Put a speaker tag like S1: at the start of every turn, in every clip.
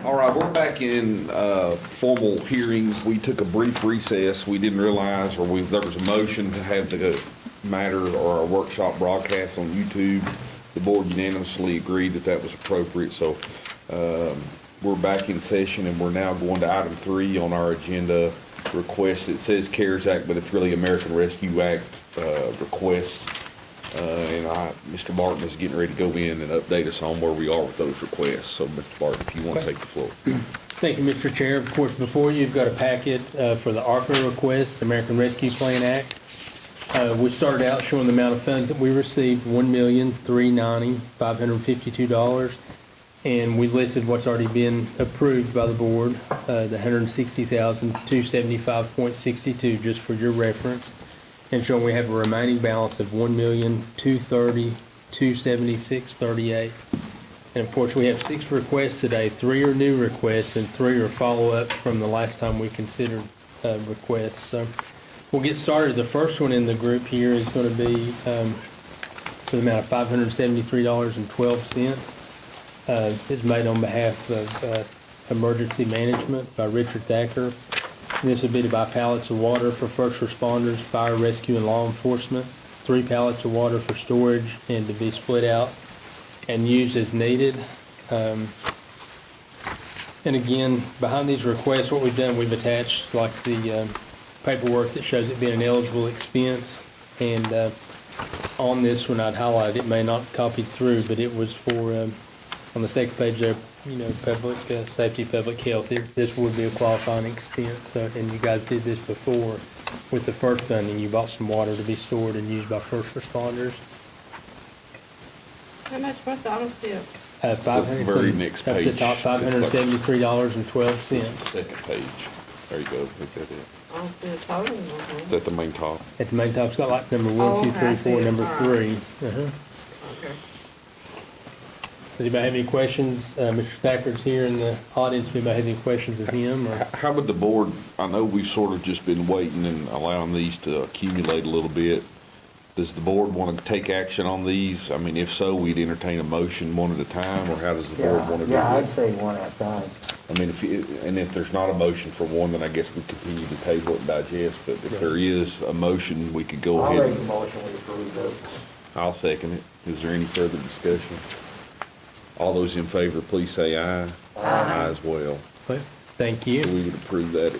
S1: All right, we're back in formal hearings. We took a brief recess. We didn't realize, there was a motion to have the matter or our workshop broadcast on YouTube. The board unanimously agreed that that was appropriate, so we're back in session, and we're now going to item 3 on our agenda. Request, it says CARES Act, but it's really American Rescue Act requests. And Mr. Barton is getting ready to go in and update us on where we are with those requests. So, Mr. Barton, if you want to take the floor.
S2: Thank you, Mr. Chair. Of course, before you've got a packet for the ARPA request, American Rescue Plan Act. We started out showing the amount of funds that we received, $1,390,552, and we listed what's already been approved by the board, the $160,275.62, just for your reference, and showing we have a remaining balance of $1,230,276.38. And of course, we have 6 requests today. 3 are new requests, and 3 are follow-up from the last time we considered requests. So we'll get started. The first one in the group here is going to be for the amount of $573.12. It's made on behalf of Emergency Management by Richard Thacker. This would be to buy pallets of water for first responders, fire rescue, and law enforcement. 3 pallets of water for storage and to be split out and used as needed. And again, behind these requests, what we've done, we've attached like the paperwork that shows it being an eligible expense. And on this one, I'd highlight, it may not copied through, but it was for, on the second page there, public safety, public health. This would be a qualifying expense. And you guys did this before with the first funding. You bought some water to be stored and used by first responders.
S3: How much was the auto tip?
S1: Very next page.
S2: At the top, $573.12.
S1: Second page. There you go. Look at it.
S3: Auto tip total.
S1: Is that the main top?
S2: At the main top, it's got like number 1,
S3: Oh,
S2: 2,
S3: okay,
S2: 3,
S3: I
S2: 4,
S3: see it.
S2: number
S3: All
S2: 3.
S3: right.
S2: Uh-huh.
S3: Okay.
S2: Does anybody have any questions? Mr. Thacker's here in the audience. If anybody has any questions of him, or
S1: How would the board, I know we've sort of just been waiting and allowing these to accumulate a little bit. Does the board want to take action on these? I mean, if so, we'd entertain a motion one at a time, or how does the board want to do
S4: Yeah, I'd
S1: this?
S4: say one at a time.
S1: I mean, if there's not a motion for one, then I guess we continue to table it and digest, but if there is a motion, we could go
S4: I'll
S1: ahead.
S4: make the motion, we approve this.
S1: I'll second it. Is there any further discussion? All those in favor, please say aye. Aye as well.
S2: thank you.
S1: So we would approve that.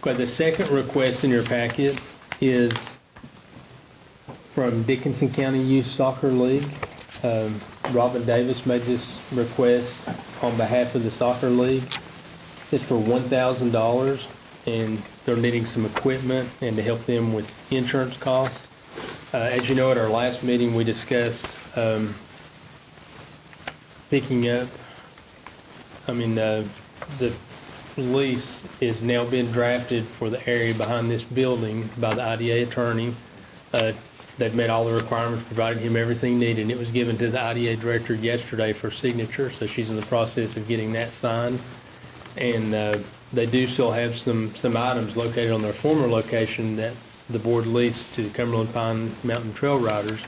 S2: Okay, the second request in your packet is from Dickinson County Youth Soccer League. Robin Davis made this request on behalf of the soccer league. It's for $1,000, and they're needing some equipment and to help them with insurance costs. As you know, at our last meeting, we discussed picking up, the lease is now been drafted for the area behind this building by the IDA attorney. They've met all the requirements, provided him everything needed, and it was given to the IDA director yesterday for signature, so she's in the process of getting that signed. And they do still have some items located on their former location that the board leased to Cumberland Pine Mountain Trail Riders.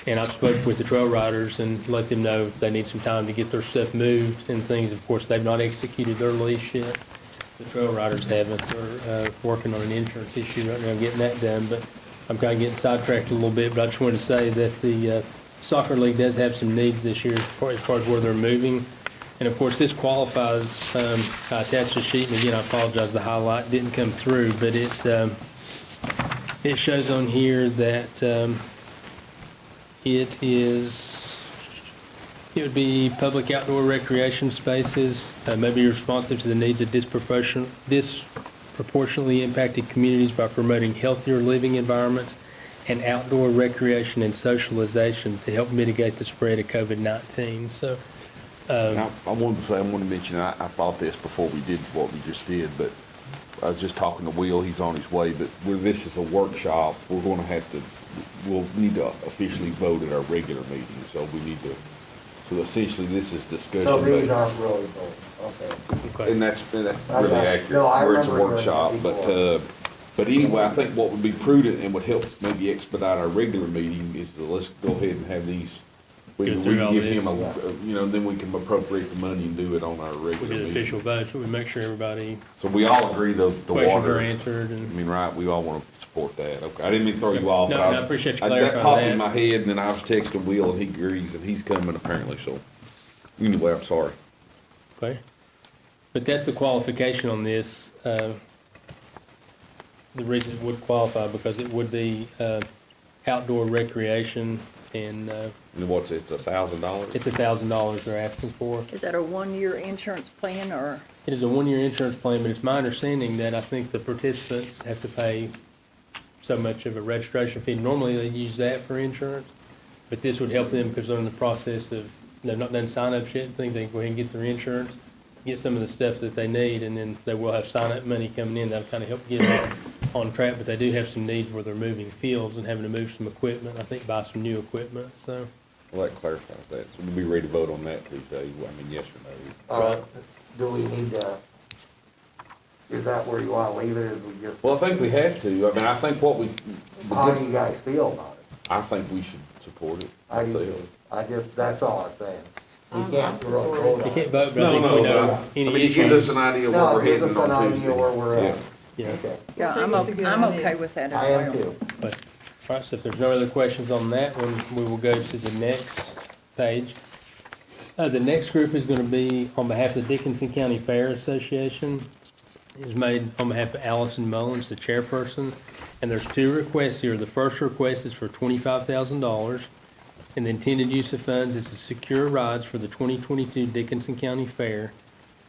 S2: And I've spoken with the trail riders and let them know they need some time to get their stuff moved and things. Of course, they've not executed their lease yet. The trail riders haven't. They're working on an insurance issue right now, getting that done. But I'm kind of getting sidetracked a little bit, but I just wanted to say that the soccer league does have some needs this year as far as where they're moving. And of course, this qualifies, I attached a sheet, and again, I apologize, the highlight didn't come through, but it shows on here that it would be public outdoor recreation spaces, may be responsive to the needs of disproportionately impacted communities by promoting healthier living environments and outdoor recreation and socialization to help mitigate the spread of COVID-19. So,
S1: Now, I wanted to mention, I thought this before we did what we just did, but I was just talking to Will, he's on his way, but this is a workshop, we'll need to officially vote at our regular meeting, so so essentially this is discussion.
S4: So these
S1: based.
S4: aren't really voting, okay.
S1: And that's really
S4: Okay.
S1: accurate,
S4: No, I
S1: where it's a
S4: remember
S1: workshop,
S4: hearing
S1: but,
S4: that
S1: but anyway, I think what would be prudent and would help maybe expedite our regular meeting is to let's go ahead and have these We
S2: Go
S1: can
S2: through all
S1: give
S2: this.
S1: him then we can appropriate the money and do it on our
S2: We
S1: regular
S2: do the
S1: meeting.
S2: official vote, so we make sure everybody,
S1: So we all agree the
S2: questions are
S1: water,
S2: answered
S1: I
S2: and.
S1: mean, right, we all want to support that. Okay, I didn't mean to throw you off.
S2: No,
S1: but
S2: no, I appreciate you
S1: That
S2: clarifying
S1: popped in
S2: that.
S1: my head, and then I was texting Will, and he agrees, and he's coming apparently, so. Anyway, I'm sorry.
S2: Okay. But that's the qualification on this. The reason it would qualify because it would be outdoor recreation and
S1: And what's it, $1,000?
S2: it's $1,000 they're asking for.
S5: Is that a one-year insurance plan or?
S2: It is a one-year insurance plan, but it's my understanding that I think the participants have to pay so much of a registration fee. Normally, they use that for insurance, but this would help them because they're in the process of, they've not done sign-up yet, things, they can go ahead and get their insurance, get some of the stuff that they need, and then they will have sign-up money coming in. That'll kind of help get that on track, but they do have some needs where they're moving fields and having to move some equipment, I think buy some new equipment, so.
S1: Well, that clarifies that. So we'll be ready to vote on that Tuesday. I mean, yes or no.
S2: Right.
S4: Do we need to, is that where you wanna leave it, or do we just,
S1: Well, I think we have to. I mean, I think
S4: how do you guys feel about it?
S1: I think we should support it.
S4: I do
S1: myself.
S4: too. I just, that's all I'm saying. We
S3: I'm
S4: can't really
S3: supportive.
S4: vote
S2: You
S4: on
S2: can't
S4: it.
S2: vote, but I
S1: No,
S2: think
S1: no,
S2: we
S1: no.
S2: know
S1: I
S2: any
S1: mean, it gives us
S2: issues.
S1: an idea of
S4: No,
S1: where
S4: it
S1: we're
S4: gives
S1: heading
S4: us an
S1: on
S4: idea where
S1: Tuesday.
S4: we're at.
S2: Yeah.
S4: Okay,
S5: Yeah,
S3: I think it's a good
S5: I'm
S3: idea.
S5: okay with that as
S4: I am
S5: well.
S4: too.
S2: But, all right, so if there's no other questions on that one, we will go to the next page. The next group is gonna be on behalf of the Dickinson County Fair Association. It was made on behalf of Allison Mullins, the chairperson, and there's two requests here. The first request is for $25,000, and the intended use of funds is to secure rides for the 2022 Dickinson County Fair.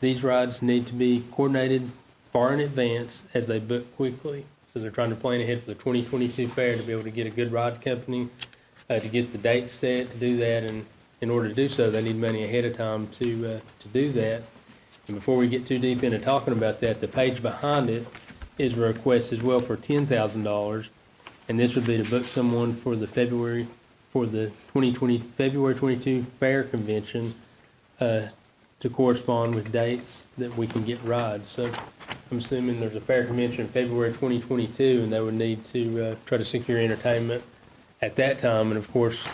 S2: These rides need to be coordinated far in advance as they book quickly. So they're trying to plan ahead for the 2022 fair to be able to get a good ride company, to get the dates set, to do that, and in order to do so, they need money ahead of time to do that. And before we get too deep into talking about that, the page behind it is a request as well for $10,000, and this would be to book someone for the February 22 fair convention, to correspond with dates that we can get rides. So I'm assuming there's a fair convention in February 2022, and they would need to try to secure entertainment at that time. And of course,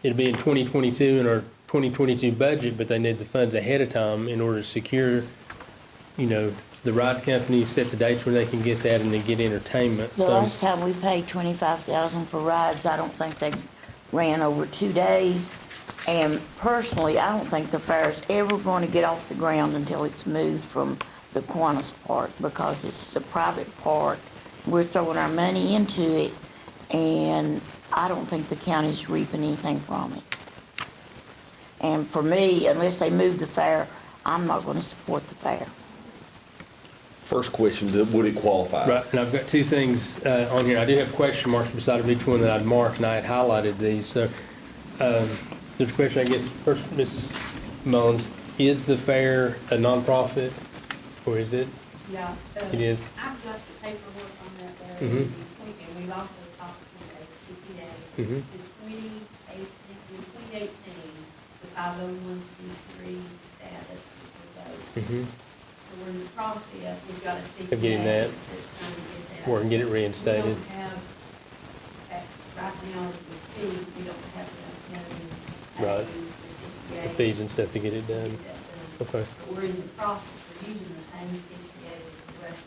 S2: it'll be in 2022 in our 2022 budget, but they need the funds ahead of time in order to secure, the ride company, set the dates when they can get that, and then get entertainment.
S6: The
S2: So,
S6: last time we paid 25,000 for rides, I don't think they ran over 2 days. And personally, I don't think the fair is ever going to get off the ground until it's moved from the Kiwanis Park, because it's a private park. We're throwing our money into it, and I don't think the county's reaping anything from it. And for me, unless they move the fair, I'm not going to support the fair.
S1: First question, would it qualify?
S2: right, and I've got two things on here. I do have question marks beside of each one that I'd marked, and I had highlighted these. So there's a question, I guess, first, Ms. Mullins, is the fair a nonprofit, or is it?
S7: Yeah.
S2: It is.
S7: I've got the paperwork on that there,
S2: Mhm.
S7: and we've also talked to the CPA.
S2: Mhm.
S7: In 2018, the 501c3 status was revoked.
S2: Mm-hmm.
S7: So we're in the process, we've got a CPA.
S2: Of getting that.
S7: that's trying to get that.
S2: Or can get it
S7: We
S2: reinstated.
S7: don't have, right now as we speak, we don't have enough money.
S2: Right.
S7: through
S2: The
S7: the CPA.
S2: fees and stuff to get it
S7: to
S2: done.
S7: get that done.
S2: Okay,
S7: But we're in the process, we're using the same CPA as the rest of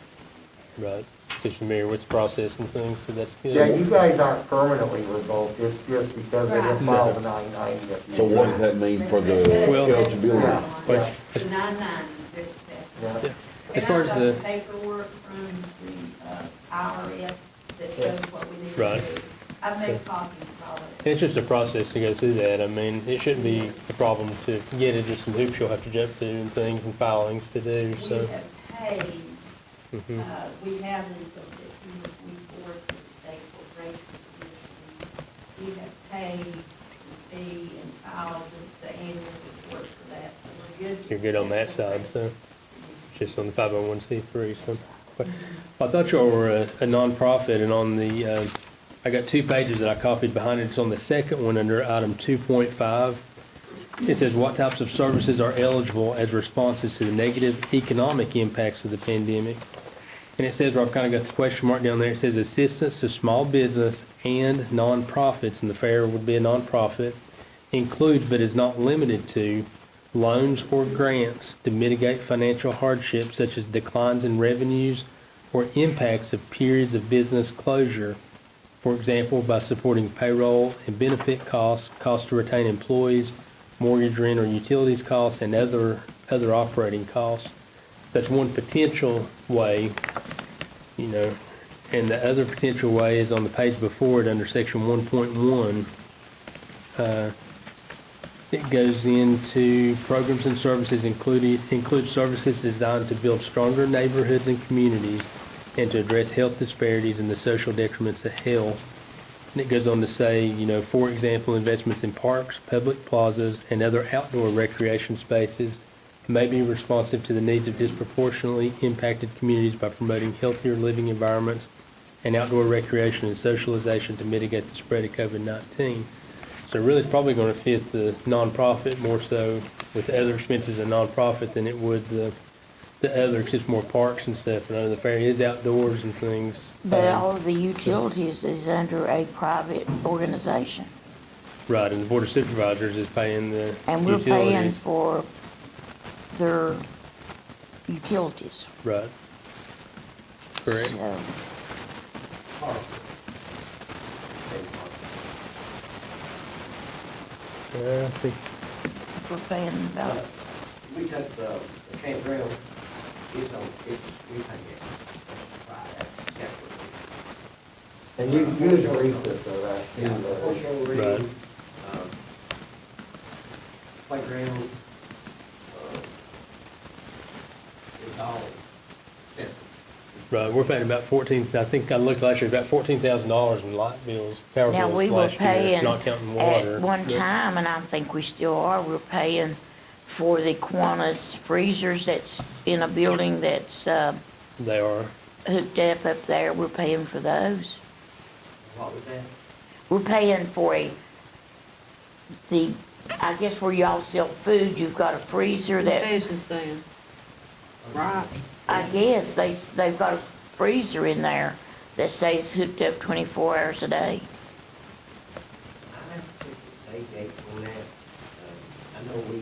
S7: the fair.
S2: right. Just familiar with the process and things, so that's good.
S4: Yeah, you guys aren't permanently revoked, it's just because they didn't
S7: Right.
S4: file the 990.
S1: So what does that mean for the
S2: Well-
S1: eligibility?
S4: Yeah.
S2: But-
S7: The 990, there's that.
S4: Yeah.
S2: As far as the,
S7: And I've got paperwork from the IRS that shows what we need to
S2: Right.
S7: do. I've made copies of all of it.
S2: it's just a process to go through that. I mean, it shouldn't be a problem to get it, just some hoops you'll have to jump through and things and filings to do,
S7: We
S2: so.
S7: have paid,
S2: Mhm.
S7: we have until September 24th for the state corporation commission. We have paid the fee and filed the annual report for that, so we're good.
S2: You're good on that side, so, just on the 501c3, so. But I thought y'all were a nonprofit, and on the, I got 2 pages that I copied behind it. It's on the second one under item 2.5. It says, what types of services are eligible as responses to the negative economic impacts of the pandemic? And it says, where I've kind of got the question mark down there, it says assistance to small business and nonprofits, and the fair would be a nonprofit, includes but is not limited to loans or grants to mitigate financial hardships such as declines in revenues or impacts of periods of business closure. For example, by supporting payroll and benefit costs, costs to retain employees, mortgage, rent, or utilities costs, and other operating costs. That's one potential way, you know, and the other potential way is on the page before it under section 1.1. It goes into programs and services include services designed to build stronger neighborhoods and communities and to address health disparities and the social detriments of health. And it goes on to say, you know, for example, investments in parks, public plazas, and other outdoor recreation spaces may be responsive to the needs of disproportionately impacted communities by promoting healthier living environments and outdoor recreation and socialization to mitigate the spread of COVID-19. So really, it's probably going to fit the nonprofit more so with the other expenses of nonprofit than it would the other, it's just more parks and stuff. But the fair is outdoors and things.
S6: But all of the utilities is under a private organization.
S2: Right, and the Board of Supervisors is paying the
S6: And we're paying
S2: utilities.
S6: for their utilities.
S2: Right. Correct.
S6: So,
S2: I think,
S6: we're paying about,
S4: We took the campground, it's on, we pay it. That's separately. And you usually put that in the.
S2: Right.
S4: Playground, it's all separate.
S2: right, we're paying about 14, I think I looked last year, about $14,000 in light bills, power
S6: now
S2: bills
S6: we were
S2: last year,
S6: paying,
S2: not counting water.
S6: at one
S2: But-
S6: time, and I think we still are, we're paying for the Kiwanis freezers that's in a building that's,
S2: They are.
S6: hooked up there, we're paying for those.
S4: What was that?
S6: We're paying for I guess where y'all sell food, you've got a freezer that,
S3: Concession stand. Right.
S6: I guess they've got a freezer in there that stays hooked up 24 hours a day.
S4: I have to put the date dates on that. I know we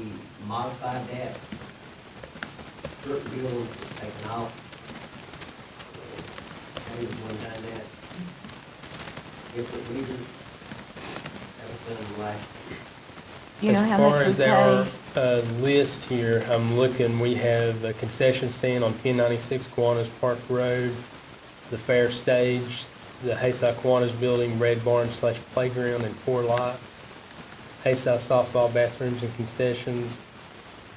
S4: modified that. Certain bills was taken off. Maybe one time that. Different meters. That was done last year.
S6: You know how
S2: As far
S6: much we
S2: as our
S6: pay?
S2: list here, I'm looking, we have a concession stand on 1096 Kiwanis Park Road, the fair stage, the Hayside Kiwanis building, Red Barn / playground and 4 lots, Hayside softball bathrooms and concessions,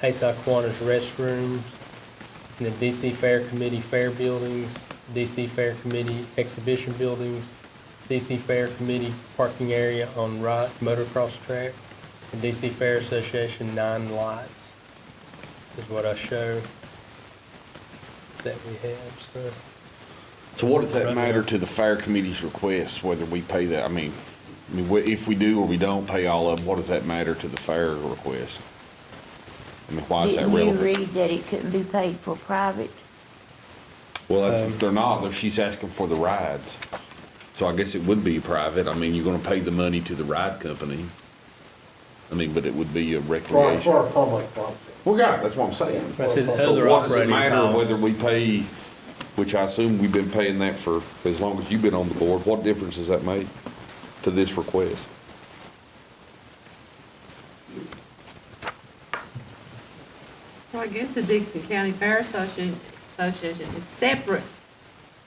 S2: Hayside Kiwanis restrooms, and the DC Fair Committee fair buildings, DC Fair Committee exhibition buildings, DC Fair Committee parking area on Wright motocross track, and DC Fair Association 9 lots is what I show that we have, so.
S1: So what does that matter to the fair committee's request, whether we pay that, I mean, if we do or we don't pay all of them, what does that matter to the fair request? I mean, why is that
S6: Didn't you
S1: relevant?
S6: read that it couldn't be paid for private?
S1: Well, that's, if they're not, then she's asking for the rides. So I guess it would be private. I mean, you're gonna pay the money to the ride company. I mean, but it would be a recreation.
S4: For a public property.
S1: Well, yeah, that's what I'm saying.
S2: That says
S1: So
S2: other
S1: what does it
S2: operating
S1: matter
S2: costs.
S1: whether we pay, which I assume we've been paying that for as long as you've been on the board, what difference does that make to this request?
S3: Well, I guess the Dixon County Fair Association is separate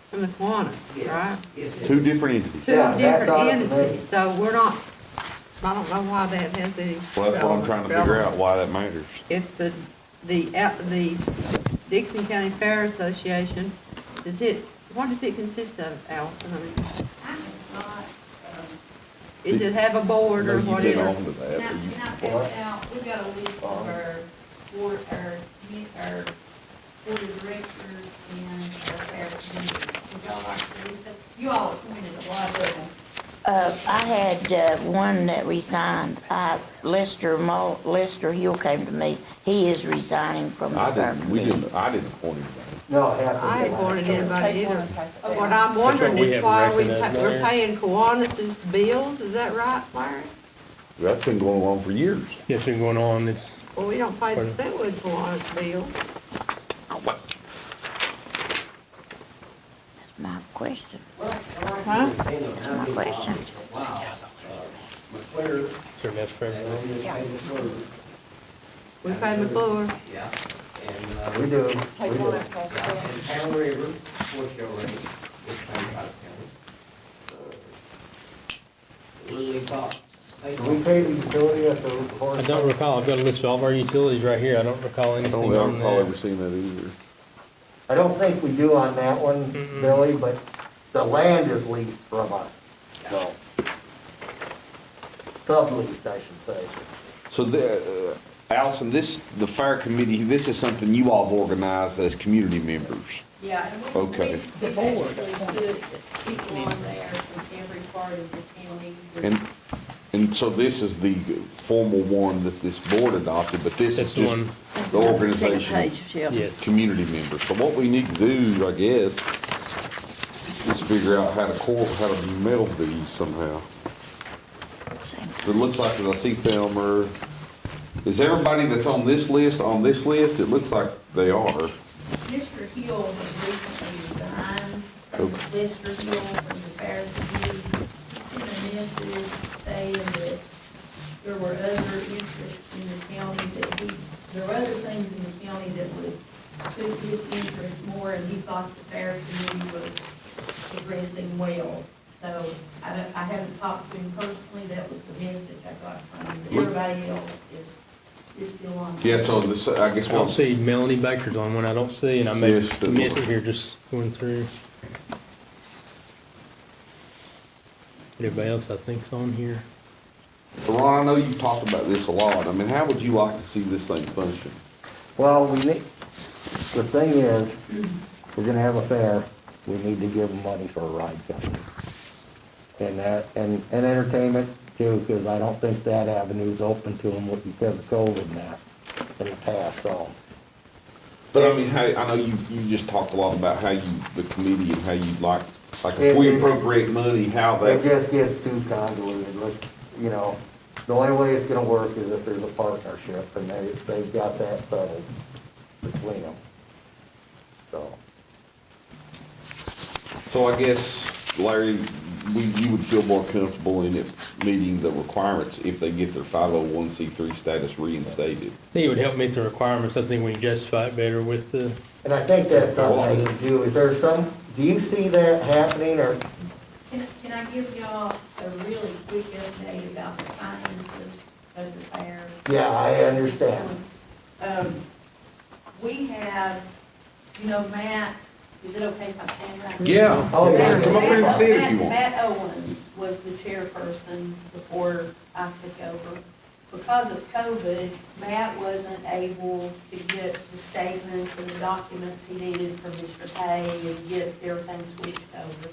S3: from the Kiwanis, right?
S4: Yes, it
S1: Two
S4: is.
S1: different entities.
S3: Two
S4: Yeah, that's
S3: different
S4: all it
S3: entities,
S4: is.
S3: so we're not, I don't know why that has any.
S1: Well, that's what I'm trying to figure out, why that matters.
S3: If the Dixon County Fair Association, what does it consist of, Allison? I mean,
S7: I have not,
S3: does it have a board
S1: No,
S3: or
S1: you've been
S3: whatever?
S1: on to that, but you-
S7: now, that's out, we got a list of our board of directors and our fair committee. Would y'all like to list it? You all appointed a lot of them.
S6: I had one that resigned. Lester Hill came to me. He is resigning from the
S1: I
S6: fair
S1: didn't, we
S6: committee.
S1: didn't, I didn't appoint anybody.
S4: No, it has to be.
S3: I ain't appointed anybody either. What I'm
S2: what
S3: wondering
S2: we
S3: is
S2: have
S3: why
S2: recognized
S3: we're
S2: there.
S3: paying Kiwanis's bills, is that right, Larry?
S1: That's been going on for years.
S2: It's been going on, it's,
S3: Well, we don't pay the Fleetwood Kiwanis bill.
S6: That's my question.
S5: Huh?
S6: My question.
S4: McClure,
S2: sure that's for everyone.
S3: We pay McClure.
S4: Yeah, and,
S5: Take
S4: we do.
S5: one out across the road.
S4: And Town River, sports show race, which comes out of county. Little League Pop.
S8: Do we pay the utility at the
S2: I
S8: horse?
S2: don't recall, I've got a list of all of our utilities right here, I don't recall
S1: I
S2: anything
S1: don't
S2: on
S1: recall ever
S2: that.
S1: seeing that either.
S8: I don't think we do on that one, Billy, but the land is leased from us, so. Subleased, I should say.
S1: So Allison, the fire committee, this is something you all have organized as community members.
S7: Yeah, and
S1: Okay.
S7: we actually put people on there from every part of the county.
S1: And so this is the formal one that this board adopted, but this
S2: That's
S1: is
S2: the
S1: just
S2: one,
S1: the organization,
S5: Page, yeah.
S2: yes.
S1: community members. So what we need to do, I guess, is figure out how to mail these somehow. It looks like, as I see Thelmer, is everybody that's on this list? It looks like they are.
S7: Mr. Hill has recently resigned from Mr. Hill from the Fair Committee. He sent a message saying that there were other interests in the county there were other things in the county that would suit his interest more, and he thought the Fair Committee was progressing well. So I haven't talked to him personally, that was the message I got from him, but everybody else is still on.
S1: Yeah, so this, I guess
S2: I don't
S1: what,
S2: see Melanie Baker's on one, I don't see, and I may
S1: Yes, but-
S2: miss it here just going through. Everybody else I think's on here.
S1: so Ron, I know you've talked about this a lot. I mean, how would you like to see this thing function?
S8: Well, the thing is, we're gonna have a fair, we need to give them money for a ride company. And and entertainment too, because I don't think that avenue's open to them because of COVID and that in the past, so.
S1: But I mean, I know you just talked a lot about how the committee and how you like if we appropriate money, how
S8: It
S1: that,
S8: just gets too convoluted, the only way it's gonna work is if there's a partnership, and they've got that settled between them, so.
S1: so I guess, Larry, you would feel more comfortable in it meeting the requirements if they get their 501c3 status reinstated.
S2: I think it would help meet the requirements, I think we can justify it better with the,
S8: And I think that's something they can do, do you see that happening, or?
S7: Can I give y'all a really quick update about the finances of the fair?
S8: Yeah, I understand.
S7: We have, Matt, is it okay if I stand right here?
S1: Yeah.
S8: Oh, yeah.
S1: Come up here and sit if you want.
S7: Matt Owens was the chairperson before I took over. Because of COVID, Matt wasn't able to get the statements and the documents he needed for Mr. Hay and get everything switched over.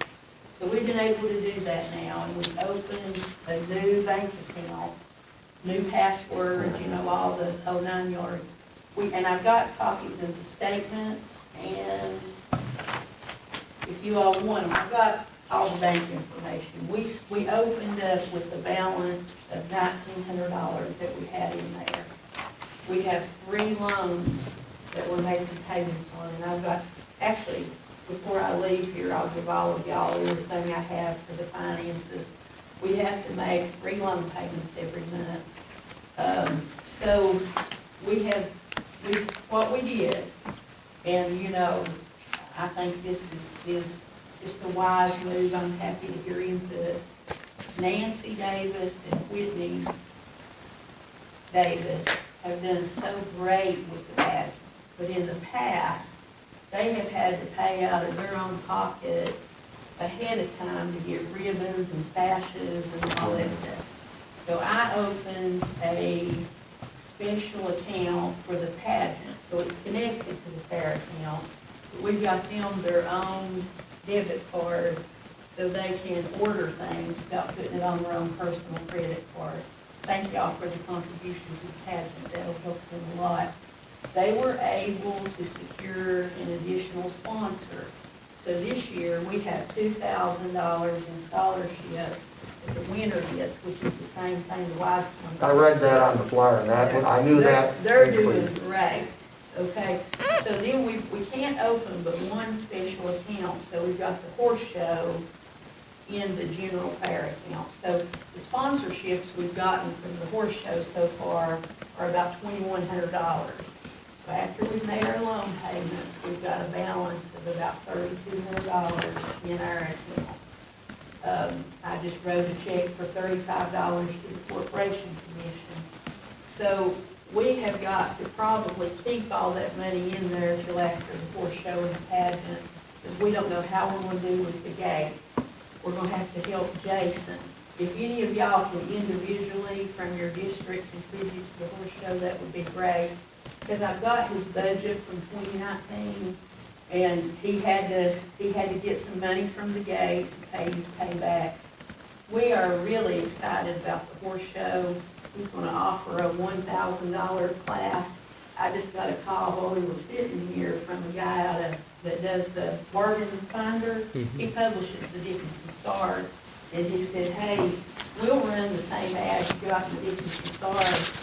S7: So we've been able to do that now, and we've opened a new bank account, new passwords, all the whole 9 yards. And I've got copies of the statements, and if you all want them, I've got all the bank information. We opened up with a balance of $1,900 that we had in there. We have 3 loans that we're making payments on, and I've got, actually, before I leave here, I'll give all of y'all everything I have for the finances. We have to make 3 loan payments every month. So what we did, and I think this is just a wise move. I'm happy to hear input. Nancy Davis and Whitney Davis have done so great with the pageant, but in the past, they have had to pay out of their own pocket ahead of time to get ribbons and sashes and all that stuff. So I opened a special account for the pageant, so it's connected to the fair account. We've got them their own debit card so they can order things without putting it on their own personal credit card. Thank y'all for the contribution to the pageant, that'll help them a lot. They were able to secure an additional sponsor. So this year, we have $2,000 in scholarship that the winner gets, which is the same thing the Wise County.
S8: I read that on the flyer, and that's what, I knew that.
S7: They're doing great, okay? So then we can't open but one special account, so we've got the horse show in the general fair account. So the sponsorships we've gotten from the horse show so far are about $2,100. So after we've made our loan payments, we've got a balance of about $3,200 in our account. I just wrote a check for $35 to the Corporation Commission. So we have got to probably keep all that money in there till after the horse show and the pageant, because we don't know how we're gonna do with the gate. We're gonna have to help Jason. If any of y'all can individually from your district contribute to the horse show, that would be great. Because I've got his budget from 2019, and he had to get some money from the gate to pay his paybacks. We are really excited about the horse show. He's gonna offer a $1,000 class. I just got a call while we were sitting here from a guy that does the bargain finder. He publishes the Dickinson Star, and he said, hey, we'll run the same ad you got in the Dickinson Star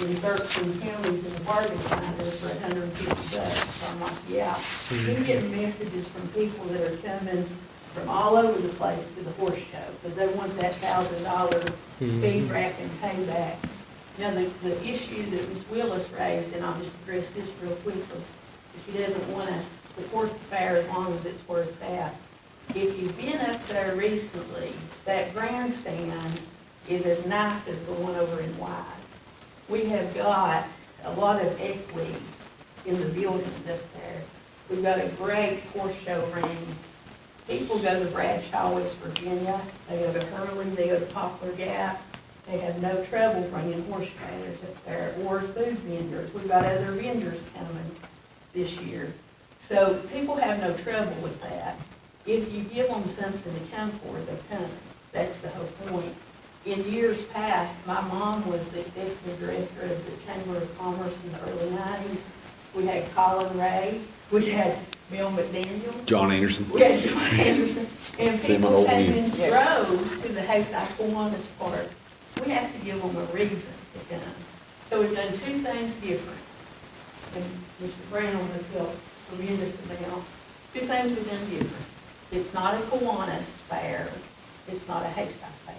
S7: in 13 counties in the bargain finder for $150. So I'm like, yeah. We're getting messages from people that are coming from all over the place to the horse show, because they want that $1,000 speed rack and payback. Now, the issue that Ms. Willis raised, and I'll just address this real quickly, she doesn't want to support the fair as long as it's where it's at. If you've been up there recently, that grandstand is as nice as the one over in Wise. We have got a lot of equity in the buildings up there. We've got a great horse show ring. People go to Bradshaw, West Virginia, they go to Hurley, they go to Poplar Gap. They have no trouble bringing horse trailers up there, or food vendors. We've got other vendors coming this year. So people have no trouble with that. If you give them something to come for, they come. That's the whole point. In years past, my mom was the executive director of the Chamber of Commerce in the early 90s. We had Colin Ray, we had Bill McDaniel,
S1: John Anderson.
S7: we had John Anderson, and
S1: Seminole
S7: people came in
S1: win.
S7: droves to the Hayside Kiwanis Park. We have to give them a reason to come. So we've done two things different. And Mr. Brown has helped tremendous amount. Two things we've done different. It's not a Kiwanis fair. It's not a Hayside fair.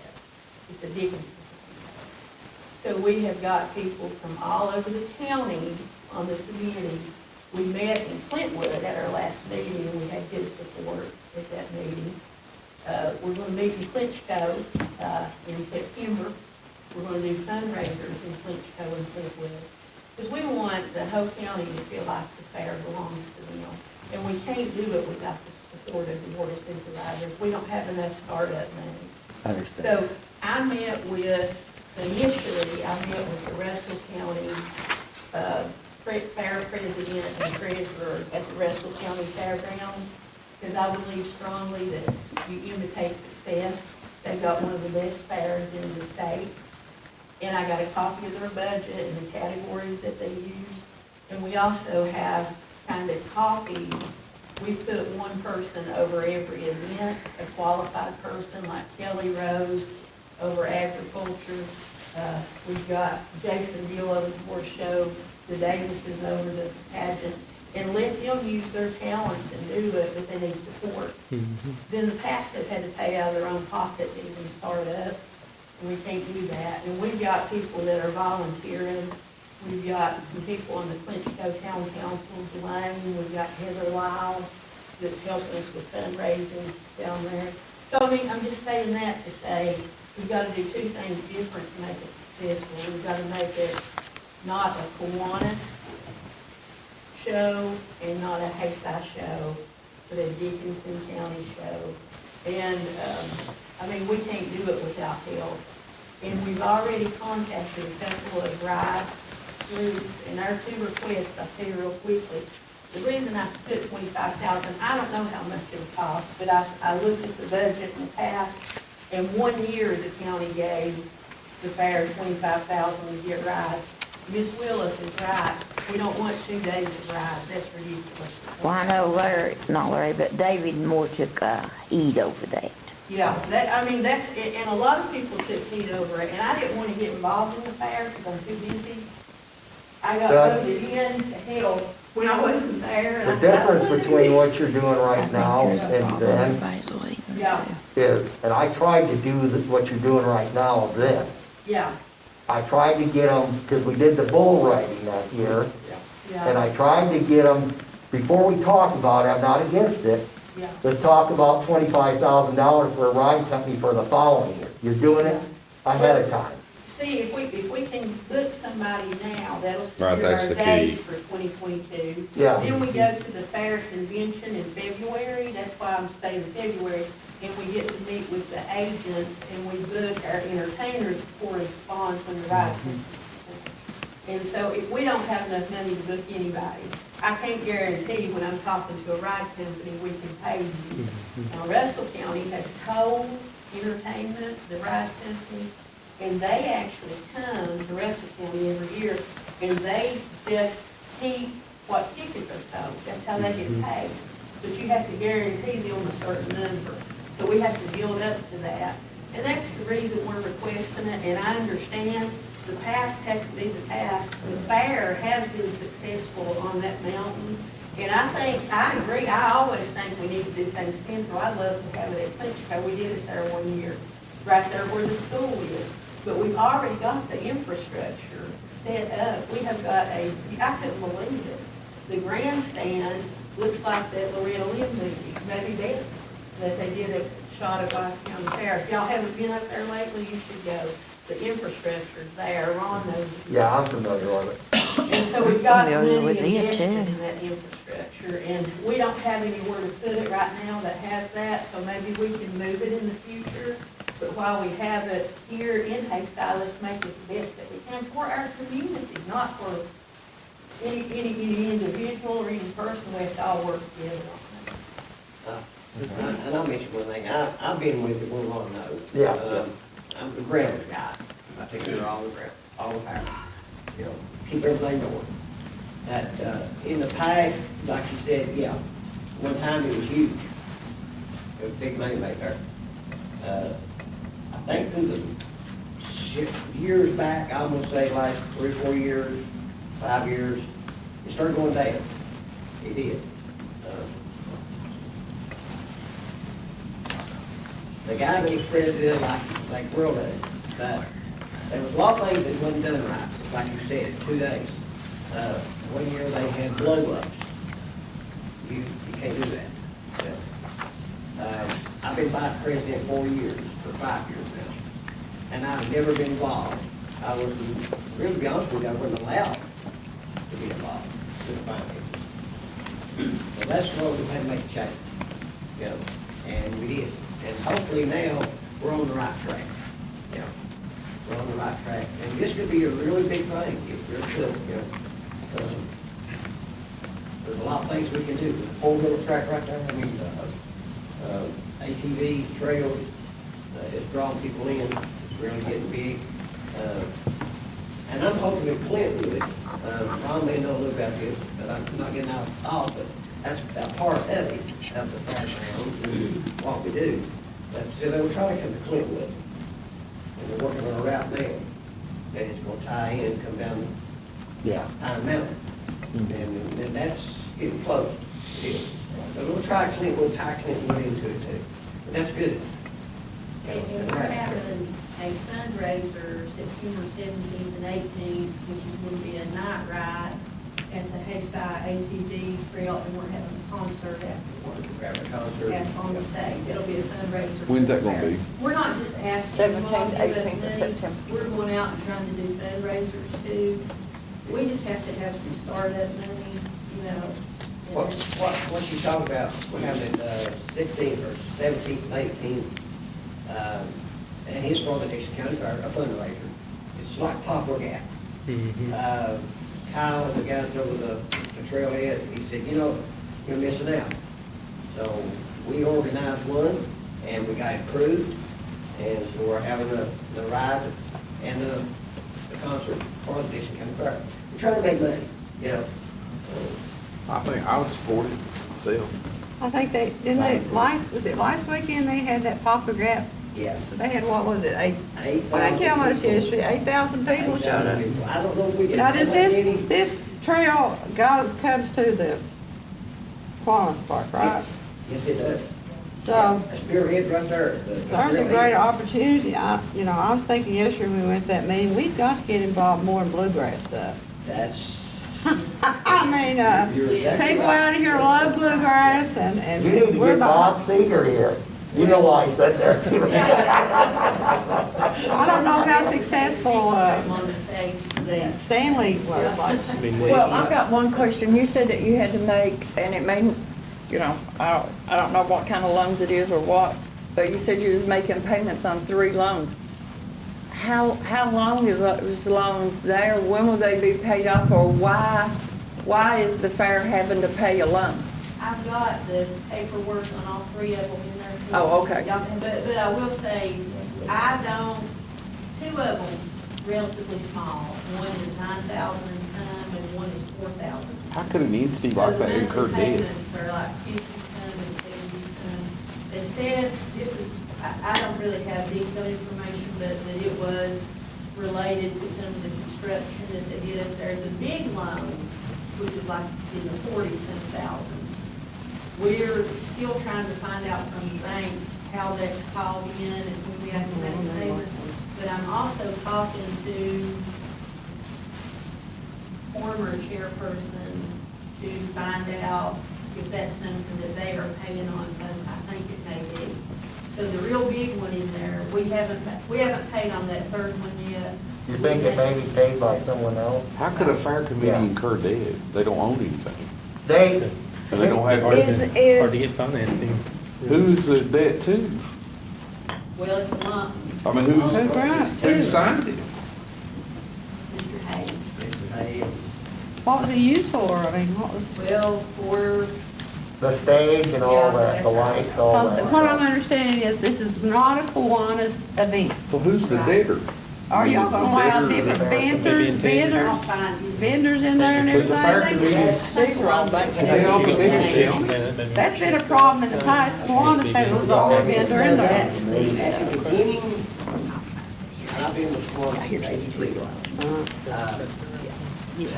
S7: It's a Dickinson fair. So we have got people from all over the county on the committee. We met in Clintwood at our last meeting, and we had good support at that meeting. We're going to meet in Clinchco in September. We're going to do fundraisers in Clinchco and Clintwood. Because we want the whole county to feel like the fair belongs to them. And we can't do it without the support of the board of supervisors. We don't have enough startup money.
S8: I understand.
S7: So I met initially with the Russell County fair president and treasurer at the Russell County Fairgrounds, because I believe strongly that you imitate success. They've got one of the best fairs in the state. And I got a copy of their budget and the categories that they use. And we also have kind of copied, we put one person over every event, a qualified person like Kelly Rose over agriculture. We've got Jason Deal over the horse show, the Davises over the pageant, and let them use their talents and do it, but they need support. In the past, they've had to pay out of their own pocket to even start up, and we can't do that. And we've got people that are volunteering. We've got some people on the Clinchco Town Council, Delane. We've got Heather Lyle that's helping us with fundraising down there. So, I mean, I'm just saying that to say, we've got to do two things different to make it successful. We've got to make it not a Kiwanis show and not a Hayside show, but a Dickinson County show. And, I mean, we can't do it without help. And we've already contacted a couple of rides, routes, and our two requests, I'll tell you real quickly. The reason I put $25,000, I don't know how much it'll cost, but I looked at the budget in the past, and 1 year the county gave the fair $25,000 to get rides. Miss Willis is right. We don't want 2 days of rides, that's ridiculous.
S6: Well, I know Larry, not Larry, but David Moore took heat over that.
S7: Yeah, that, I mean, that's, and a lot of people took heat over it, and I didn't want to get involved in the fair because I'm too busy. I got
S8: Doug?
S7: voted in to hell when I wasn't there. and
S8: The
S7: I said, I don't
S8: difference
S7: wanna do
S8: between
S7: this.
S8: what you're doing right now and then
S6: Everybody's leaving.
S7: Yeah,
S8: is, and I tried to do what you're doing right now then.
S7: yeah,
S8: I tried to get them, because we did the bull riding that year, and
S7: yeah,
S8: I tried to get them, before we talk about it, I'm not against it,
S7: yeah.
S8: let's talk about $25,000 for a ride company for the following year. You're doing it ahead of time.
S7: See, if we can book somebody now, that'll
S1: Right,
S7: secure
S1: that's
S7: our
S1: the
S7: date
S1: key.
S7: for 2022.
S8: Yeah.
S7: Then we go to the fair convention in February, that's why I'm saying February, and we get to meet with the agents and we book our entertainers before it spawns when the ride comes. And so if we don't have enough money to book anybody, I can't guarantee when I'm talking to a ride company, we can pay you. Now, Russell County has told entertainment, the ride company, and they actually come to Russell County every year, and they just keep what tickets are sold. That's how they get paid. But you have to guarantee them a certain number. So we have to build up to that. And that's the reason we're requesting it, and I understand the past has to be the past. The fair has been successful on that mountain, and I agree, I always think we need to do things central. I'd love to have it at Clinchco. We did it there one year, right there where the school is. But we've already got the infrastructure set up. We have got I couldn't believe it. The grandstand looks like that Loretta Lynn movie, maybe better, that they did a shot of Vice County Fair. If y'all haven't been up there lately, you should go. The infrastructure's there, Ron knows it.
S8: Yeah, I'm familiar with it.
S7: And so we've got
S6: Familiar
S7: money
S6: with it,
S7: invested
S6: too.
S7: in that infrastructure, and we don't have anywhere to put it right now that has that, so maybe we can move it in the future. But while we have it here in Hayside, let's make it the best that we can for our community, not for any individual or any person. We have to all work together on it.
S4: And I'll mention one thing, I've been with the one on those.
S8: Yeah.
S4: I'm the grounds guy, I take care of all the ground, all the power, you know, keep everything going. That, in the past, like you said, yeah, one time it was huge, it was big money maker. I think through the years back, I'm gonna say like 3 or 4 years, 5 years, it started going down, it did. The guy that was president, like Will did, but there was a lot of things that wasn't done right, just like you said, 2 days. One year they had blow-ups. You can't do that. I've been vice president 4 years, or 5 years now, and I've never been involved. I was, really to be honest with you, I wasn't allowed to be involved in the finances. So that's what we had to make a change, you know, and we did. And hopefully now, we're on the right track, you know, we're on the right track. And this could be a really big thing, if we're good, you know. There's a lot of things we can do. The four-wheel track right there, I mean, ATV trails, it's drawing people in, it's really getting big. And I'm hoping that Clint will, Ron may know a little about this, but I'm not getting out off, but that's a part of it, of the background, and what we do. But so they were trying to come to Clintwood, and they're working on a route now, that it's gonna tie in and come down
S8: Yeah.
S4: Pine Mountain. And that's getting close, it is. So we'll try Clintwood, tie Clintwood into it too, but that's good.
S7: And we're having a fundraiser September 17th and 18th, which is going to be a night ride at the Hayside ATV Trail, and we're having a concert afterwards.
S4: We're having a concert.
S7: Yeah, on the stage. It'll be a fundraiser.
S1: When's that gonna be?
S7: We're not just asking them all to
S5: 17th,
S7: give us
S5: 18th of
S7: money.
S5: September.
S7: We're going out and trying to do fundraisers too. We just have to have some startup money, you know.
S4: What you talking about, we're having it 16th or 17th, 18th, and it's for the Dixon County Fair, a fundraiser. It's like Poplar Gap. Kyle, the guy that's over the trailhead, he said, you know, you're missing out. So we organized one, and we got it approved, and so we're having the ride and the concert for the Dixon County Fair. We're trying to make money, you know.
S1: I think I would support it myself.
S3: I think was it last weekend they had that Papa Gap?
S4: Yes.
S3: They had, what was it, eight?
S4: 8,000
S3: Well, they tell us
S4: people.
S3: yesterday, 8,000 people showed up.
S4: I don't know if we get.
S3: Now, does
S4: that many.
S3: this trail comes to the Kiwanis Park, right?
S4: Yes, it does.
S3: So,
S4: A spearhead right there.
S3: there's a great opportunity. I was thinking yesterday when we went to that meeting, we've got to get involved more in bluegrass stuff.
S4: That's,
S3: I mean,
S4: You're exactly
S3: people
S4: right.
S3: out here love bluegrass and
S8: You need to
S3: we're
S8: get Bob
S3: not.
S8: Seeger here. You know why he said that too.
S3: I don't know how successful,
S7: I'm on the stage for that.
S3: Stanley was like.
S2: I mean,
S5: Well, I've got one question. You said that you had to make, and it may, you know, I don't know what kind of loans it is or what, but you said you was making payments on 3 loans. How long is those loans there? When will they be paid off, or why is the fair having to pay a loan?
S7: I've got the paperwork on all 3 of them in there.
S5: Oh, okay.
S7: But I will say, I don't, 2 of them's relatively small. One is 9,000 and some, and one is 4,000.
S1: How could an entity like that incur
S7: So the monthly
S1: debt?
S7: payments are like 50 some and 70 some. They said, this is, I don't really have detailed information, but that it was related to some of the construction that they did up there. The big loan, which is like in the 40-some thousands, we're still trying to find out from the bank how that's called in and when we have to make the payment. But I'm also talking to former chairperson to find out if that's something that they are paying on, because I think it may be. So the real big one in there, we haven't paid on that 3rd one yet.
S8: You think it may be paid by someone else?
S1: How could a fair committee
S8: Yeah.
S1: incur debt? They don't own anything.
S8: They,
S1: And they don't have,
S2: hard
S5: Is-
S2: to get financing.
S1: who's the debt to?
S7: Well, it's a lump,
S1: I mean, who's,
S3: That's right.
S1: who signed it?
S7: Mr. Hay.
S3: What was it used for? I mean, what was?
S7: Well, for,
S8: the stage and all that, the lights, all
S3: So
S8: that
S3: what I'm
S8: stuff.
S3: understanding is this is not a Kiwanis event.
S1: So who's the debtor?
S3: Are y'all gonna allow
S1: Debtor-
S3: different
S2: Maybe in 10 years.
S7: I'll
S3: vendors,
S7: find you.
S3: vendors in there and
S1: But the fair
S3: everything?
S1: committee,
S5: These are all bank
S1: they all get
S5: statements.
S1: debt.
S3: That's been a problem in the past. Kiwanis had was the only vendor in there.
S4: at the beginning, and I've been with Swan since '83.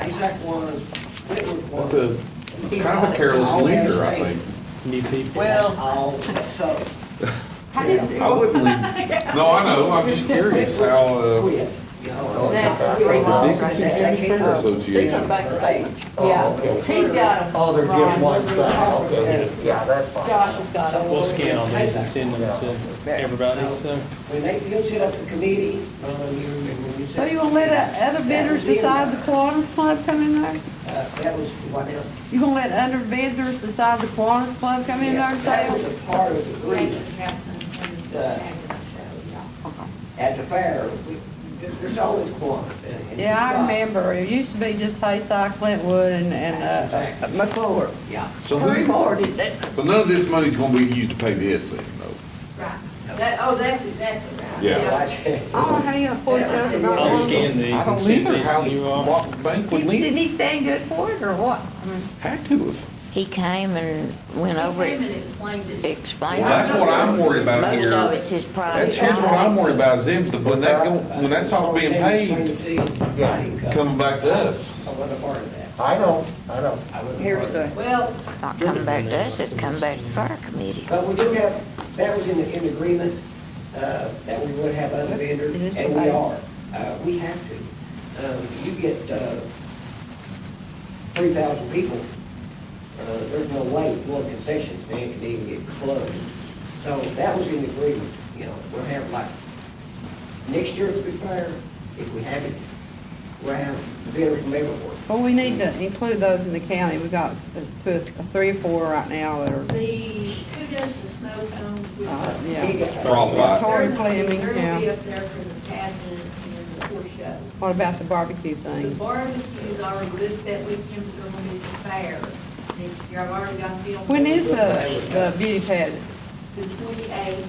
S4: Isaac was, Whitworth was.
S1: That's a kind of a careless leader, I think.
S2: New people.
S5: Well,
S4: All, so,
S3: How did-
S1: I wouldn't leave, no, I know, I'm just curious how,
S4: quit, you know.
S5: That's
S4: quit.
S5: the 3
S1: the
S5: loans right
S1: Dickinson
S5: there.
S1: County Fair
S5: These are
S1: Association.
S5: bank statements.
S8: Oh,
S5: Yeah.
S8: okay.
S7: He's got them.
S8: Oh, they're just
S7: Ron,
S8: one
S7: over
S8: side,
S7: there.
S8: okay, yeah, that's fine.
S5: Josh has got them.
S2: We'll scan all these and send them to everybody, so.
S4: When you'll set up a committee, when you
S3: So
S4: set.
S3: you gonna let other vendors beside the Kiwanis Club come in there?
S4: That was, what now?
S3: You gonna let other vendors beside the Kiwanis Club come in there and
S4: Yes, that was
S3: sell?
S4: a part of the
S7: We have
S4: agreement.
S7: to have some plans to have it show, yeah.
S4: At the fair, there's always Kiwanis. and-
S3: Yeah, I remember. It used to be just Hayside, Flintwood, and McClure.
S4: Yeah.
S1: So
S3: Three
S1: who's,
S3: more, did they?
S1: so none of this money's gonna be used to pay this thing, though?
S7: Right. That's exactly right.
S1: Yeah.
S3: I don't know how you got $40,000.
S2: I'll scan these
S1: I
S2: and
S1: don't
S2: send
S1: either,
S2: these
S1: how,
S2: to you all.
S1: what bank would
S3: Did
S1: lend?
S3: he stand good for it, or what? I mean,
S1: Had to have.
S6: He came and went over
S7: He
S6: it,
S7: came and explained it.
S6: explained.
S1: Well, that's what I'm worried about
S6: Most
S1: here.
S6: of it's his private.
S1: That's, here's what I'm worried about, is them, when that go, when that's all being paid,
S8: Yeah.
S1: coming back to us.
S4: I wasn't a part of that.
S8: I know.
S4: I wasn't a
S5: Here's
S4: part of
S5: the,
S7: Well,
S6: Not coming back to us, it's come back to fire committee.
S4: But we do have, that was in agreement, that we would have other vendors,
S3: It is
S4: and we
S3: okay.
S4: are. We have to. You get, 3,000 people, there's no way, one concession stand can even get closed. So that was in agreement, you know, we'll have like, next year at the big fair, if we have it, we'll have vendors from everywhere.
S3: well, we need to include those in the county. We've got 3 or 4 right now that are,
S7: who does the snow cones?
S3: yeah.
S1: Frostbite.
S3: Tori
S7: They're
S3: Fleming,
S7: gonna be
S3: yeah.
S7: up there for the pageant and the horse show.
S3: What about the barbecue
S7: The
S3: thing?
S7: barbecue is already booked that weekend, but they're gonna be the fair next year. I've already got the.
S3: When is the beauty pageant?
S7: The 28th.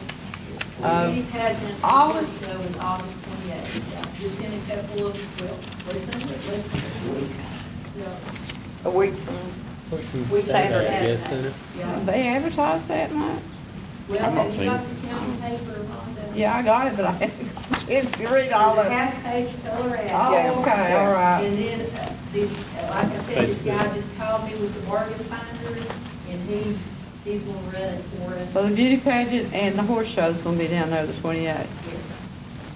S3: Uh,
S7: The beauty pageant, the
S3: August?
S7: horse show is August 28th. Yeah, just in a couple of, well, listen. Yeah.
S5: A week from,
S7: We
S5: Saturday,
S2: I guess, isn't it?
S7: Yeah.
S3: They advertise that much?
S7: Well,
S1: I'm not
S7: have you
S1: seeing
S7: got
S1: it.
S7: the county paper, Rhonda?
S3: Yeah, I got it, but I haven't got a chance to read all
S7: There's
S3: of
S7: a
S3: it.
S7: half-page color ad.
S3: Oh, okay, all right.
S7: And then, like I said, this guy just called me with the bargain finder, and he's gonna run it for us.
S3: So the beauty pageant and the horse show's gonna be down there the 28th.
S7: Yes.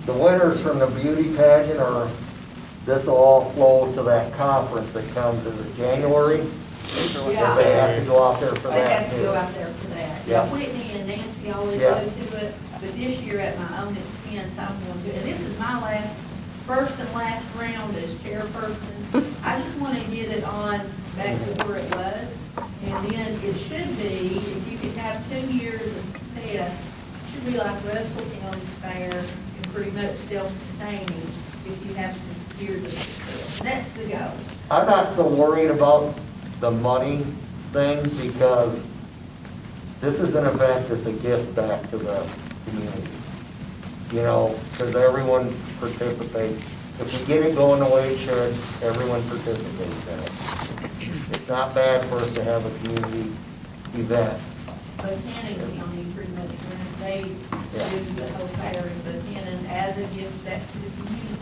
S8: The winners from the beauty pageant are, this will all flow to that conference that comes in January.
S7: Yeah.
S8: They have to go out there for
S7: They
S8: that
S7: have to
S8: too.
S7: go out there for that.
S8: Yeah.
S7: Now, Whitney and Nancy always go
S8: Yeah.
S7: to it, but this year at my own expense, I'm going to, and this is my first and last round as chairperson. I just want to get it on back to where it was. And then it should be, if you could have 2 years of success, it should be like Russell County's fair and pretty much self-sustaining if you have some years of success. That's the goal.
S8: I'm not so worried about the money thing because this is an event that's a gift back to the community. You know, because everyone participates. If we get it going the way it should, everyone participates in it. It's not bad for us to have a community event.
S7: Buchanan County pretty much runs, they do the whole fair in Buchanan as a gift back to the community.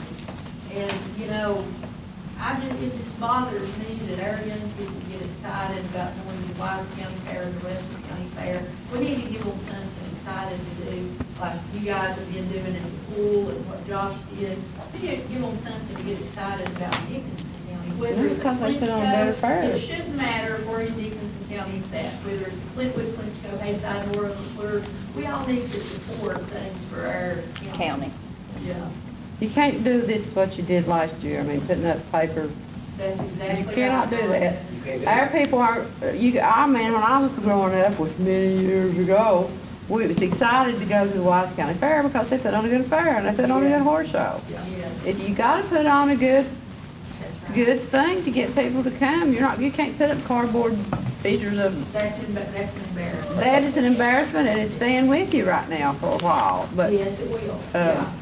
S7: And, you know, it just bothers me that our young people get excited about going to the Wise County Fair and the Russell County Fair. We need to give them something exciting to do, like you guys have been doing in the pool and what Josh did. We need to give them something to get excited about in Dickinson County, whether it's a
S3: Because they put on
S7: Clinch
S3: better
S7: It
S3: fairs.
S7: shouldn't matter where in Dickinson County it's at, whether it's Clintwood, Clinchco, Hayside, or McClure. We all need to support things for our county.
S5: county.
S7: Yeah,
S3: You can't do this, what you did last year, I mean, putting up paper.
S7: that's exactly.
S3: You cannot do
S7: right.
S3: that.
S4: You can't do
S3: Our
S4: that.
S3: people aren't, I mean, when I was growing up, which many years ago, we was excited to go to the Wise County Fair because they put on a good fair and they put on a good horse show.
S7: Yes,
S3: If you gotta put on a good
S7: that's right.
S3: good thing to get people to come. You can't put up cardboard pictures of,
S7: That's an embarrassment.
S3: that is an embarrassment and it's staying with you right now for a while, but,
S7: Yes, it will, yeah,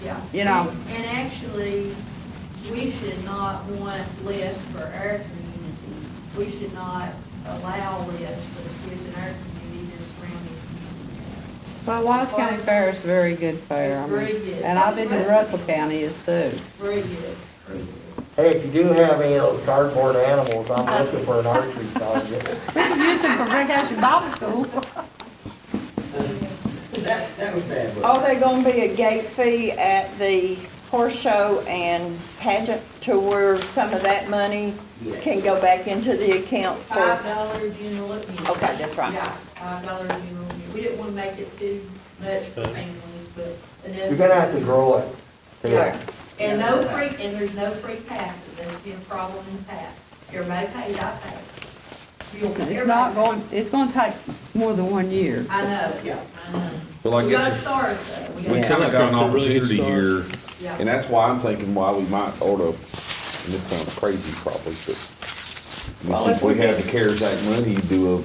S7: yeah.
S3: you know.
S7: And actually, we should not want less for our community. We should not allow less for the kids in our community than surrounding communities.
S3: well, Wise County Fair is a very good fair.
S7: It's very good.
S3: And I've been to Russell County is too.
S7: Very good, very good.
S8: Hey, if you do have any of those cardboard animals, I'm looking for an archery target.
S3: We can use them for vacation Bible school.
S4: That was bad. wasn't it?
S5: Are there gonna be a gate fee at the horse show and pageant to where some of that money
S4: Yes.
S5: can go back into the account for?
S7: $5 general admission.
S5: Okay, that's right.
S7: Yeah, $5 general admission. We didn't want to make it too much for families, but enough.
S8: You're gonna have to grow it. too.
S5: Yeah.
S7: And there's no free passes. There's been a problem in the past. Everybody pays, I pay.
S3: It's gonna take more than 1 year.
S7: I know,
S4: Yeah.
S7: I know.
S1: Well, I
S7: We
S1: guess
S7: gotta
S1: if-
S7: start though. We
S1: We
S7: gotta-
S1: kind of got an
S2: That's a really good
S1: opportunity
S2: start.
S1: here,
S7: Yeah.
S1: and that's why I'm thinking why we might oughta, and this sounds crazy probably, but
S5: Well,
S1: if
S5: if
S1: we
S5: we
S1: had
S5: just-
S1: the CARES Act money, do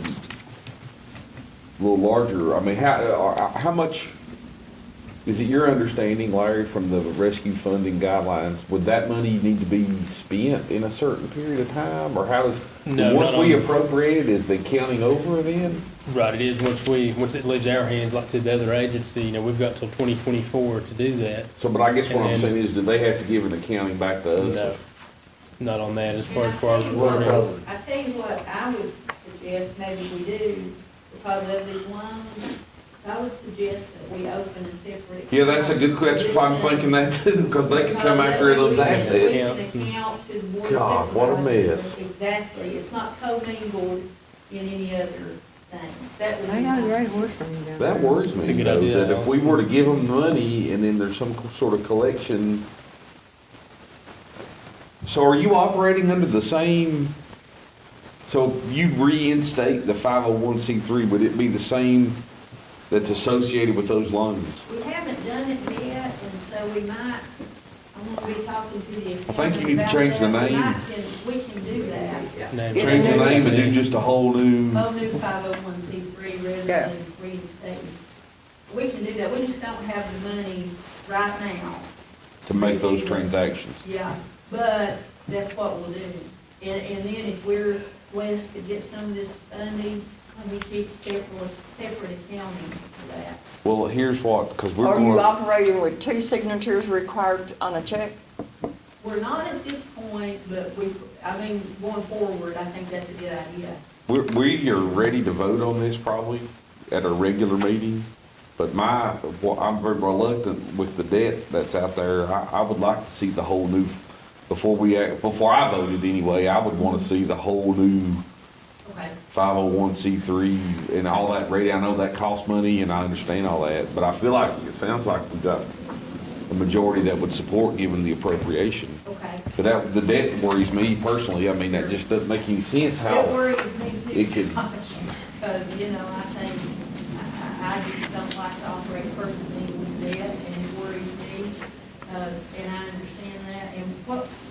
S1: a little larger, I mean, how much, is it your understanding, Larry, from the rescue funding guidelines, would that money need to be spent in a certain period of time, or how does,
S2: No,
S1: once
S2: not
S1: we
S2: on-
S1: appropriate it, is the counting over then?
S2: Right, it is, once it leaves our hands, like to the other agency, we've got till 2024 to do that.
S1: So, but I guess what I'm
S2: And then-
S1: saying is, do they have to give an accounting back to us?
S2: No, not on that, as far
S7: And
S2: as far as
S7: I tell you
S8: We're
S2: wording.
S8: covered.
S7: I tell you what, I would suggest maybe we do, because of these loans, I would suggest that we open a separate.
S1: Yeah, that's a good, that's why I'm thinking that too, because they could come after those assets.
S7: It's an account to the board of
S1: God, what a
S7: supervisors.
S1: mess.
S7: Exactly, it's not commingled in any other things. That would be.
S3: They got a
S7: nice.
S3: great horse ring down there.
S1: That worries
S2: It's a
S1: me,
S2: good
S1: though,
S2: idea,
S1: that if we
S2: also.
S1: were to give them money and then there's some sort of collection. So are you operating under the same, so if you reinstate the 501c3, would it be the same that's associated with those loans?
S7: We haven't done it yet, and so we might, I'm gonna be talking to the.
S1: I think you need to
S7: accountant
S1: change the
S7: about that.
S1: name.
S7: We can do that.
S4: Yeah.
S2: Name
S1: Change the name and do just a whole new,
S7: Whole new 501c3 rather
S5: Yeah.
S7: than reinstating. We can do that, we just don't have the money right now.
S1: to make those transactions.
S7: Yeah, but that's what we'll do. And then if we're blessed to get some of this funding, we keep separate accounting for that.
S1: Well, here's what, because we're
S5: Are you
S1: going,
S5: operating with 2 signatures required on a check?
S7: We're not at this point, but going forward, I think that's a good idea.
S1: we are ready to vote on this probably at a regular meeting. But I'm very reluctant with the debt that's out there. I would like to see the whole new, before I voted anyway, I would want to see the whole new
S7: Okay.
S1: 501c3 and all that ready. I know that costs money and I understand all that, but I feel like, it sounds like we've got a majority that would support giving the appropriation.
S7: Okay.
S1: But the debt worries me personally. I mean, that just doesn't make any sense
S7: It
S1: how
S7: worries me too.
S1: it could.
S7: Because, I think, I just don't like to operate personally with debt, and it worries me, and I understand that. And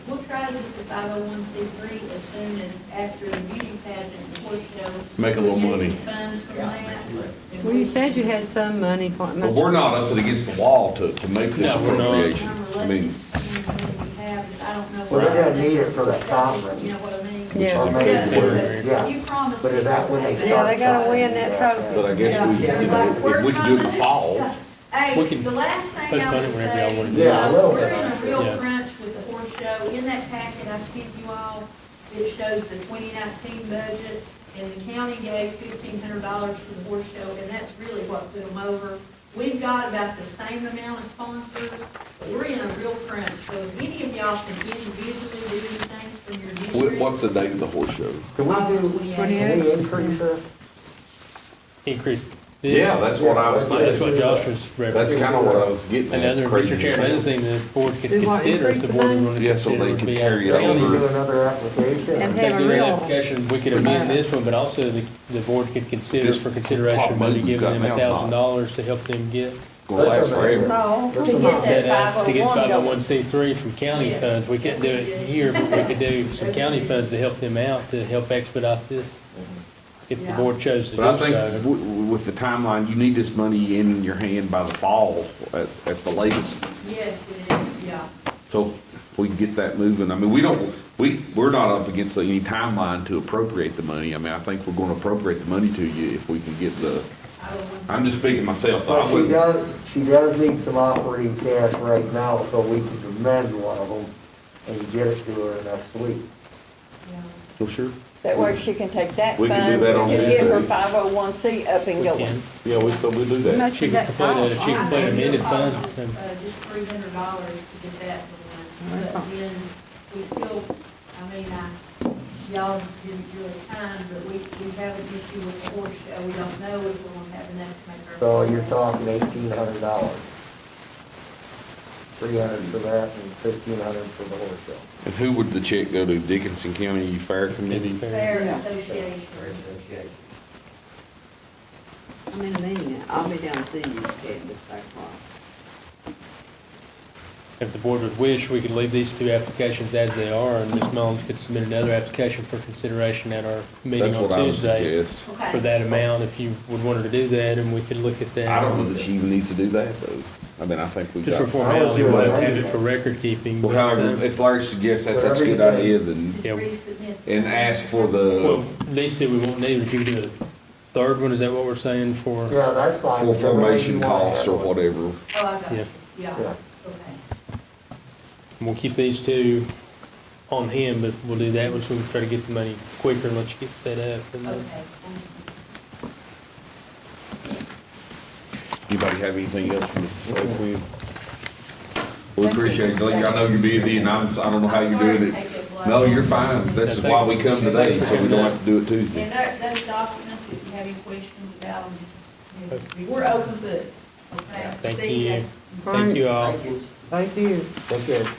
S7: we'll try to get the 501c3 as soon as after the beauty pageant and horse show.
S1: Make a little
S7: we get
S1: money.
S7: some funds from that. and
S3: Well, you said you had some money for.
S1: But we're not up against the wall to make this
S2: No, we're not.
S1: appropriation.
S7: I'm
S1: I mean,
S7: we have, I don't know.
S8: Well, they're gonna need it for that conference.
S7: You know what I mean?
S3: Yeah.
S8: Or maybe
S2: February.
S8: yeah.
S7: You promised.
S8: But is that when they
S7: me.
S3: Yeah, they gotta
S8: start
S3: win that
S8: signing?
S3: trophy.
S1: but I guess if we could do it in the fall.
S7: Hey,
S2: We can
S7: the last thing
S2: postpone
S7: I
S2: it
S7: would
S2: whenever y'all
S7: say,
S2: wanna
S8: do it. Yeah, a little
S7: we're
S8: bit.
S7: in a real
S2: Yeah.
S7: crunch with the horse show. In that packet I sent you all, it shows the 2019 budget, and the county gave $1,500 for the horse show, and that's really what put them over. We've got about the same amount of sponsors, but we're in a real crunch. So if any of y'all can individually do anything from your district.
S1: What's the date of the horse show?
S8: Can we
S7: August
S8: do,
S7: 28th.
S8: can we increase this?
S2: Increase this.
S1: Yeah, that's what I was
S2: That's
S1: thinking.
S2: what Josh was
S1: That's
S2: referencing.
S1: kind of what I was getting at.
S2: Another,
S1: It's crazy.
S2: Mr. Chairman, another thing the board could
S3: Do what,
S2: consider, if the board
S3: increase the
S2: wanted to
S1: Yeah, so they
S2: consider, would
S1: could
S2: be
S1: carry it
S2: out
S8: Can we
S1: over.
S8: do another application?
S3: And
S2: They
S3: have a
S2: do that
S3: real.
S2: application, we could amend this one, but also the board could consider
S1: This
S2: for consideration
S1: pot money
S2: maybe
S1: we've
S2: giving
S1: got
S2: them
S1: now is not-
S2: $1,000 to help them get
S1: Gonna last forever.
S3: No.
S8: This
S5: To
S8: is
S5: get
S8: not-
S5: that
S2: set up, to get
S5: 501
S2: 501c3 from county
S7: Yes.
S2: funds. We couldn't do it here, but we could do some county funds to help them out, to help expedite this, if the
S7: Yeah.
S2: board chose to
S1: But I
S2: do
S1: think
S2: so.
S1: with the timeline, you need this money in your hand by the fall at the latest.
S7: Yes, it is, yeah.
S1: So if we can get that moving, I mean, we're not up against any timeline to appropriate the money. I mean, I think we're gonna appropriate the money to you if we can get the, I'm just speaking myself. I
S8: But she does need some operating cash right now, so we can amend one of them and get it to her next week.
S1: So sure.
S5: That way she can take that
S1: We can do
S5: funds
S1: that on
S5: to get her
S1: Tuesday.
S5: 501c up and
S2: We
S5: going.
S2: can.
S1: Yeah, we'll do that.
S3: Much
S2: She
S3: of
S2: can
S3: that
S2: complete a,
S3: cost.
S2: she can complete an amended fund. and-
S7: Just $300 to get that going. But then we still, y'all didn't really time, but we have an issue with the horse show. We don't know if we're gonna have enough to make our.
S8: So you're talking $1,800. 300 for that and 1,500 for the horse show.
S1: And who would the check go to? Dickinson County Fair Committee?
S7: Fair
S5: Yeah.
S7: Association.
S3: I'm in a meeting now. I'll be down to see you at this back part.
S2: If the board would wish, we could leave these two applications as they are, and Ms. Mullins could submit another application for consideration at our meeting
S1: That's
S2: on
S1: what I would
S2: Tuesday
S1: suggest.
S7: Okay.
S2: for that amount, if you would want her to do that, and we could look at that.
S1: I don't know that she even needs to do that though. I mean, I think we
S2: Just for
S1: got.
S2: formality,
S8: I would do
S2: we'll
S8: it
S2: have it
S8: anyway.
S2: for record keeping.
S1: Well,
S2: but,
S1: however, if Larry suggests that's a
S8: Whatever you
S1: good
S8: think.
S1: idea, then,
S2: Yeah.
S7: Resubmit.
S1: and ask for
S2: Well,
S1: the,
S2: these two we won't need, if you could do a third one, is that what we're saying for?
S8: Yeah, that's fine.
S1: for
S8: Whatever way
S1: formation
S8: you wanna
S1: costs or
S8: handle it.
S1: whatever.
S7: Oh, I got
S2: Yeah.
S7: you. Yeah,
S8: Yeah.
S7: okay.
S2: And we'll keep these two on him, but we'll do that one so we can try to get the money quicker and let you get set up. And then-
S7: Okay, thank you.
S1: Anybody have anything else from this week? We appreciate it. I know you're busy and I don't know how you're doing it. No, you're fine. This is why we come today, so we don't have to do it Tuesday.
S7: And those documents, if you have any questions about them, just, we're open book, okay?
S2: Thank
S7: See
S2: you.
S7: ya.
S2: Thank you all.
S4: Thank you.
S3: Thank you.
S8: Okay.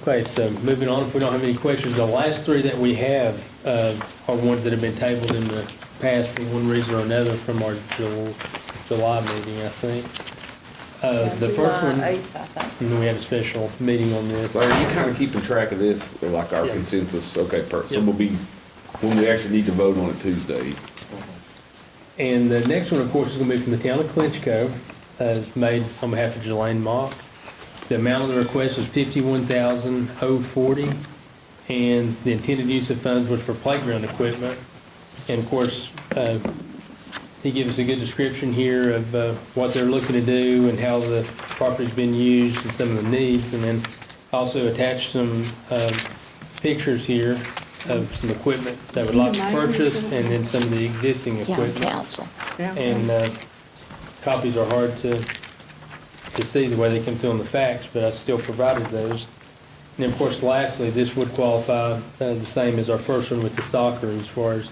S2: Okay, so moving on, if we don't have any questions, the last three that we have are ones that have been tabled in the past for one reason or another from our July meeting, I think. The first one,
S5: July 8th, I think.
S2: and then we had a special meeting on this.
S1: Larry, you kind of keeping track of this, like our
S2: Yeah.
S1: consensus, okay, so
S2: Yep.
S1: we'll be, when we actually need to vote on it Tuesday.
S2: And the next one, of course, is gonna be from the town of Clinchco. It's made on behalf of Jelaine Mock. The amount of the request was $51,040, and the intended use of funds was for playground equipment. And of course, he gave us a good description here of what they're looking to do and how the property's been used and some of the needs. And then also attached some pictures here of some equipment that would like to purchase and then some of the existing
S6: County
S2: equipment.
S6: council.
S2: And copies are hard to see the way they come through on the fax, but I still provided those. And then, of course, lastly, this would qualify the same as our first one with the soccer as far as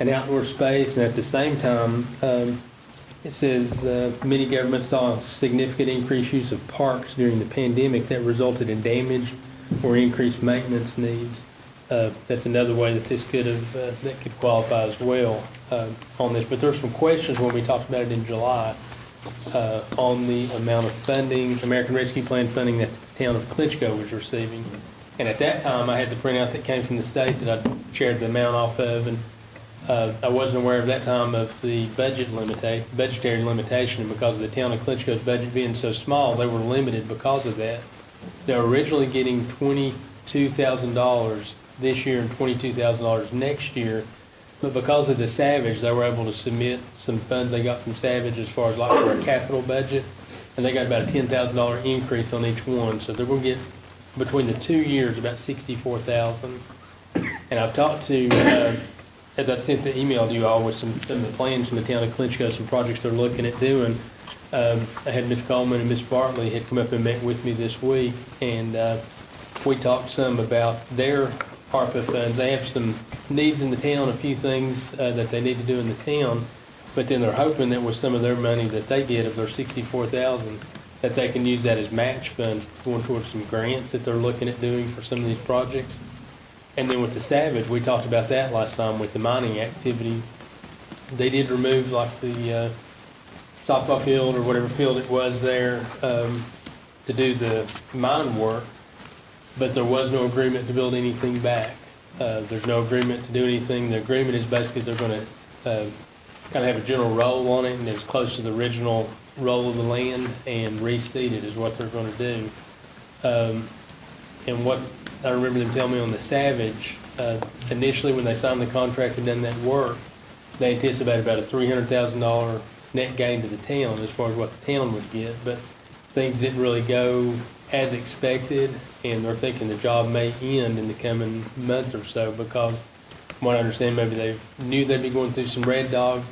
S2: an outdoor space. And at the same time, it says many governments saw a significant increased use of parks during the pandemic that resulted in damage or increased maintenance needs. That's another way that this could have, that could qualify as well on this. But there's some questions when we talked about it in July on the amount of funding, American Rescue Plan funding that the town of Klitschko was receiving. And at that time, I had the printout that came from the state that I shared the amount off of, and I wasn't aware of that time of the budgetary limitation, and because of the town of Klitschko's budget being so small, they were limited because of that. They were originally getting $22,000 this year and $22,000 next year, but because of the Savage, they were able to submit some funds they got from Savage as far as like for a capital budget, and they got about a $10,000 increase on each one, so they're gonna get between the 2 years about $64,000. And I've talked to, as I sent the email to you all with some of the plans from the town of Klitschko, some projects they're looking at doing. I had Ms. Coleman and Ms. Bartley had come up and met with me this week, and we talked some about their ARPA funds. They have some needs in the town, a few things that they need to do in the town, but then they're hoping that with some of their money that they get of their $64,000, that they can use that as match funds going towards some grants that they're looking at doing for some of these projects. And then with the Savage, we talked about that last time with the mining activity. They did remove like the softball field or whatever field it was there to do the mine work, but there was no agreement to build anything back. There's no agreement to do anything. The agreement is basically they're going to kind of have a general roll on it, and it's close to the original roll of the land, and reseed it is what they're going to do. And what I remember them telling me on the Savage, initially when they signed the contract and done that work, they anticipated about a $300,000 net gain to the town as far as what the town would get, but things didn't really go as expected, and they're thinking the job may end in the coming month or so, because from what I understand, maybe they knew they'd be going through some red dog,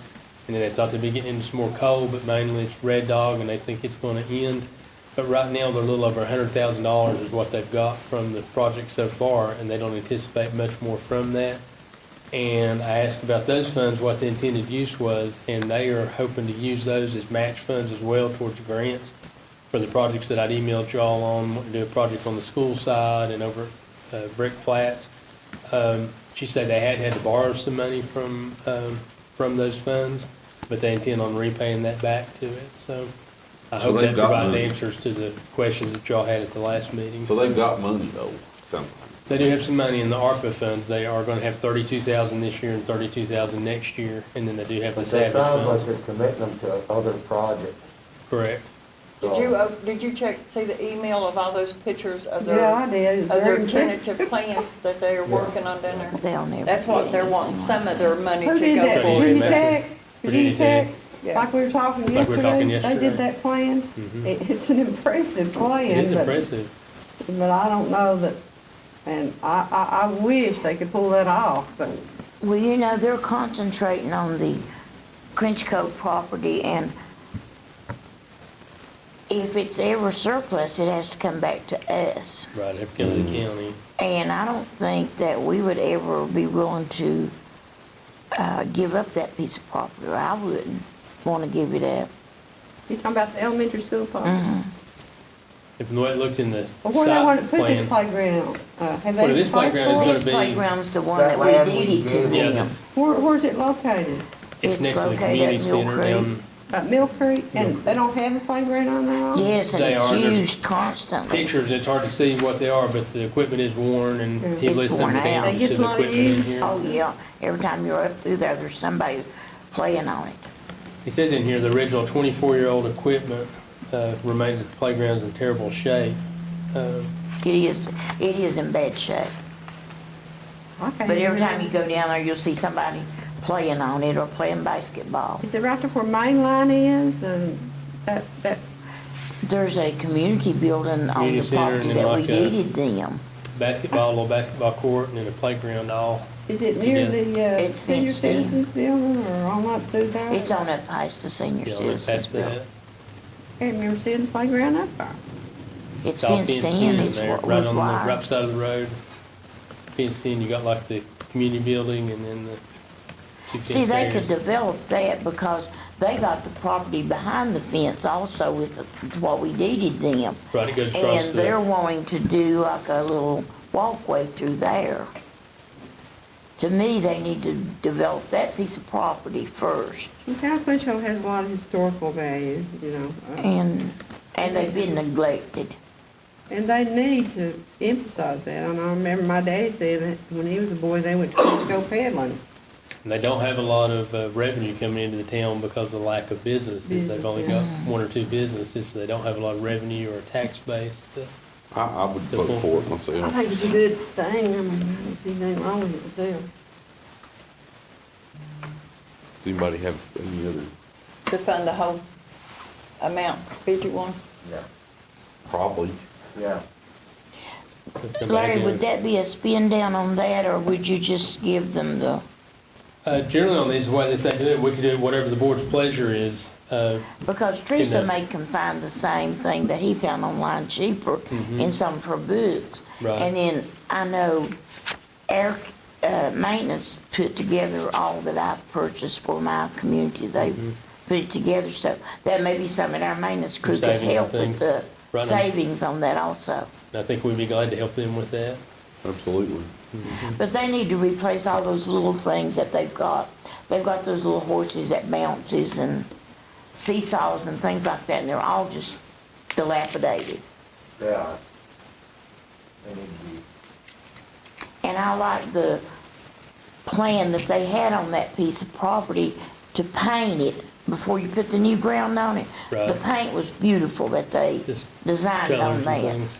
S2: and then they thought they'd be getting into some more coal, but mainly it's red dog, and they think it's going to end. But right now, they're a little over $100,000 is what they've got from the project so far, and they don't anticipate much more from that. And I asked about those funds, what the intended use was, and they are hoping to use those as match funds as well towards grants for the projects that I'd emailed you all on, wanting to do a project on the school side and over at Brick Flats. She said they had to borrow some money from those funds, but they intend on repaying that back to it. So I hope
S1: they've
S2: that
S1: got
S2: provides
S1: money.
S2: answers to the questions that y'all had at the last meeting.
S1: So they've got money though, somehow.
S2: They do have some money in the ARPA funds. They are gonna have $32,000 this year and $32,000 next year, and then they do have the
S8: But that
S2: Savage
S8: sounds like
S2: funds.
S8: they're committing them to other projects.
S2: Correct.
S5: Did you check, see the email of all those pictures of
S3: Yeah, I
S5: their,
S3: did.
S5: of
S3: It's very
S5: their
S3: impressive.
S5: tentative plans that they are working on down there?
S6: They'll never.
S5: That's what
S6: get
S5: they're
S6: anything
S5: wanting,
S6: like
S5: some of their money
S3: Who
S5: to
S3: did
S5: go
S3: that?
S5: for.
S2: Virginia
S3: Virginia Tech?
S2: Virginia Tech.
S5: Yeah.
S3: Like we were talking
S2: Like we were talking
S3: yesterday, they
S2: yesterday.
S3: did that plan. It's an impressive plan.
S2: It is
S3: but-
S2: impressive.
S3: But I don't know that, and I wish they could pull that off, but
S6: Well, you know, they're concentrating on the Crinchcote property, and if it's ever surplus, it has to come back to us.
S2: Right, have to go to the county.
S6: And I don't think that we would ever be willing to give up that piece of property, or I wouldn't want to give it up.
S3: you talking about the elementary school project?
S2: If the way it looked in the
S3: Well, where they want to
S2: site
S3: put this
S2: plan,
S3: playground, have
S2: Well,
S3: they
S2: this
S3: applied
S2: playground is
S3: for
S2: gonna
S3: it?
S6: This
S2: be-
S6: playground's the one
S8: That
S6: that
S8: land
S6: we
S8: we
S6: deeded to
S8: gave
S2: Yeah,
S6: them.
S3: Where's it located?
S2: it's
S6: it's
S2: next to the
S6: located
S2: community
S6: at Mill
S2: center
S6: Creek.
S2: down,
S3: At Mill Creek, and they don't have a playground on there?
S6: Yes, and
S2: They
S6: it's
S2: are. There's
S6: used constantly.
S2: pictures, it's hard to see what they are, but the equipment is worn, and he
S6: It's
S2: lists some of the
S6: worn out.
S2: damage
S3: They
S2: to
S3: get
S2: the
S3: a lot of
S2: equipment in
S3: use.
S2: here.
S6: Oh, yeah, every time you're up through there, there's somebody playing on it.
S2: He says in here, the original 24-year-old equipment remains that the playground's in terrible shape.
S6: It is in bad shape.
S3: Okay.
S6: But every time you go down there, you'll see somebody playing on it or playing basketball.
S3: Is it right there where Main Line is and that,
S6: There's a community building on
S2: Community
S6: the
S2: center
S6: property
S2: and then
S6: that we
S2: like a-
S6: deeded them.
S2: Little basketball court and then a playground all.
S3: is it near the
S6: It's
S3: senior
S6: fenced in.
S3: citizens building or on up through there?
S6: It's on up past the senior
S2: You know,
S6: citizens
S2: past
S6: building.
S2: that.
S3: I can't remember seeing the playground up there.
S6: It's
S2: all
S6: fenced in, it's
S2: there,
S6: what
S2: right
S6: was
S2: on the right
S6: wired.
S2: side of the road. Fenced in, you got like the community building and then the two fenced
S6: See, they
S2: areas.
S6: could develop that because they got the property behind the fence also with what we deeded them.
S2: Right, it goes across
S6: And they're
S2: the,
S6: wanting to do like a little walkway through there. To me, they need to develop that piece of property first.
S3: South Clinton has a lot of historical value, you know.
S6: And they've been neglected.
S3: And they need to emphasize that. And I remember my daddy said that when he was a boy, they went to Frisco peddling.
S2: and they don't have a lot of revenue coming into the town because of the lack of businesses. They've only got one or two businesses, so they don't have a lot of revenue or tax base.
S1: I would vote for it
S3: I
S1: myself.
S3: think it's a good thing. I mean, I don't see anything wrong with it myself.
S1: Does anybody have any other,
S5: To fund the whole amount, 51?
S8: Yeah,
S1: probably?
S8: yeah.
S6: Larry, would that be a spin down on that, or would you just give them the,
S2: Generally on these, the way that they do it, we could do whatever the board's pleasure is.
S6: because Teresa
S2: In the-
S6: may can find the same thing that he found online cheaper in some of her books.
S2: Right.
S6: And then I know Air Maintenance put together all that I've purchased for my community. They put it together, so that may be something our maintenance crew could
S2: savings and
S6: help with
S2: things.
S6: the
S2: Right.
S6: savings on that also.
S2: And I think we'd be glad to help them with that.
S1: Absolutely.
S6: But they need to replace all those little things that they've got. They've got those little horses that bounces and seesaws and things like that, and they're all just dilapidated.
S8: They are. They need to be.
S6: And I like the plan that they had on that piece of property to paint it before you put the new ground on it.
S2: Right.
S6: The paint was beautiful that they
S2: Just
S6: designed on
S2: Colors and
S6: that.
S2: things.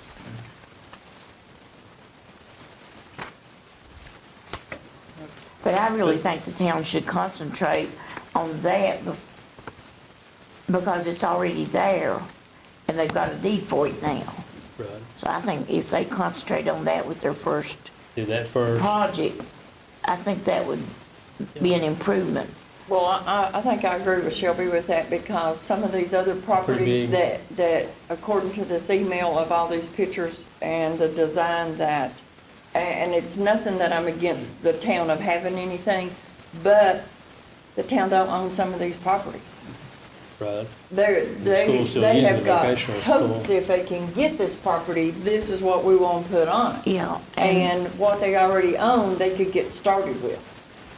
S6: But I really think the town should concentrate on that because it's already there and they've got a deed for it now.
S2: Right.
S6: So I think if they concentrate on that with their first
S2: Do that first.
S6: project, I think that would be an improvement.
S5: Well, I think I agree with Shelby with that because some of these other properties
S2: big.
S5: that according to this email of all these pictures and the design that, and it's nothing that I'm against the town of having anything, but the town don't own some of these properties.
S2: Right.
S5: They
S2: school's still
S5: they
S2: using
S5: have
S2: the
S5: got
S2: vocational
S5: hopes
S2: school.
S5: if they can get this property, this is what we want to put on it.
S6: Yeah.
S5: And what they already own, they could get started with.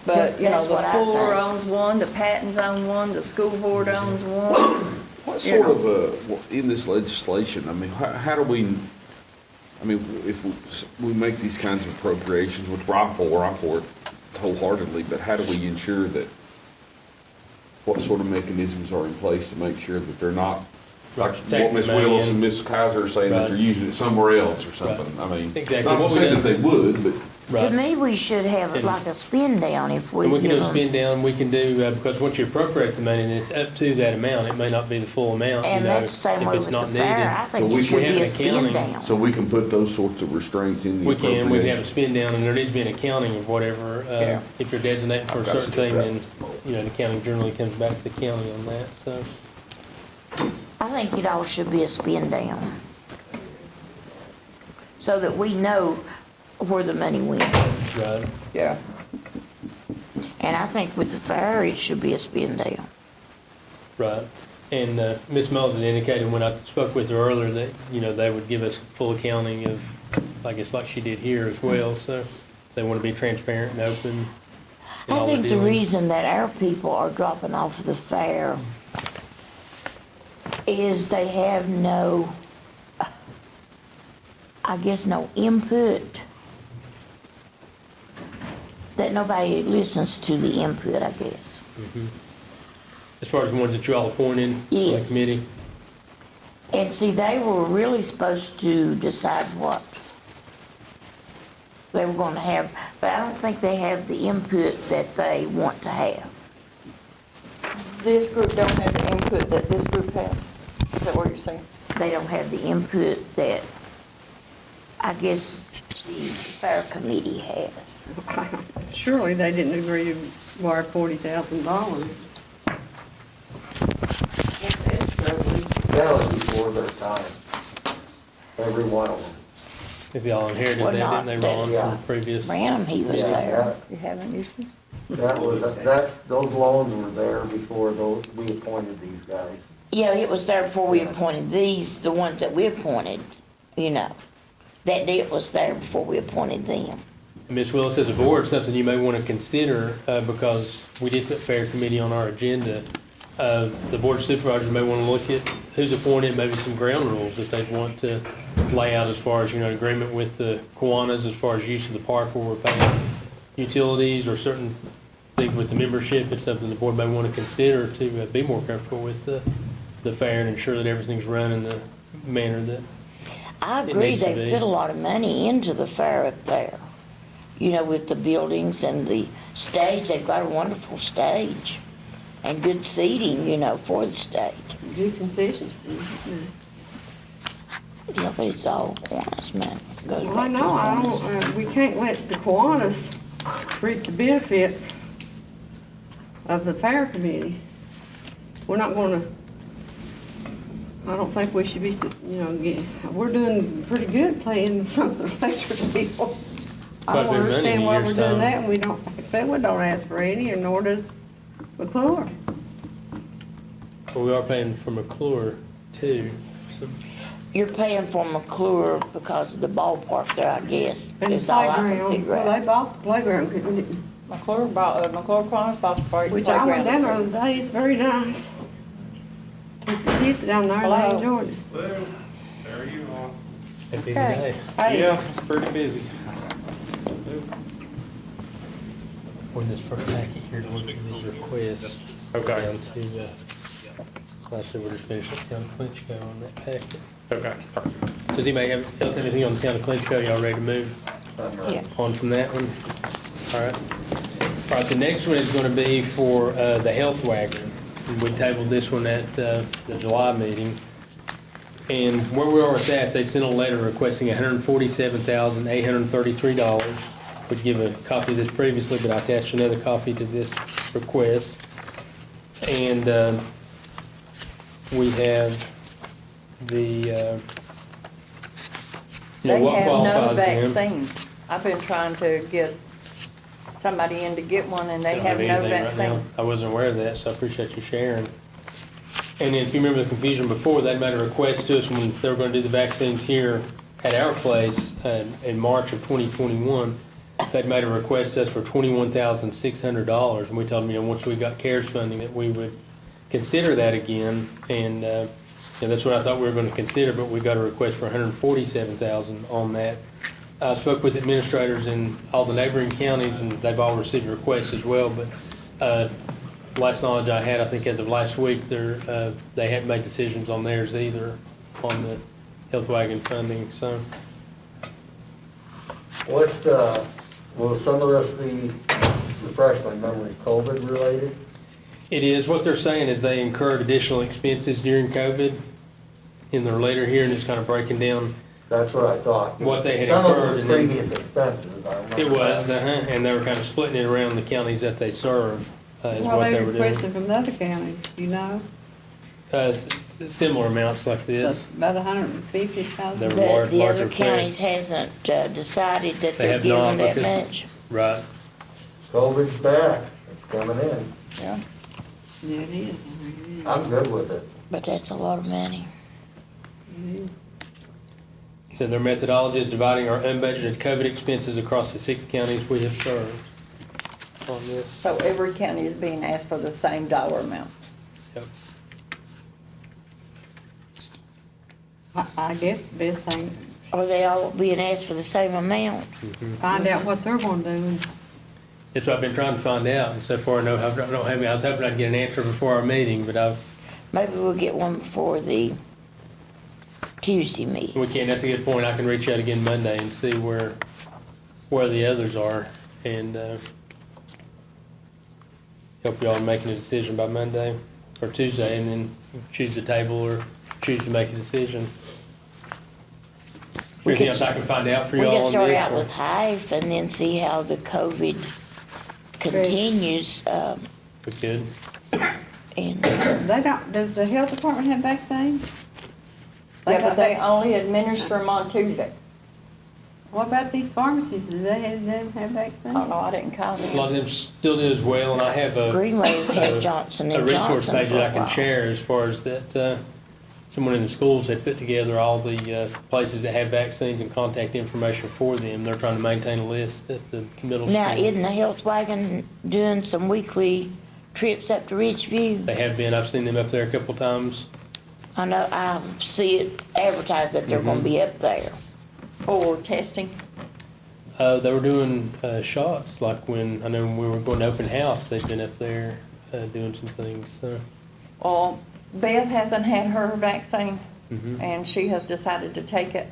S5: But, you know,
S6: That's
S5: the
S6: what I
S5: Fuller
S6: think.
S5: owns one, the Pattons own one, the school board owns one.
S1: What
S5: You
S1: sort
S5: know.
S1: of, in this legislation, I mean, how do we, I mean, if we make these kinds of appropriations, which I'm for it wholeheartedly, but how do we ensure that, what sort of mechanisms are in place to make sure that they're not, like
S2: Take
S1: what Ms.
S2: the money
S1: Willis
S2: in.
S1: and Ms. Kaiser are saying, that
S2: Right.
S1: they're using it somewhere else or something? I mean,
S2: Exactly.
S1: not to
S2: What we
S1: say
S2: done-
S1: that they would, but
S6: To
S2: Right.
S6: me, we should have it
S2: And-
S6: like a spin down if we
S2: And we can do
S6: give
S2: a
S6: them.
S2: spin down, we can do, because once you appropriate the money, and it's up to that amount, it may not be the full amount, you
S6: And
S2: know,
S6: that's the same
S2: if
S6: way
S2: it's
S6: with
S2: not
S6: the fair. I
S2: needed.
S6: think
S1: we
S6: it should
S2: have
S6: be
S2: an
S6: a spin
S2: accounting.
S6: down.
S1: so we can put those sorts of restraints in the
S2: We can have a
S1: appropriation.
S2: spin down, and there needs to be an accounting of whatever,
S5: Yeah.
S2: if you're designating for a
S1: I've gotta
S2: certain
S1: skip
S2: thing,
S1: that.
S2: then, you know, the county generally comes back to the county on that, so.
S6: I think it all should be a spin down. So that we know where the money went.
S2: Right.
S5: Yeah.
S6: And I think with the fair, it should be a spin down.
S2: Right. And Ms. Mills had indicated when I spoke with her earlier that, you know, they would give us full accounting of, I guess like she did here as well, so they want to be transparent and open in
S6: I
S2: all
S6: think
S2: the
S6: the
S2: dealings.
S6: reason that our people are dropping off of the fair is they have no, I guess, no input. That nobody listens to the input, I guess.
S2: As far as the ones that you all appointed on the
S6: Yes.
S2: committee,
S6: And see, they were really supposed to decide what they were gonna have, but I don't think they have the input that they want to have.
S5: This group don't have the input that this group has? Is that what you're saying?
S6: They don't have the input that, I guess, the fair committee has.
S3: Surely they didn't agree to borrow $40,000.
S8: That was before their time. Every one of them.
S2: If y'all inherited
S6: Well,
S2: that,
S6: not
S2: didn't they, Ron,
S8: that-
S2: from previous?
S6: Random, he was
S8: Yeah,
S6: there.
S5: You having issues?
S8: those loans were there before we appointed these guys.
S6: Yeah, it was there before we appointed these, the ones that we appointed, you know. That debt was there before we appointed them.
S2: Ms. Willis, as a board, something you may want to consider, because we did put fair committee on our agenda. The board of supervisors may want to look at who's appointed, maybe some ground rules that they'd want to lay out as far as, agreement with the Kiwanis as far as use of the park where we're paying utilities or certain things with the membership. It's something the board may want to consider to be more comfortable with the fair and ensure that everything's run in the manner that,
S6: I
S2: It
S6: agree,
S2: needs to
S6: they
S2: be.
S6: put a lot of money into the fair up there. With the buildings and the stage, they've got a wonderful stage. And good seating, for the stage.
S3: Do concessions.
S6: Yeah, but it's all Kiwanis money. Goes
S3: Well, I
S6: back to
S3: know, I
S6: Kiwanis.
S3: don't, we can't let the Kiwanis reap the benefits of the fair committee. We're not gonna, I don't think we should be, we're doing pretty good paying some of the electric people. I
S2: Quite a
S3: don't
S2: bit of money in
S3: understand
S2: a
S3: why we're
S2: year's
S3: doing
S2: time.
S3: that, and we don't, Fedwood don't ask for any, and nor does McClure.
S2: well, we are paying for McClure too. So
S6: You're paying for McClure because of the ballpark there, I guess,
S3: And the
S6: is all I can
S3: playground,
S6: figure
S3: well,
S6: out.
S3: they bought the playground, couldn't they?
S5: McClure Kiwanis bought the park
S3: Which I went down there the
S5: playground.
S3: other day, it's very nice. Took the kids down there, and they
S5: Hello.
S3: enjoyed it.
S9: Well, there you are.
S2: a busy
S5: Okay.
S2: day.
S3: Hey,
S9: Yeah, it's pretty busy.
S2: When this first packet here to look at these requests.
S9: Okay.
S2: Down to, lastly, we're just finishing up Town of Clinchco on that packet.
S9: Okay.
S2: Does anybody else have anything on the Town of Clinchco? Y'all ready to move
S6: Yeah.
S2: on from that one? All right. All right, the next one is gonna be for, the health wagon. We tabled this one at, the July meeting. And where we are with that, they sent a letter requesting $147,833. Would give a copy of this previously, but I attached another copy to this request. And we have the,
S5: They
S2: what
S5: have no
S2: qualifies them.
S5: vaccines. I've been trying to get somebody in to get one, and they
S2: Don't
S5: have no
S2: anything right now.
S5: vaccines.
S2: I wasn't aware of that, so I appreciate you sharing. And then if you remember the confusion before, they made a request to us when they were gonna do the vaccines here at our place in March of 2021. They'd made a request to us for $21,600, and we told them, once we got CARES funding, that we would consider that again. And, that's what I thought we were gonna consider, but we got a request for $147,000 on that. I spoke with administrators in all the neighboring counties, and they've all received requests as well, but, last knowledge I had, I think as of last week, they hadn't made decisions on theirs either, on the health wagon funding, so.
S8: Will some of this be, refresh my memory, COVID related?
S2: It is, what they're saying is they incurred additional expenses during COVID in their letter here, and it's kind of breaking down.
S8: That's what I thought.
S2: What they had
S8: Some of it
S2: incurred
S8: was
S2: and then-
S8: previous expenses, I remember.
S2: It was,
S8: that.
S2: and they were kind of splitting it around the counties that they serve, is
S3: Well,
S2: what
S3: they
S2: they were doing.
S3: requested from the other counties,
S2: Similar amounts like this.
S3: That's about 150,000.
S2: They were
S6: But the
S2: larger
S6: other counties
S2: prayers.
S6: hasn't decided that
S2: They
S6: they're
S2: have not,
S6: giving that
S2: because-
S6: much.
S2: Right.
S8: COVID's back, it's coming in.
S5: Yeah.
S3: Yeah, it is.
S8: I'm good with it.
S6: But that's a lot of money.
S2: So their methodology is dividing our unbudgeted COVID expenses across the 6 counties we have served on this.
S5: So every county is being asked for the same dollar amount.
S2: Yep.
S3: I guess the best thing,
S6: Are they all being asked for the same amount?
S3: find out what they're gonna do.
S2: That's what I've been trying to find out, and so far I don't have, I was hoping I'd get an answer before our meeting, but I've,
S6: Maybe we'll get one before the Tuesday meeting.
S2: We can, that's a good point. I can reach out again Monday and see where the others are and, help y'all in making a decision by Monday or Tuesday and then choose the table or choose to make a decision.
S6: We
S2: Anything
S6: could-
S2: else I can find out for
S6: We
S2: y'all
S6: can
S2: on
S6: start
S2: this?
S6: out
S2: or-
S6: with HIFE and then see how the COVID continues,
S2: We could.
S6: and
S3: They don't, does the health department have vaccines?
S5: Yeah, but they only administer them on Tuesday.
S3: What about these pharmacies? Do they have them have
S5: I
S3: vaccines?
S5: don't know, I didn't call
S2: A lot
S5: them.
S2: of them still do as well, and I have a
S6: Greenway had Johnson
S2: a
S6: and
S2: resource
S6: Johnson
S2: page
S6: for
S2: that I
S6: a
S2: can
S6: while.
S2: share as far as that, someone in the schools had put together all the, places that have vaccines and contact information for them. They're trying to maintain a list at the middle
S6: Now,
S2: school.
S6: isn't the health wagon doing some weekly trips up to Ridgeview?
S2: They have been, I've seen them up there a couple times.
S6: I know, I see it advertised that they're gonna be up there.
S5: For testing.
S2: They were doing, shots, like when, I know when we were going to open house, they've been up there, doing some things, so.
S5: Well, Beth hasn't had her vaccine,
S2: Mhm.
S5: and she has decided to take it.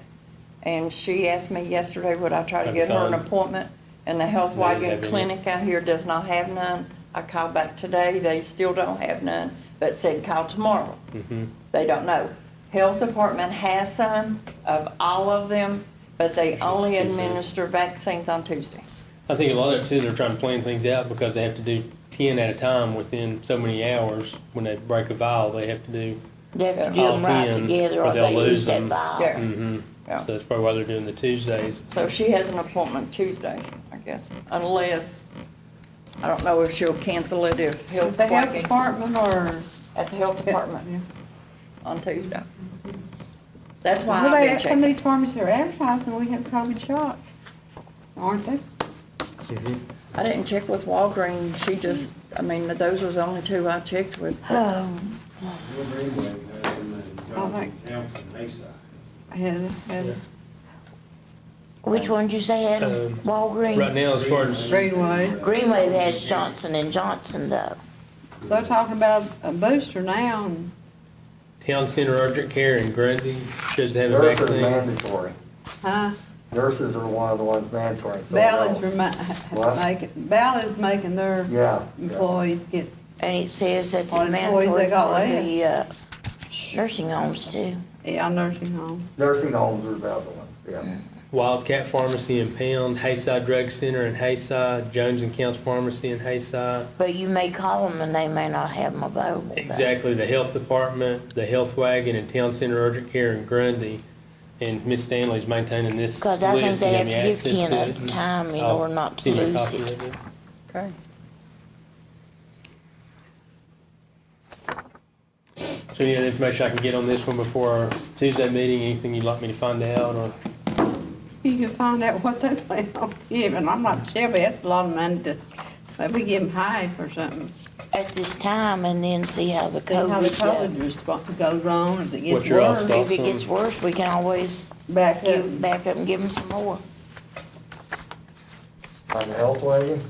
S5: And she asked me yesterday, would I try to
S2: That'd be
S5: get her an
S2: fine.
S5: appointment? And the Health
S2: They didn't
S5: Wagon
S2: have any.
S5: Clinic out here does not have none. I called back today, they still don't have none, but said call tomorrow.
S2: Mhm.
S5: They don't know. Health Department has some of all of them, but they only
S2: Tuesdays.
S5: administer vaccines on Tuesday.
S2: I think a lot of it too, they're trying to plan things out because they have to do 10 at a time within so many hours. When they break a vial, they have to do,
S6: They have to do
S2: All
S6: them right
S2: 10,
S6: together
S2: or
S6: or
S2: they'll
S6: they
S2: lose
S6: lose that
S2: them.
S6: vial.
S5: Yeah. Yeah.
S2: so that's probably why they're doing the Tuesdays.
S5: So she has an appointment Tuesday, I guess, unless, I don't know if she'll cancel it if Health
S3: The health
S5: Wagon.
S3: department or?
S5: At the Health Department on Tuesday. That's why
S3: Well,
S5: I've been
S3: some of
S5: checking.
S3: these pharmacies are advertising we have COVID shots, aren't they?
S5: I didn't check with Walgreens, she just, I mean, those was the only two I checked with.
S3: I think- Has
S6: Which one did you say had 'em? Walgreens?
S2: Right now, as far as,
S3: Greenway.
S6: Greenway has Johnson and Johnson though.
S3: They're talking about a booster now, and
S2: Town Center Urgent Care in Grundy shows they have a
S8: Nurses are
S2: vaccine.
S8: mandatory.
S3: huh?
S8: Nurses are one of the ones mandatory. so
S3: Ballard's
S8: What?
S3: Ballard's making their
S8: Yeah.
S3: employees get,
S6: And it says that
S3: Or
S6: the
S3: employees
S6: mandatory
S3: that got
S6: for the, nursing homes too.
S3: yeah, nursing home.
S8: Nursing homes are the other ones, yeah.
S2: Wildcat Pharmacy in Pound, Hayside Drug Center in Hayside, Jones and Counts Pharmacy in Hayside.
S6: But you may call them and they may not have them available. though.
S2: Exactly, the Health Department, the Health Wagon, and Town Center Urgent Care in Grundy. And Miss Stanley's maintaining this
S6: Cause I think
S2: list
S6: they
S2: and
S6: have
S2: giving
S6: to
S2: me
S6: give
S2: access
S6: 10
S2: to
S6: at
S2: it.
S6: a time in
S2: I'll
S6: order not to
S2: send you a
S6: lose
S2: copy
S6: it.
S2: of it.
S5: Okay.
S2: So any other information I can get on this one before our Tuesday meeting, anything you'd like me to find out, or?
S3: You can find out what they plan on giving. I'm not sure, but that's a lot of money to, maybe give them HIFE or something.
S6: At this time and then see how the
S3: See how the
S6: COVID
S3: COVID response goes on, if it
S2: What's
S3: gets
S2: your all's
S3: worse,
S2: thoughts?
S6: If it gets worse, we can always
S3: back up.
S6: back up and give them some more.
S8: On the health wagon,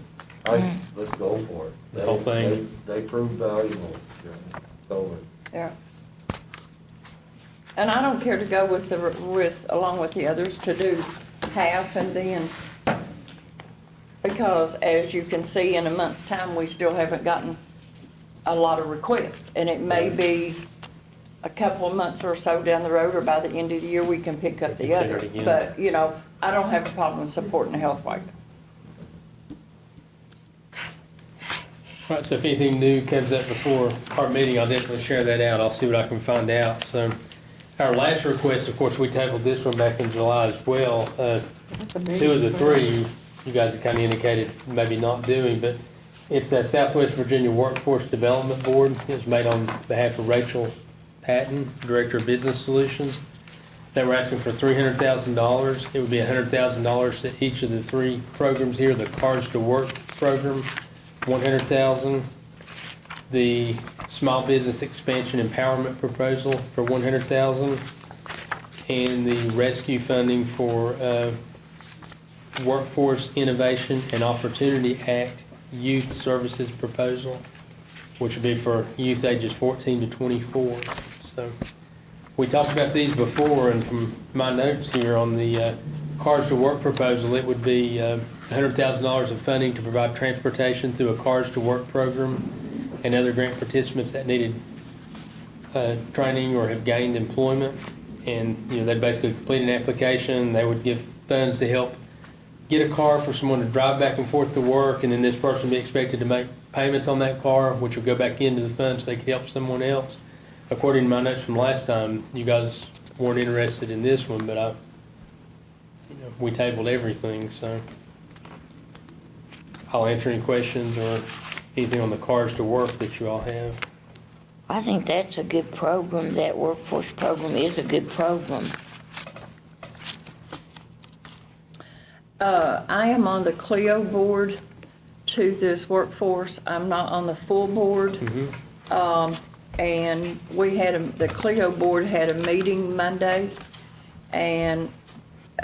S8: let's go for it.
S2: The whole thing?
S8: They proved valuable during COVID.
S5: Yeah. And I don't care to go along with the others to do half and then, because as you can see, in a month's time, we still haven't gotten a lot of requests. And it may be a couple of months or so down the road, or by the end of the year, we can pick up the
S2: Consider
S5: other.
S2: it again.
S5: But, you know, I don't have a problem with supporting the health wagon.
S2: All right, so if anything new comes up before our meeting, I'll definitely share that out. I'll see what I can find out. So our last request, of course, we tabled this one back in July as well. Two of the three, you guys have kind of indicated maybe not doing, but it's a Southwest Virginia Workforce Development Board. It's made on behalf of Rachel Patton, Director of Business Solutions. They were asking for $300,000. It would be $100,000 to each of the three programs here. The Cars to Work program, $100,000. The Small Business Expansion Empowerment proposal for $100,000. And the rescue funding for Workforce Innovation and Opportunity Act Youth Services proposal, which would be for youth ages 14 to 24. So We talked about these before, and from my notes here on the Cars to Work proposal, it would be $100,000 of funding to provide transportation through a Cars to Work program and other grant participants that needed training or have gained employment. And, they'd basically complete an application, they would give funds to help get a car for someone to drive back and forth to work, and then this person would be expected to make payments on that car, which would go back into the fund so they could help someone else. According to my notes from last time, you guys weren't interested in this one, but we tabled everything, so I'll answer any questions or anything on the Cars to Work that you all have.
S6: I think that's a good program. That workforce program is a good program.
S5: I am on the Clio board to this workforce. I'm not on the full board. And we had, the Clio board had a meeting Monday, and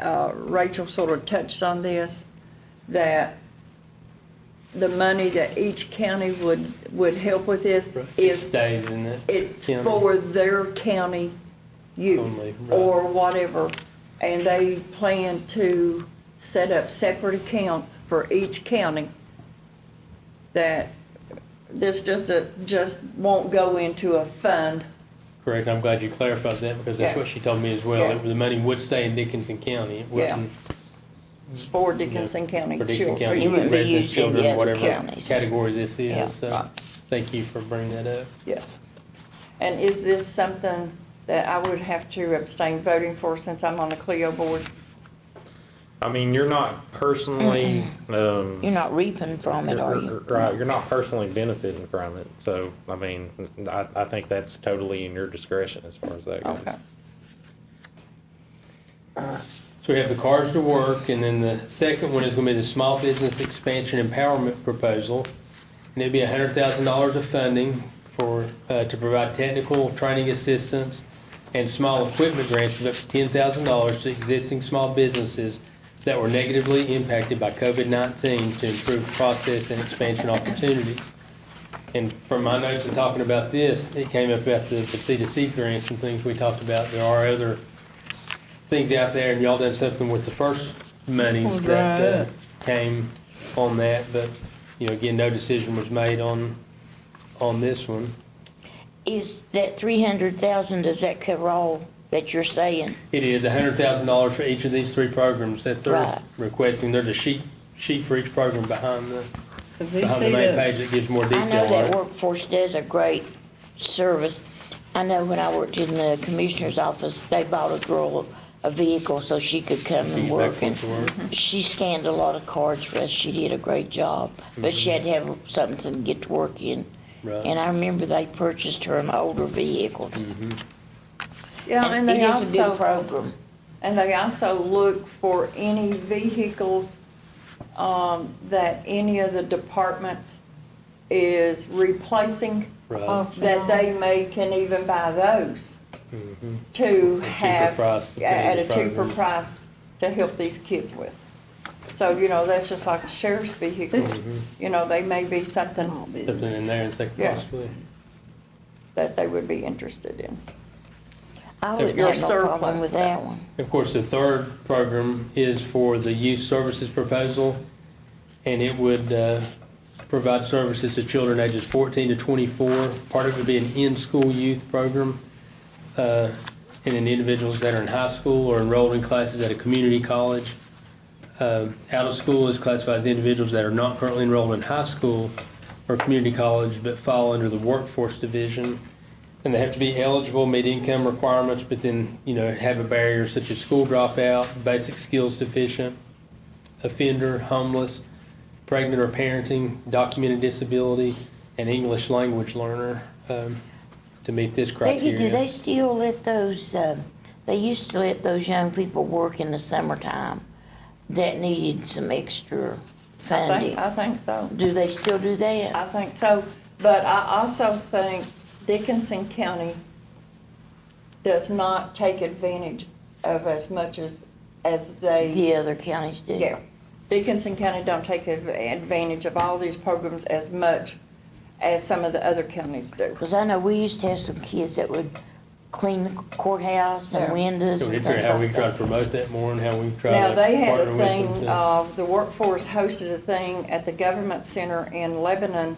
S5: Rachel sort of touched on this, that the money that each county would help with this
S2: It
S5: is,
S2: stays in that
S5: it's
S2: county.
S5: for their county youth
S2: Only, right.
S5: or whatever. And they plan to set up separate accounts for each county, that this just won't go into a fund.
S2: Correct, I'm glad you clarified that, because that's
S5: Yeah.
S2: what she told me as well,
S5: Yeah.
S2: that the money would stay in Dickinson County. It
S5: Yeah.
S2: wouldn't,
S5: For Dickinson County
S2: for Dickinson
S5: children.
S2: County
S6: It wouldn't be
S2: residents,
S6: used in the
S2: children,
S6: other
S2: whatever
S6: counties.
S2: category this
S6: Yeah,
S2: is, so
S5: right.
S2: thank you for bringing that up.
S5: Yes. And is this something that I would have to abstain voting for since I'm on the Clio board?
S9: I mean, you're not personally,
S6: You're not reaping from it, are you?
S9: right, you're not personally benefiting from it. So, I mean, I think that's totally in your discretion as far as that goes.
S5: Okay.
S2: So we have the Cars to Work, and then the second one is gonna be the Small Business Expansion Empowerment Proposal. And it'd be $100,000 of funding for, to provide technical training assistance and small equipment grants of up to $10,000 to existing small businesses that were negatively impacted by COVID-19 to improve process and expansion opportunities. And from my notes in talking about this, it came up about the C2C grants and things we talked about. There are other things out there, and y'all done something with the first monies that came on that, but, again, no decision was made on this one.
S6: Is that 300,000, does that cover all that you're saying?
S2: It is $100,000 for each of these three programs that they're
S6: Right.
S2: requesting. There's a sheet for each program behind the
S3: We
S2: main
S3: see
S2: page that gives more
S6: I
S2: detail
S6: know
S2: on
S6: that
S2: it.
S6: workforce does a great service. I know when I worked in the commissioner's office, they bought a girl a vehicle so she could come and
S2: Use back
S6: work.
S2: forth to work.
S6: She scanned a lot of cards for us. She did a great job, but she had to have something to get to work in.
S2: Right.
S6: And I remember they purchased her an older vehicle.
S5: Yeah, and
S6: It
S5: they
S6: is a good
S5: also,
S6: program.
S5: and they also look for any vehicles that any of the departments is replacing,
S2: Right.
S5: that they can even buy those to have
S2: price, depending
S5: at
S2: on
S5: a
S2: the
S5: cheaper
S2: program.
S5: price to help these kids with. So, that's just like the sheriff's vehicles, they may be something
S2: Something in there and say
S5: Yeah.
S2: possibly.
S5: that they would be interested in.
S6: I
S2: If
S6: wouldn't
S5: your
S6: have no problem
S5: surplus
S6: with
S5: stuff.
S6: that one.
S2: Of course, the third program is for the youth services proposal, and it would provide services to children ages 14 to 24. Part of it would be an in-school youth program, and then individuals that are in high school or enrolled in classes at a community college. Out of school is classified as individuals that are not currently enrolled in high school or community college, but fall under the workforce division. And they have to be eligible, meet income requirements, but then, have a barrier such as school dropout, basic skills deficient, offender, homeless, pregnant or parenting, documented disability, and English language learner, to meet this
S6: Becky, do
S2: criteria.
S6: they still let those, they used to let those young people work in the summertime that needed some extra funding?
S5: I think so.
S6: Do they still do that?
S5: I think so, but I also think Dickinson County does not take advantage of as much as they.
S6: The other counties do?
S5: Yeah. Dickinson County don't take advantage of all these programs as much as some of the other counties do.
S6: Because I know we used to have some kids that would clean the courthouse and
S5: Yeah.
S6: windows
S2: So we
S6: and
S2: need to figure
S6: things
S2: out how we
S6: like
S2: try to
S6: that.
S2: promote that more and how we try
S5: Now,
S2: to
S5: they had
S2: partner
S5: a
S2: with them
S5: thing,
S2: to.
S5: the workforce hosted a thing at the government center in Lebanon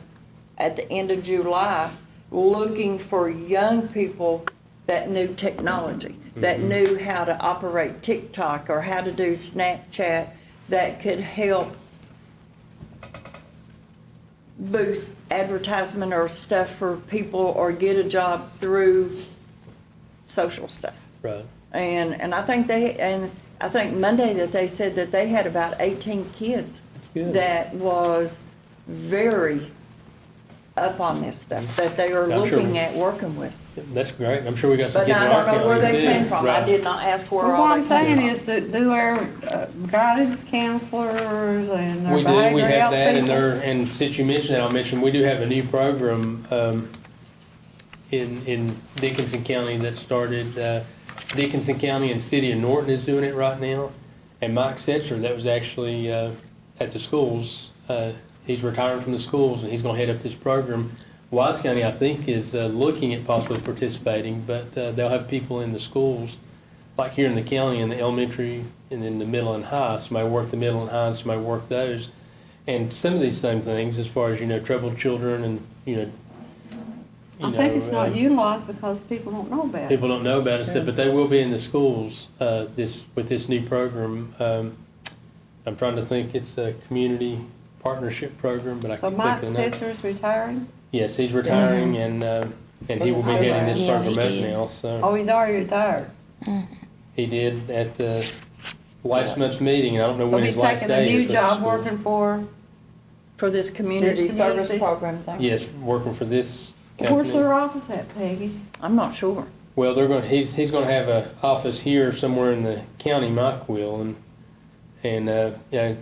S5: at the end of July, looking for young people that knew technology, that knew how to operate TikTok or how to do Snapchat, that could help boost advertisement or stuff for people or get a job through social stuff.
S2: Right.
S5: And I think Monday that they said that they had about 18 kids
S2: That's good.
S5: that was very up on this stuff, that they are
S2: I'm sure
S5: looking
S2: we-
S5: at working with.
S2: That's great. I'm sure we got some
S5: But
S2: kids in
S5: I
S2: our
S5: don't know where
S2: county
S5: they
S2: too.
S5: came from. I
S2: Right.
S5: did not ask where
S3: Well,
S5: all
S3: what
S5: they
S3: I'm
S5: came
S3: saying
S5: from.
S3: is that do our guidance counselors and our
S2: We do, we
S3: behavioral
S2: have
S3: health
S2: that, and
S3: people.
S2: and since you mentioned that, I'll mention, we do have a new program, in Dickinson County that started, Dickinson County and City of Norton is doing it right now. And Mike Setzer, that was actually, at the schools, he's retiring from the schools and he's gonna head up this program. Wise County, I think, is, looking at possibly participating, but, they'll have people in the schools, like here in the county, in the elementary and in the middle and high, somebody work the middle and high and somebody work those. And some of these same things, as far as, troubled children and,
S3: I think it's not utilized because people don't know about it.
S2: people don't know about it, but they will be in the schools, with this new program. I'm trying to think, it's a community partnership program, but I
S3: So
S2: can't
S3: Mike
S2: think of the name.
S3: Setzer's retiring?
S2: Yes, he's retiring and he will be heading this
S6: Yeah,
S2: program
S6: he
S2: up
S6: did.
S2: now, so.
S3: Oh, he's already retired.
S2: He did at the last month's meeting, and I don't know
S3: So
S2: when
S3: he's
S2: his last
S3: taking a
S2: day
S3: new
S2: is with the
S3: job
S2: schools.
S3: working for,
S5: For this community
S3: This
S5: service
S3: community?
S5: program thing.
S2: Yes, working for this
S3: where's
S2: company.
S3: their office at, Peggy?
S5: I'm not sure.
S2: Well, he's gonna have a office here somewhere in the county, Mike will, and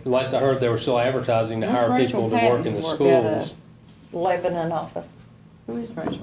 S2: last I heard, they were still advertising to
S3: Where's
S2: hire
S3: Rachel
S2: people to work in
S3: Patton
S2: the
S3: work out of?
S2: schools.
S5: Lebanon office.
S3: Who is Rachel?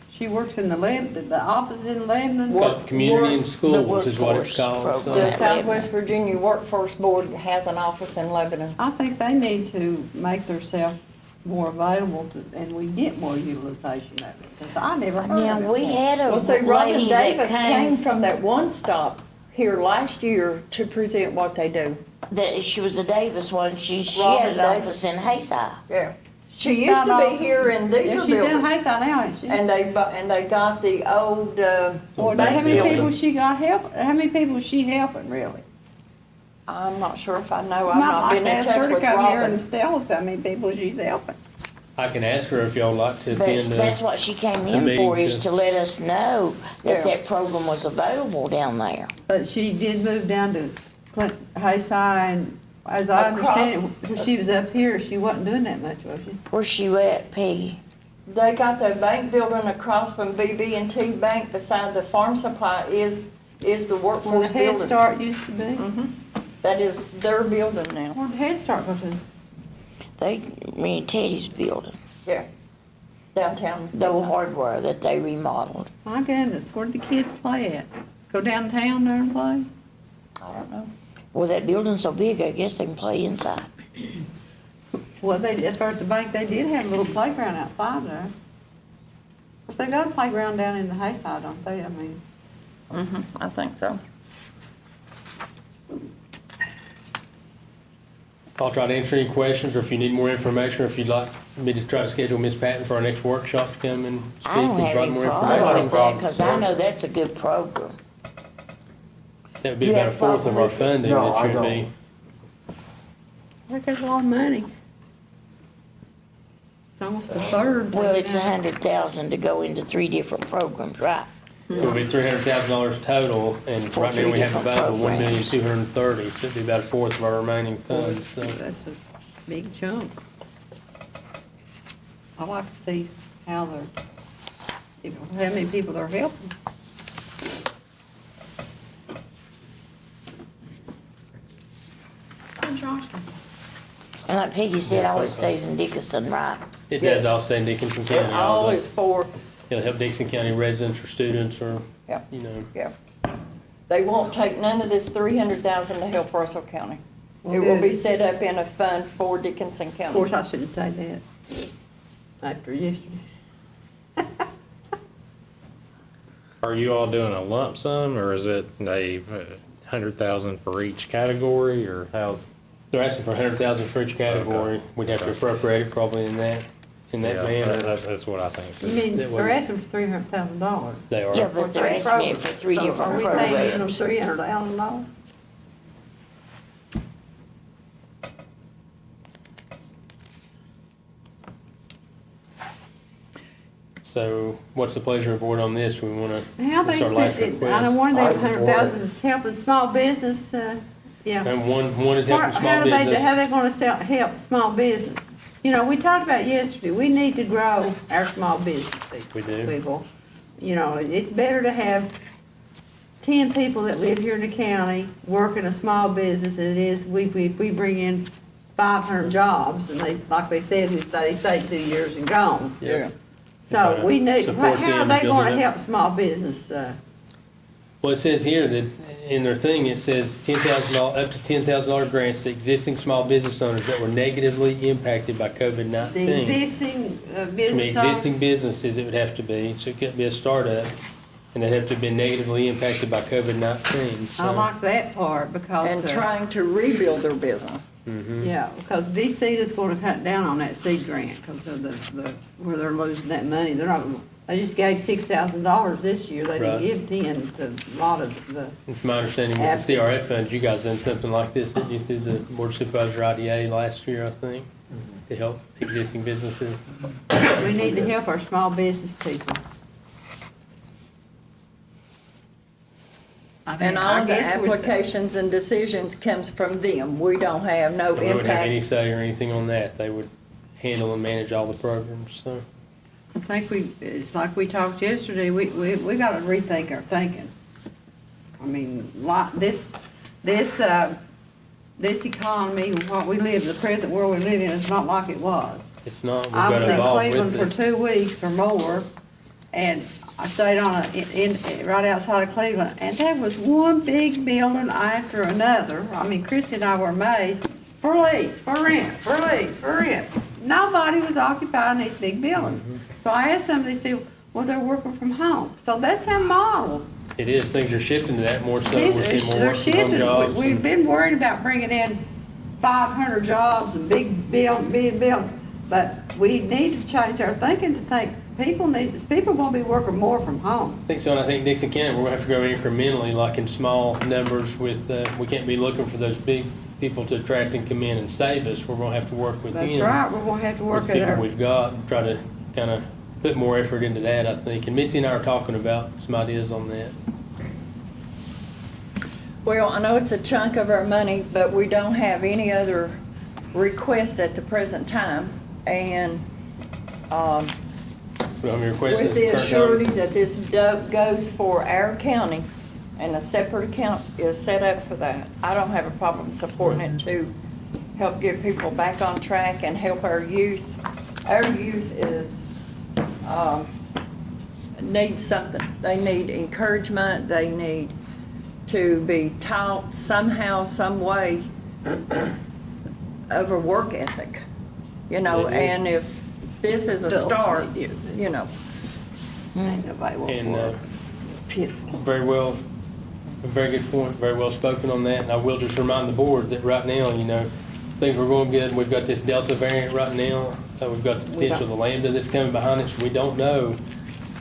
S3: She works in the office in Lebanon?
S2: Called Community and
S6: the
S2: Schools is what it's
S6: workforce
S2: called,
S6: program.
S2: so.
S5: The
S6: Lebanon.
S5: Southwest Virginia Workforce Board has an office in Lebanon.
S3: I think they need to make themselves more available to, and we get more utilization of it, because I never heard
S6: Now,
S3: of it.
S6: we had a
S5: Well, see, Robin
S6: lady that
S5: Davis came
S6: came,
S5: from that one stop here last year to present what they do.
S6: that she was a Davis one, she
S5: Robin
S6: had an
S5: Davis.
S6: office in Hayside.
S5: Yeah. She
S3: She's
S5: used
S3: got
S5: to
S3: an
S5: be here in
S3: office. Yeah,
S5: Diesel
S3: she's down
S5: building.
S3: Hayside now, ain't she?
S5: And they got the old,
S3: Well, how
S5: bank
S3: many
S5: building.
S3: people she got help, how many people is she helping, really?
S5: I'm not sure if I know, I've
S3: Might
S5: not
S3: like
S5: been
S3: to
S5: in
S3: ask her
S5: touch
S3: to
S5: with
S3: come here and
S5: Robin.
S3: tell us how many people she's helping.
S2: I can ask her if y'all like to
S6: But
S2: attend.
S6: that's what she came
S2: the
S6: in
S2: meeting
S6: for, is
S2: to-
S6: to let us know that
S5: Yeah.
S6: that program was available down there.
S3: But she did move down to Hayside, and as I understand it, when she was up here, she wasn't doing that much, was she?
S6: Where's she at, Peggy?
S5: They got the bank building across from BB&T Bank beside the farm supply is the
S3: Where the
S5: workforce
S3: Head
S5: building.
S3: Start used to be.
S5: That is their building now.
S3: Where'd the Head Start go to?
S6: Teddy's building,
S5: Yeah. Downtown.
S6: the old hardware that they remodeled.
S3: My goodness, where'd the kids play at? Go downtown there and play?
S5: I don't know.
S6: Well, that building's so big, I guess they can play inside.
S3: Well, at first the bank, they did have a little playground outside there. Of course, they got a playground down in the Hayside, don't they? I mean,
S5: I think so.
S2: I'll try to answer any questions, or if you need more information, or if you'd like me to try to schedule Ms. Patton for our next workshop to come and speak
S6: I don't
S2: and
S6: have
S2: provide
S6: any
S2: more
S6: problem
S2: information.
S6: with that, because I know that's a good program.
S2: That would be
S6: You
S2: about a
S6: have
S2: fourth of
S6: problem
S2: our
S6: with it?
S2: funding
S8: No,
S2: that
S8: I
S2: you'd
S8: don't.
S2: be.
S3: that gets a lot of money. It's almost a third.
S6: Well, it's 100,000 to go into 3 different programs, right?
S2: It'll be $300,000 total, and
S6: For
S2: right now
S6: three
S2: we have
S6: different
S2: available
S6: programs.
S2: $1,230,000, so it'd be about a fourth of our remaining funds, so.
S3: That's a big chunk. I like to see how how many people they're helping. Where'd Josh go?
S6: And like Peggy said, all it stays in Dickinson, right?
S2: It does all stay in Dickinson County.
S5: All
S2: the-
S5: is for,
S2: It'll help Dickinson County residents or students or,
S5: yeah,
S2: you know.
S5: yeah. They won't take none of this 300,000 to help Russell County.
S3: Well,
S5: It will be
S3: good.
S5: set up in a fund for Dickinson
S3: Of
S5: County.
S3: course, I shouldn't say that after yesterday.
S9: Are you all doing a lump sum, or is it a 100,000 for each category, or how's?
S2: They're asking for 100,000 for each category.
S9: Okay.
S2: We'd have to appropriate it probably in that
S9: Yeah,
S2: manner.
S9: that's what I think. too.
S3: You mean,
S2: That
S3: they're
S2: way-
S3: asking for $300,000?
S2: They are.
S6: Yeah, but they're asking it for three
S3: So
S6: different
S3: Are we saying give them
S6: programs.
S3: $300,000?
S2: So what's the pleasure of the board on this? We want to,
S3: How they
S2: it's our last
S3: said, it- I
S2: request.
S3: know one of
S8: I
S3: those
S8: support
S3: 100,000
S8: it.
S3: is helping small business, yeah.
S2: And one is helping
S3: How
S2: small
S3: do they,
S2: business.
S3: how they gonna help small business? You know, we talked about yesterday, we need to grow our small business
S2: We do.
S3: people. You know, it's better to have 10 people that live here in the county working a small business than it is we bring in 500 jobs and they, like they said, they stay 2 years and gone.
S2: Yeah.
S3: So we need,
S2: Support
S3: how are
S2: them
S3: they
S2: and build
S3: gonna
S2: it up.
S3: help small business?
S2: Well, it says here that in their thing, it says $10,000, up to $10,000 grants to existing small business owners that were negatively impacted by COVID-19.
S3: The existing
S2: From
S3: business owners?
S2: existing businesses, it would have to be, so it couldn't be a startup, and they'd have to have been negatively impacted by COVID-19,
S3: I
S2: so.
S3: like that part because.
S5: And trying to rebuild their business.
S3: Yeah, because VC is gonna cut down on that seed grant, because of where they're losing that money. They're not, they just gave $6,000 this year. They didn't
S2: Right.
S3: give 10 to a lot of the,
S2: And from my understanding with the CRF funds, you guys done something like this, didn't you, through the Board of Supervisor IDA last year, I think, to help existing businesses?
S3: we need to help our small business people. I mean,
S5: And all
S3: I
S5: the
S3: guess we-
S5: applications and decisions comes from them. We don't have no
S2: We wouldn't have any
S5: impact.
S2: say or anything on that. They would handle and manage all the programs, so.
S3: I think it's like we talked yesterday, we gotta rethink our thinking. I mean, this economy, what we live, the present world we live in, is not like it was.
S2: It's not, we've
S3: I
S2: got
S3: was
S2: to
S3: in
S2: evolve
S3: Cleveland
S2: with
S3: for
S2: it.
S3: 2 weeks or more, and I stayed on right outside of Cleveland, and there was one big building after another. I mean, Christy and I were amazed, for lease, for rent, for lease, for rent. Nobody was occupying these big buildings.
S2: Mm-hmm.
S3: So I asked some of these people, well, they're working from home. So that's our model.
S2: It is, things are shifting to that more so. We're seeing more
S3: They're
S2: work from home
S3: shifting.
S2: jobs.
S3: We've
S2: and-
S3: been worried about bringing in 500 jobs and big build, but we need to change our thinking to think people gonna be working more from home.
S2: I think so, and I think Dixon County, we're gonna have to grow incrementally, like in small numbers with, we can't be looking for those big people to attract and come in and save us. We're gonna have to work with them.
S3: That's right, we're gonna have to
S2: With
S3: work
S2: the
S3: at
S2: people
S3: our,
S2: we've got, and try to kind of put more effort into that, I think. And Mitzi and I are talking about some ideas on that.
S5: Well, I know it's a chunk of our money, but we don't have any other request at the present time. And,
S2: We don't have any requests at
S5: with the
S2: current time.
S5: assurity that this goes for our county, and a separate account is set up for that, I don't have a problem supporting it to help get people back on track and help our youth. Our youth is, needs something. They need encouragement, they need to be taught somehow, some way of a work ethic, you know,
S2: They do.
S5: and if this is a start, you know.
S3: ain't nobody want
S2: And,
S3: work. Pitiful.
S2: very well, a very good point, very well spoken on that. And I will just remind the board that right now, you know, things were going good. We've got this Delta variant right now. We've got the potential of the Lambda that's coming behind us. We don't know.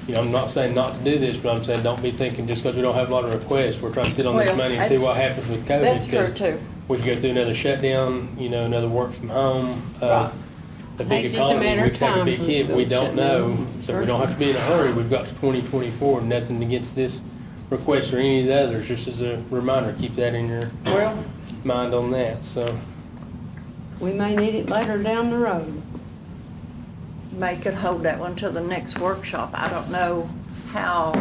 S2: You know, I'm not saying not to do this, but I'm saying don't be thinking just because we don't have a lot of requests, we're trying to sit on this
S5: Well,
S2: money and see what happens with COVID.
S5: That's true
S2: 'cause
S5: too.
S2: We could go through another shutdown, you know, another work from home,
S5: Right.
S2: a big
S3: It's just a
S2: economy.
S3: matter
S2: We
S3: of
S2: could have a
S3: time
S2: big
S3: for
S2: hit. We
S3: school
S2: don't
S3: shutting
S2: know.
S3: down.
S2: So we don't have to be in a hurry. We've got to 2024, nothing against this request or any of the others, just as a reminder, keep that in your
S5: Well,
S2: mind on that, so.
S3: We may need it later down the road.
S5: May could hold that one to the next workshop. I don't know how,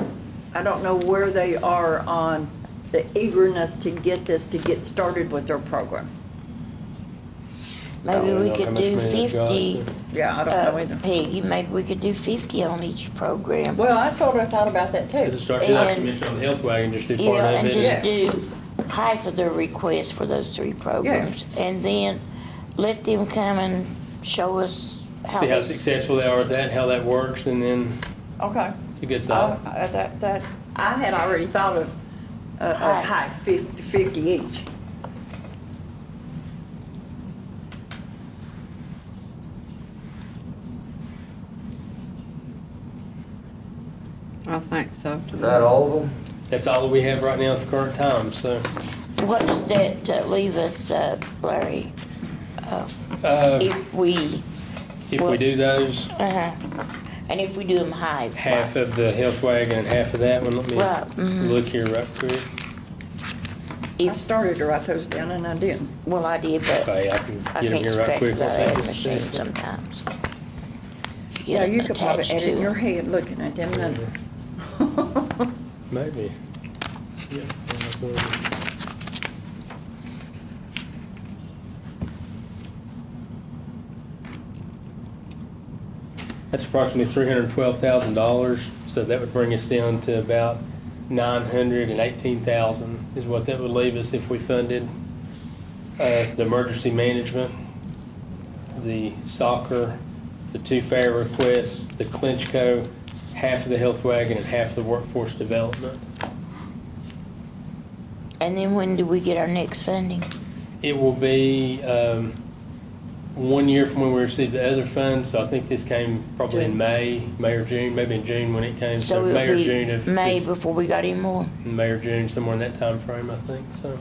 S5: I don't know where they are on the eagerness to get this, to get started with their program.
S2: I
S6: Maybe
S2: don't
S6: we
S2: know how
S6: could
S2: much
S6: do
S2: money they've got
S6: 50,
S5: Yeah, I don't know either.
S6: Peggy, maybe we could do 50 on each program.
S5: Well, I sort of thought about that
S2: As a
S5: too.
S2: start, like you
S6: And-
S2: mentioned on the health wagon, just do
S6: You
S2: part
S6: know,
S2: of
S6: and
S2: it.
S6: just do half of their request for those 3 programs. And then let them come and show us how
S2: See how
S6: they,
S2: successful they are with that, and how that works, and then
S5: Okay.
S2: it's a good thought.
S5: That's, I had already thought of, height, 50 each.
S3: I think so.
S8: Is that all of them?
S2: That's all that we have right now at the current time, so.
S6: What does that leave us, Larry,
S2: Uh,
S6: if we,
S2: If we do those,
S6: and if we do them high?
S2: half of the health wagon and half of that one, let
S6: Right,
S2: me look here right quick.
S5: I started to write those down and I didn't.
S6: Well, I did, but
S2: Okay, I can
S6: I
S2: get them
S6: can't
S2: here right
S6: scratch
S2: quick.
S6: that
S2: Let's
S6: ad
S2: take
S6: machine
S2: this.
S6: sometimes.
S5: Yeah,
S6: Get
S5: you
S6: it
S5: could probably
S6: attached
S5: edit in
S6: to
S5: your
S6: them.
S5: head looking at them numbers.
S2: Maybe. That's approximately $312,000, so that would bring us down to about $918,000 is what that would leave us if we funded the emergency management, the soccer, the two fair requests, the Clinchco, half of the health wagon and half the workforce development.
S6: And then when do we get our next funding?
S2: It will be 1 year from when we received the other funds, so I think this came probably in May or June, maybe in June when it came, so
S6: So
S2: May or
S6: it'll
S2: June
S6: be
S2: of
S6: May
S2: this,
S6: before we got any more?
S2: May or June, somewhere in that time frame, I think, so.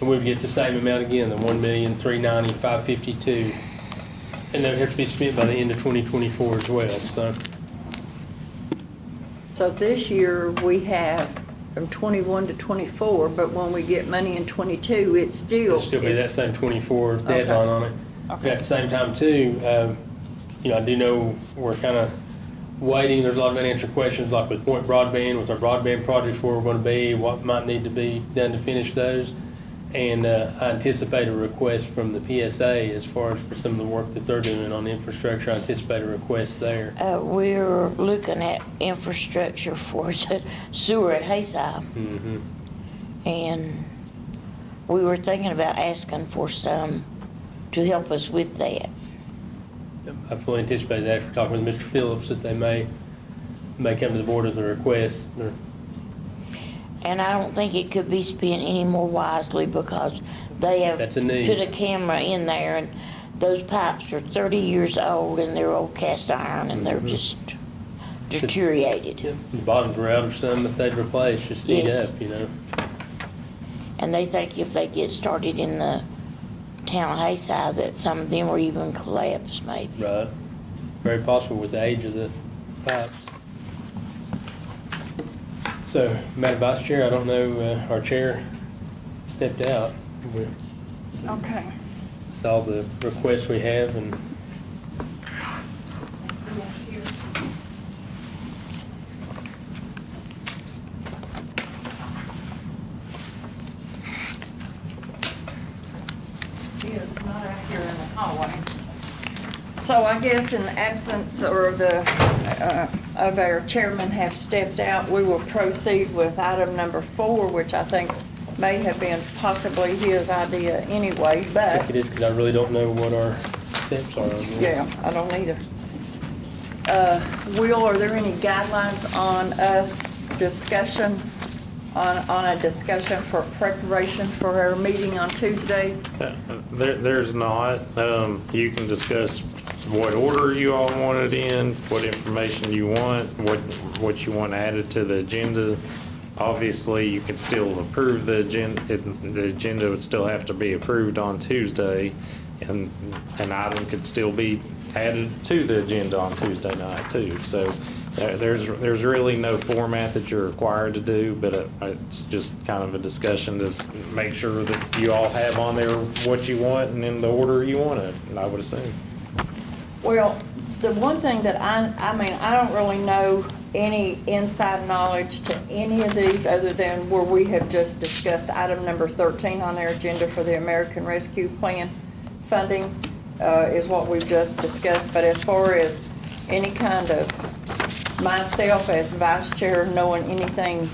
S2: And we would get the same amount again, the $1,390,552. And that would have to be spent by the end of 2024 as well, so.
S5: So this year, we have from 21 to 24, but when we get money in 22, it's still.
S2: It'll still be that same 24 deadline on it. But at the same time too, I do know we're kind of waiting. There's a lot of unanswered questions like with Point Broadband, with our broadband projects, where we're going to be, what might need to be done to finish those. And I anticipate a request from the PSA as far as for some of the work that they're doing on infrastructure. I anticipate a request there.
S6: We're looking at infrastructure for the sewer at Hayside. And we were thinking about asking for some to help us with that.
S2: I fully anticipate that after talking with Mr. Phillips that they may come to the board with a request.
S6: And I don't think it could be spent any more wisely because they have
S2: That's a need.
S6: put a camera in there and those pipes are 30 years old and they're old cast iron and they're just deteriorated.
S2: The bottoms were out of some that they'd replace, just eat
S6: Yes.
S2: up,
S6: And they think if they get started in the town of Hayside that some of them will even collapse maybe.
S2: Right. Very possible with the age of the pipes. So, Madam Vice Chair, I don't know, our chair stepped out. We
S5: Okay.
S2: saw the requests we have and
S5: It's not out here in the hallway. So I guess in the absence or of our chairman have stepped out, we will proceed with item number 4, which I think may have been possibly his idea anyway,
S2: I think
S5: but,
S2: it is because I really don't know what our steps are on this.
S5: yeah, I don't either. Will, are there any guidelines on us discussion, on a discussion for preparation for our meeting on Tuesday?
S9: There's not. You can discuss what order you all want it in, what information you want, what you want added to the agenda. Obviously, you can still approve the agenda. The agenda would still have to be approved on Tuesday, and an item could still be added to the agenda on Tuesday night too. So there's really no format that you're required to do, but it's just kind of a discussion to make sure that you all have on there what you want and in the order you want it, I would assume.
S5: Well, the one thing that I mean, I don't really know any inside knowledge to any of these other than where we have just discussed item number 13 on our agenda for the American Rescue Plan funding is what we've just discussed. But as far as any kind of myself as vice chair knowing anything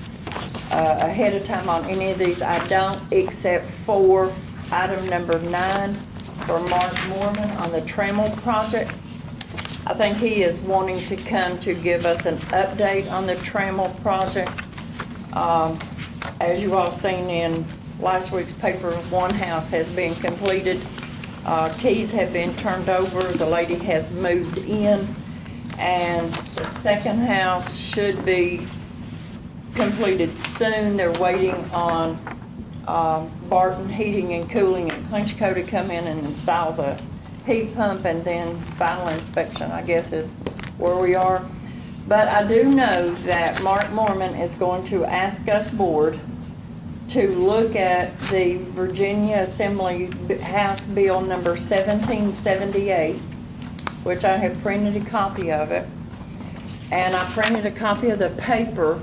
S5: ahead of time on any of these, I don't, except for item number 9 for Mark Mormon on the Trammell project. I think he is wanting to come to give us an update on the Trammell project. As you all seen in last week's paper, one house has been completed. Keys have been turned over, the lady has moved in, and the second house should be completed soon. They're waiting on Barton Heating and Cooling and Clinchco to come in and install the heat pump, and then final inspection, I guess, is where we are. But I do know that Mark Mormon is going to ask us board to look at the Virginia Assembly House Bill number 1778, which I have printed a copy of it. And I printed a copy of the paper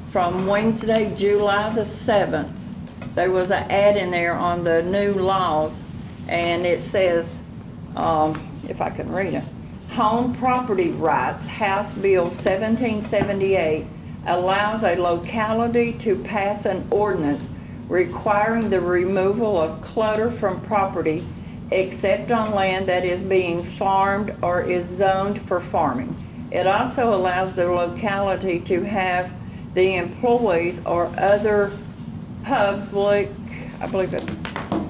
S5: from Wednesday, July the 7th. There was an ad in there on the new laws, and it says, if I can read it, Home Property Rights, House Bill 1778 allows a locality to pass an ordinance requiring the removal of clutter from property except on land that is being farmed or is zoned for farming. It also allows the locality to have the employees or other public, I believe it,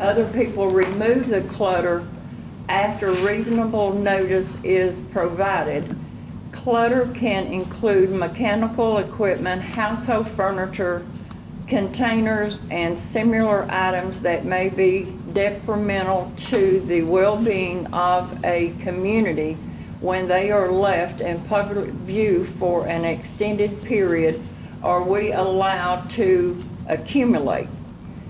S5: other people remove the clutter after reasonable notice is provided. Clutter can include mechanical equipment, household furniture, containers, and similar items that may be detrimental to the well-being of a community when they are left in public view for an extended period, or we allowed to accumulate.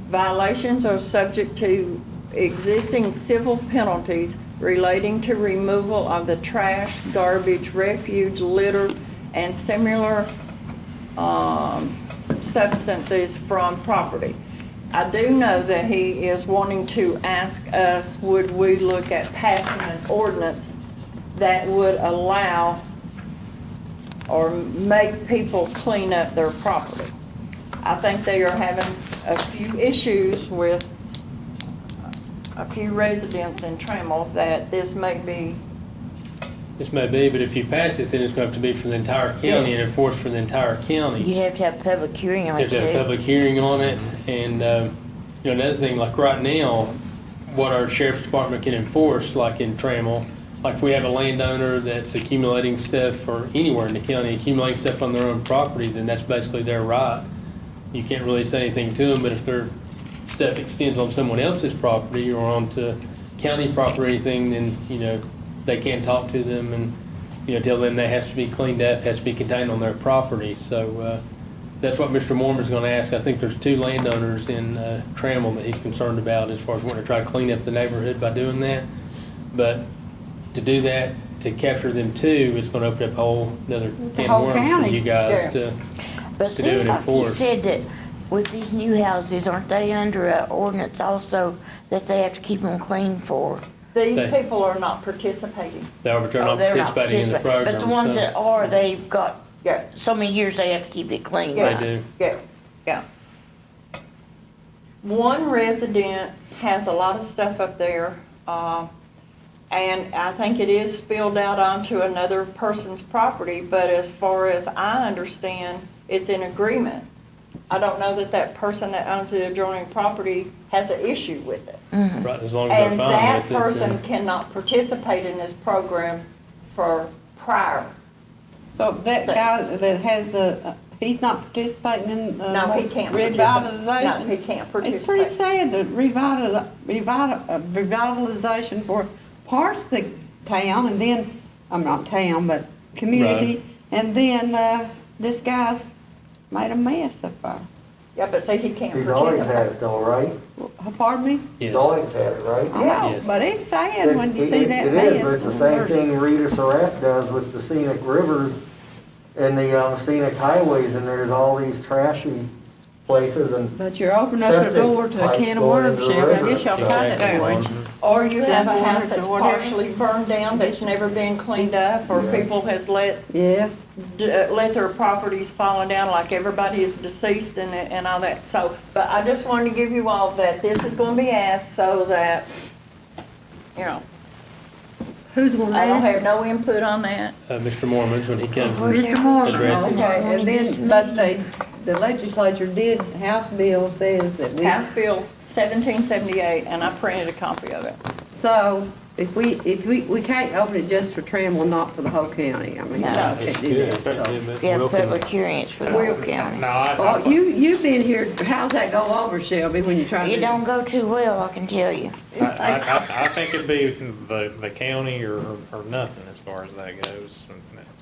S5: Violations are subject to existing civil penalties relating to removal of the trash, garbage, refuse, litter, and similar substances from property. I do know that he is wanting to ask us, would we look at passing an ordinance that would allow or make people clean up their property. I think they are having a few issues with a few residents in Trammell that this may be.
S2: This may be, but if you pass it, then it's going to have to be for the entire county and enforced for the entire county.
S6: You have to have a public hearing on
S2: You
S6: it
S2: have to have a
S6: too.
S2: public hearing on it, and, another thing, like right now, what our sheriff's department can enforce, like in Trammell, like if we have a landowner that's accumulating stuff, or anywhere in the county, accumulating stuff on their own property, then that's basically their right. You can't really say anything to them, but if their stuff extends on someone else's property or onto county property or anything, then, they can talk to them and, tell them that has to be cleaned up, has to be contained on their property. So, that's what Mr. Mormon's gonna ask. I think there's 2 landowners in, Trammell that he's concerned about as far as wanting to try to clean up the neighborhood by doing that. But to do that, to capture them too, it's gonna open up a whole another can of
S3: whole
S2: worms for
S3: county.
S2: you guys
S5: Yeah.
S2: to
S6: But
S2: to do it
S6: seems like he
S2: enforced.
S6: said that with these new houses, aren't they under an ordinance also that they have to keep them clean for?
S5: These
S2: They-
S5: people are not participating.
S2: They're
S6: Oh,
S2: not
S6: they're
S2: participating in the
S6: participating.
S2: program.
S6: But the ones
S2: so
S6: that are, they've got
S5: Yeah,
S6: so many years they have to keep it clean.
S2: They
S6: right?
S2: do.
S5: yeah, yeah. One resident has a lot of stuff up there, and I think it is spilled out onto another person's property, but as far as I understand, it's in agreement. I don't know that that person that owns the adjoining property has an issue with it.
S2: Right, as long as they're
S5: And
S2: fine
S5: that
S2: with it.
S5: person cannot participate in this program for prior.
S3: So that guy that has he's not participating in
S5: No, he can't participate. No,
S3: revitalization?
S5: he can't
S3: It's pretty
S5: participate.
S3: sad, the revitalization for parts of the town, and then, I'm not town, but community, and then, this guy's made a mess up there.
S5: Yeah, but see, he can't
S8: He's always had
S5: participate.
S8: it though, right?
S3: Pardon me?
S8: He's
S2: Yes.
S8: always had it, right?
S3: I know,
S2: Yes.
S3: but it's sad when you see that
S8: It
S3: mess.
S8: is, but it's the same thing Rita Surratt does with the scenic rivers and the scenic highways, and there's all these trashy places and
S3: But you're opening up the
S8: septic
S3: door to a
S8: pipes
S3: can of
S8: going
S3: worms,
S8: into the
S3: Sheriff. I
S8: river.
S3: guess y'all tried that
S2: Exactly.
S3: before.
S5: Or you have a
S3: Send
S5: house
S3: waters or
S5: that's
S3: whatever.
S5: partially burned down, that's never been cleaned up, or
S8: Yeah.
S5: people has let
S3: Yeah,
S5: their properties falling down like everybody is deceased and all that. So, but I just wanted to give you all that this is gonna be asked so that,
S3: Who's gonna
S5: I don't
S3: ask?
S5: have no input on that.
S2: Mr. Mormons, when he comes.
S6: Where's
S3: Mr.
S6: their
S3: Morris.
S2: Address it.
S6: Okay,
S3: And then, but the legislature did, House bill says that we.
S5: House Bill 1778, and I printed a copy of it.
S3: So, if we can't open it just for Trammell, not for the whole county, I mean,
S6: No.
S3: I can't do that, so.
S6: Yeah,
S2: Will can-
S6: public hearings for the whole county.
S9: No,
S3: Well, you've been here, how's that go over, Shelby, when you try to?
S6: It don't go too well, I can tell you.
S9: I think it'd be the county or nothing as far as that goes.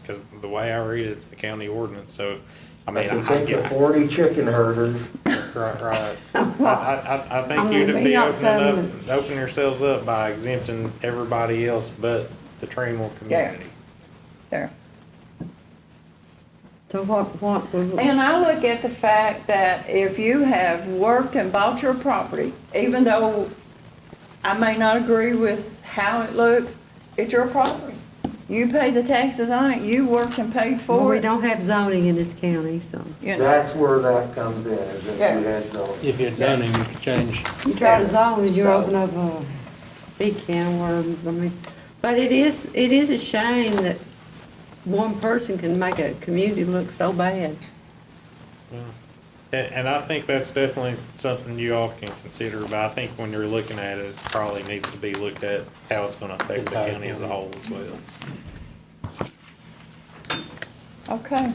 S9: Because the way I read it, it's the county ordinance, so, I mean,
S8: If you
S9: I
S8: think
S9: get,
S8: of 40 chicken herders,
S9: right. I think
S3: I'm
S9: you'd
S3: gonna be
S9: be
S3: outside
S9: opening yourselves up by exempting everybody else but the Trammell community.
S5: There.
S3: So what,
S5: And I look at the fact that if you have worked and bought your property, even though I may not agree with how it looks, it's your property. You pay the taxes on it, you worked and paid
S3: well,
S5: for
S3: we
S5: it.
S3: don't have zoning in this county, so.
S5: You know.
S8: that's where that comes in, is if
S5: Yeah.
S8: you had those.
S2: If you had zoning, you could change.
S3: You try to zone, and you're
S5: So-
S3: opening up a big can of worms, I mean, but it is a shame that one person can make a community look so bad.
S9: And I think that's definitely something you all can consider, but I think when you're looking at it, it probably needs to be looked at how it's gonna affect the county as a whole as well.
S5: Okay.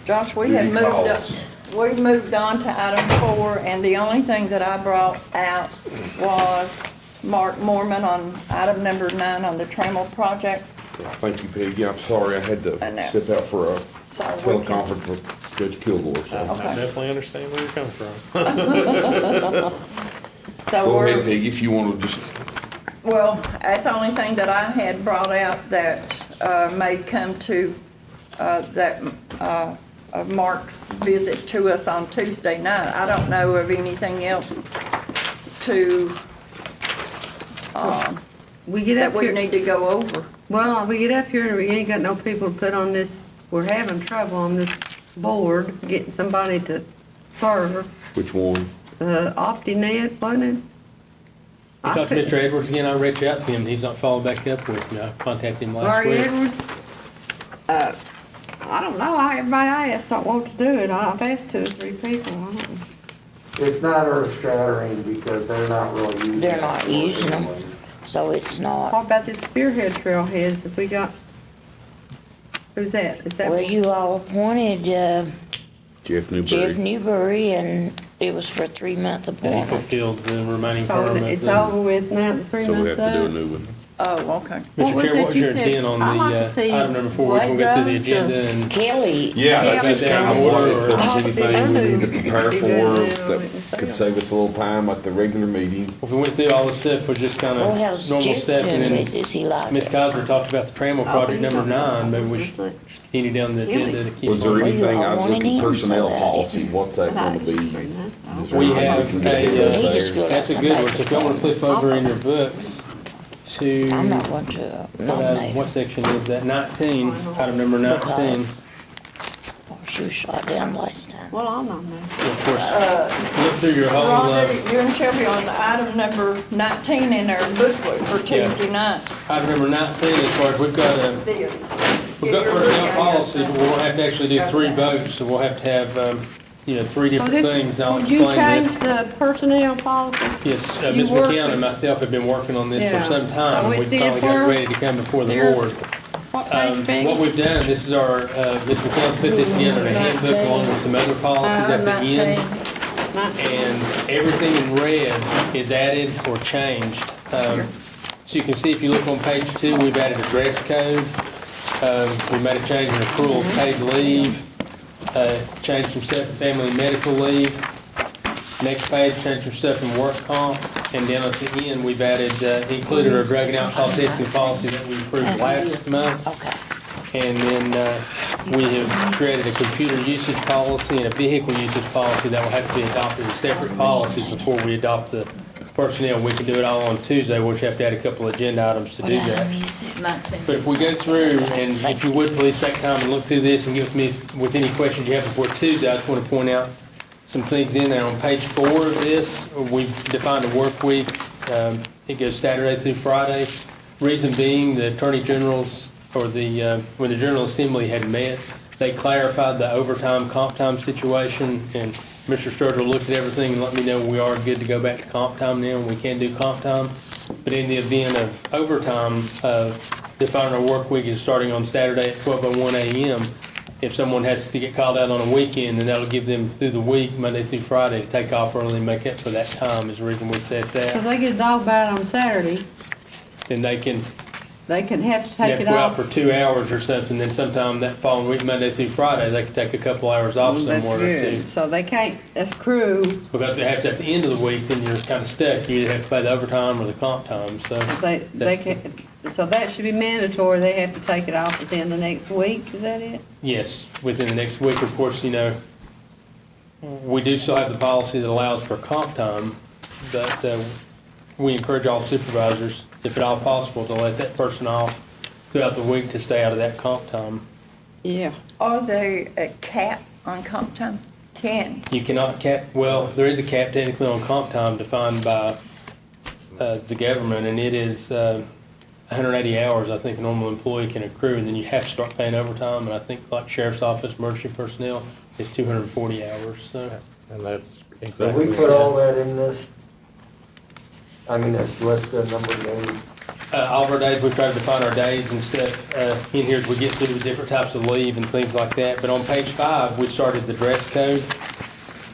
S5: Josh, we have
S1: Duty calls.
S5: we've moved on to item 4, and the only thing that I brought out was Mark Mormon on item number 9 on the Trammell project.
S1: Thank you, Peggy. I'm sorry I had
S5: I know.
S1: to step out for a
S5: So we can-
S1: teleconference with Judge Kilgore, so.
S5: Okay.
S9: I definitely understand where you're coming from.
S5: So
S1: Go ahead,
S5: we're,
S1: Peggy, if you want to just,
S5: well, that's the only thing that I had brought out that may come to, of Mark's visit to us on Tuesday night. I don't know of anything else to,
S3: We get
S5: that
S3: up
S5: we
S3: here,
S5: need to go over.
S3: well, we get up here and we ain't got no people to put on this, we're having trouble on this board, getting somebody to serve.
S1: which one?
S3: OptiNet, wasn't it?
S2: I talked to Mr. Edwards again, I reached out to him, he's not followed back up with me, I contacted him last
S3: Larry
S2: week.
S3: Edwards? I don't know, everybody I asked don't want to do it, I've asked 2 or 3 people, I don't know.
S8: It's not earth shattering because they're not really using.
S6: They're not
S8: it
S6: using them.
S8: anyways.
S6: So it's not,
S3: What about this spearhead trailheads, if we got, who's that? Is that?
S6: well, you all appointed,
S1: Jeff
S6: Jeff
S1: Newberry.
S6: Newberry, and it was for a 3-month
S2: And he
S6: appointment.
S2: fulfilled the remaining
S3: So
S2: term.
S3: it's over with now, the 3
S1: So we
S3: months
S1: have to do a
S3: up?
S1: new one.
S5: Oh, okay.
S3: What
S2: Mr.
S3: was
S2: Chair,
S3: it
S2: what was
S3: you
S2: your
S3: said?
S2: intent on
S3: I'd like to
S2: the,
S3: see
S2: item number 4, we can go through the
S3: Wade
S2: agenda
S3: Road,
S2: and.
S6: Kelly,
S1: Yeah, that's just kind of what, if there was
S3: Oh,
S1: anything
S3: I
S1: we
S3: knew.
S1: needed to prepare
S3: She
S1: for
S3: did.
S1: that could save us a little time at the regular meeting.
S2: If we went through all this stuff, was just kind
S6: well,
S2: of
S6: how's
S2: normal
S6: Jeff
S2: stuff, and
S6: doing?
S2: then
S6: Is he like
S2: Ms.
S6: it?
S2: Cosner talked about the Trammell project
S3: he's
S2: number
S3: on
S2: 9, maybe we
S3: Just
S2: should
S3: let-
S2: continue down the agenda to keep.
S1: Was there
S2: on.
S6: Well, you
S1: anything,
S6: all
S1: I was
S6: wanted
S1: looking
S6: him, so
S1: personnel
S6: that
S1: policy,
S6: is-
S1: what's that gonna be?
S3: Just 3 months, though.
S1: Is there
S2: We
S1: anything
S2: have
S1: can get
S2: a,
S1: there?
S6: He just filled out
S2: That's a
S6: some
S2: good one, so if y'all wanna
S6: paperwork.
S2: flip over in your books to,
S6: I'm not going to nominate
S2: what
S6: her.
S2: section is that? 19, item number 19.
S6: Oh, she was shot down last time.
S3: Well, I'll nominate.
S2: Of course, look through your whole,
S5: Rhonda, you and Shelby on item number 19 in our booklet for
S2: Yeah.
S5: Tuesday night.
S2: item number 19, as far as we've got a,
S5: This.
S2: we've
S5: Get
S2: got
S5: your
S2: personnel
S5: book out,
S2: policy,
S5: yes,
S2: but we'll have to actually do 3
S5: Okay.
S2: votes, so we'll have to have, 3
S3: So
S2: different
S3: this-
S2: things, I'll
S3: Did you
S2: explain
S3: change
S2: this.
S3: the personnel policy?
S2: Yes,
S3: You
S2: Ms.
S3: worked
S2: McCown
S3: with-
S2: and myself have been working on this
S3: Yeah.
S2: for some time,
S3: So
S2: and we
S3: it's in
S2: finally got
S3: for-
S2: ready to come before the
S3: There.
S2: board.
S3: What page, Peggy?
S2: What we've done, this is our, Ms. McCown's put this together in a handbook along with some other policies at the end.
S3: 19.
S2: And everything in red is added or changed. So you can see if you look on page 2, we've added a dress code. We made a change in accrual of paid leave, changed some stuff in family and medical leave. Next page, changed some stuff in work comp. And then at the end, we've added, included our drug and alcohol testing policy that we approved last month.
S6: Okay.
S2: And then we have created a computer usage policy and a vehicle usage policy that will have to be adopted as separate policies before we adopt the personnel. We can do it all on Tuesday, we'll just have to add a couple agenda items to
S6: What
S2: do
S6: item
S2: that.
S6: is it?
S5: 19.
S2: But if we go through, and if you would, please take time and look through this and get with me with any questions you have before Tuesday. I just want to point out some things in there. On page 4 of this, we've defined a work week. It goes Saturday through Friday. Reason being, the attorney generals, or when the General Assembly had met, they clarified the overtime, comp time situation, and Mr. Sturgill looked at everything and let me know we are good to go back to comp time now, and we can do comp time. But in the event of overtime, if our work week is starting on Saturday at 12:01 a.m., if someone has to get called out on a weekend, then that'll give them through the week, Monday through Friday, to take off early and make up for that time, is the reason we said
S3: So
S2: that.
S3: they get a dog bite on Saturday,
S2: Then they can
S3: they can have to
S2: You
S3: take
S2: have to
S3: it
S2: go out
S3: off.
S2: for 2 hours or something, then sometime that following week, Monday through Friday, they could take a couple hours off
S3: That's
S2: somewhere or two.
S3: good. So they can't, that's crew,
S2: Because if it happens at the end of the week, then you're kind of stuck. You either have to pay the overtime or the comp time, so.
S3: they
S2: that's-
S3: can, so that should be mandatory. They have to take it off within the next week, is that it?
S2: Yes, within the next week, of course, we do still have the policy that allows for comp time, but we encourage all supervisors, if at all possible, to let that person off throughout the week to stay out of that comp time.
S3: Yeah.
S5: Are they a cap on comp time?
S2: You cannot cap, well, there is a cap technically on comp time defined by the government, and it is 180 hours, I think a normal employee can accrue, and then you have to start paying overtime, and I think like sheriff's office, emergency personnel, is 240 hours, so.
S9: And that's
S8: So
S9: exactly.
S8: we put all that in this? I mean, that's list the number of days.
S2: All of our days, we try to define our days and stuff in here as we get through the different types of leave and things like that. But on page 5, we started the dress code.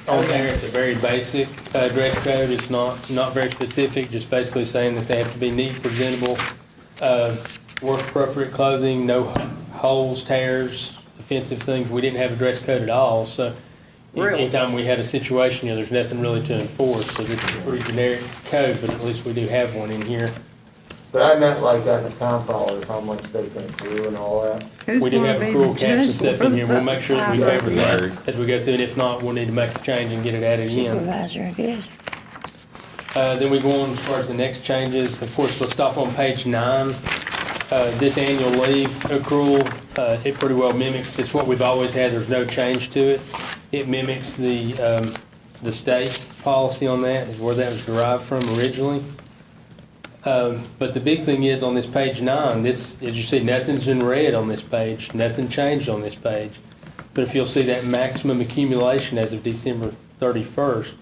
S2: On there, it's a very basic dress code. It's not very specific, just basically saying that they have to be neat, presentable, work appropriate clothing, no holes, tears, offensive things. We didn't have a dress code at all, so
S5: Really?
S2: anytime we had a situation, there's nothing really to enforce. So this is a pretty generic code, but at least we do have one in here.
S8: But I meant like on the compound, how much they can accrue and all that.
S3: Who's
S2: We do
S3: gonna
S2: have
S3: be
S2: accrual
S3: the
S2: caps and
S3: judge
S2: stuff
S3: for
S2: in here. We'll
S3: the
S2: make sure that we
S3: time?
S2: cover that as we go through, and if not, we'll need to make a change and get it added in.
S6: Supervisor, I guess.
S2: Then we go on as far as the next changes. Of course, let's stop on page 9. This annual leave accrual, it pretty well mimics, it's what we've always had, there's no change to it. It mimics the state policy on that, is where that was derived from originally. But the big thing is on this page 9, this, as you see, nothing's in red on this page, nothing changed on this page. But if you'll see that maximum accumulation as of December 31st,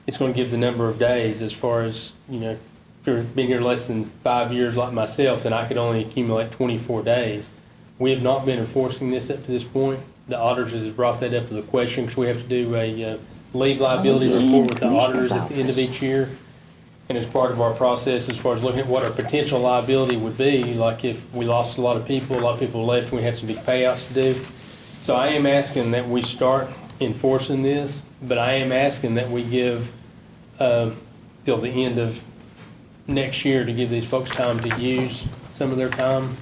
S2: it's going to give the number of days as far as, if you've been here less than 5 years like myself, then I could only accumulate 24 days. We have not been enforcing this up to this point. The auditors has brought that up to the question because we have to do a leave liability report with the auditors at the end of each year. And as part of our process, as far as looking at what our potential liability would be, like if we lost a lot of people left, and we had some big payouts to do. So I am asking that we start enforcing this, but I am asking that we give till the end of next year to give these folks time to use some of their time.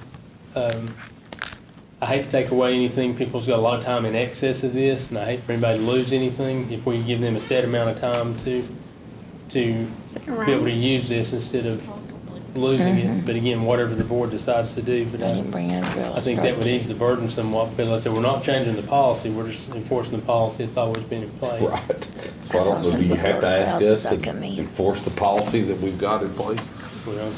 S2: I hate to take away anything. People's got a lot of time in excess of this, and I hate for anybody to lose anything. If we give them a set amount of time to be able to use this instead of losing it. But again, whatever the board decides to do, but
S6: I didn't bring it up.
S2: I think that would ease the burden somewhat, because like I said, we're not changing the policy, we're just enforcing the policy that's always been in place.
S1: Right. So I don't know, do you have to ask us to
S6: Come in.
S1: enforce the policy that we've got in place?
S2: Well,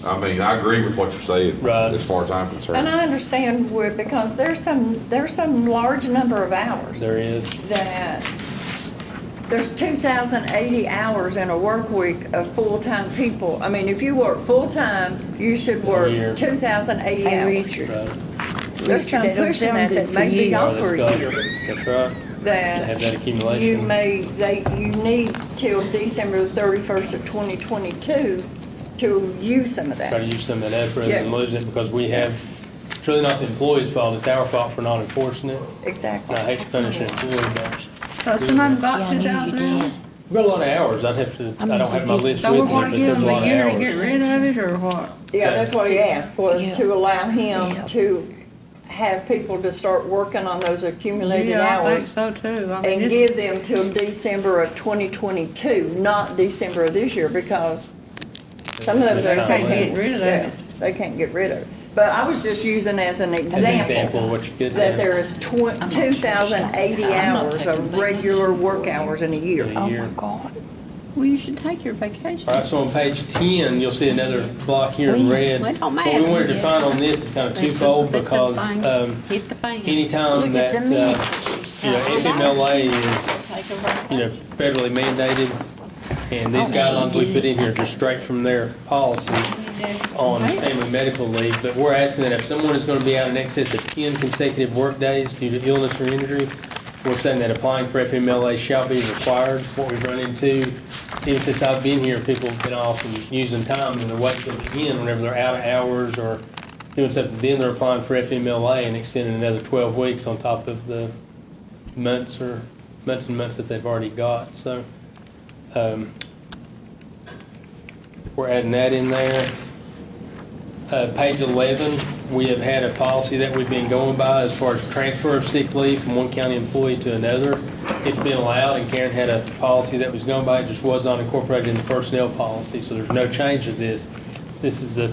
S1: I mean, I agree with what you're saying,
S2: Right.
S1: as far as I'm
S5: And
S1: concerned.
S5: I understand because there's some large number of hours
S2: there is,
S5: that, there's 2,080 hours in a work week of full-time people. I mean, if you work full-time, you should work
S2: year.
S5: 2,080
S6: Hey,
S5: hours.
S6: Richard.
S2: right.
S5: There's some
S6: that don't
S5: pushing
S6: sound
S5: that
S6: good
S5: that may
S6: for
S5: be
S6: you.
S5: off
S2: Oh,
S5: for a
S2: that's
S5: year.
S2: good. That's right.
S5: That
S2: To have that
S5: you
S2: accumulation.
S5: you need till December the 31st of 2022 to use some of
S2: Try to
S5: that.
S2: use some of that rather
S5: Yeah.
S2: than lose it, because we have, it's really not the employee's fault, it's our fault for not enforcing it.
S5: Exactly.
S2: And I hate to punish an employee, but
S3: So somebody
S6: Yeah,
S3: got
S6: I
S3: two
S6: knew you
S3: thousand
S6: did.
S3: hours?
S2: we've got a lot of hours, I don't have my list
S3: So
S2: with
S3: we're
S2: me,
S3: gonna
S2: but
S3: give
S2: there's a
S3: them
S2: lot
S3: a
S2: of
S3: year to get
S2: hours.
S3: rid of it, or what?
S5: Yeah, that's what he asked, was
S6: Yeah.
S5: to allow him
S6: Yeah.
S5: to have people to start working on those accumulated
S3: Yeah, I think
S5: hours
S3: so too. I mean,
S5: and
S3: this-
S5: give them till December of 2022, not December of this year, because some of them, they
S2: They
S5: can't
S3: can't get rid of
S5: yeah,
S3: it.
S5: They can't get rid of it. But I was just using as an
S2: As an example
S5: example
S2: of what you could
S5: that
S2: do.
S5: there is 2,080
S6: I'm not
S5: hours
S6: taking
S5: of regular work hours in a year.
S2: Yeah.
S6: Oh, my
S2: year.
S6: God.
S10: Well, you should take your vacation.
S2: All right, so on page 10, you'll see another block here in red.
S10: Well, it don't
S2: What we
S10: matter.
S2: wanted to find on this is kind of twofold
S10: Hit the
S2: because
S10: thing. Hit the fan.
S2: anytime
S6: Look
S2: that,
S6: at the minutes she's
S2: FMLA is,
S10: Take a vacation.
S2: federally mandated, and these guidelines we put in here are just straight from their policy on family medical leave, but we're asking that if someone is gonna be out in excess of 10 consecutive work days due to illness or injury, we're saying that applying for FMLA shall be required. What we've run into, even since I've been here, people have been off and using time and they're waiting till the end whenever they're out of hours or doing something, then they're applying for FMLA and extending another 12 weeks on top of the months and months that they've already got, so, we're adding that in there. Page 11, we have had a policy that we've been going by as far as transfer of sick leave from one county employee to another. It's been allowed, and Karen had a policy that was going by, it just was not incorporated in the personnel policy, so there's no change to this. This is the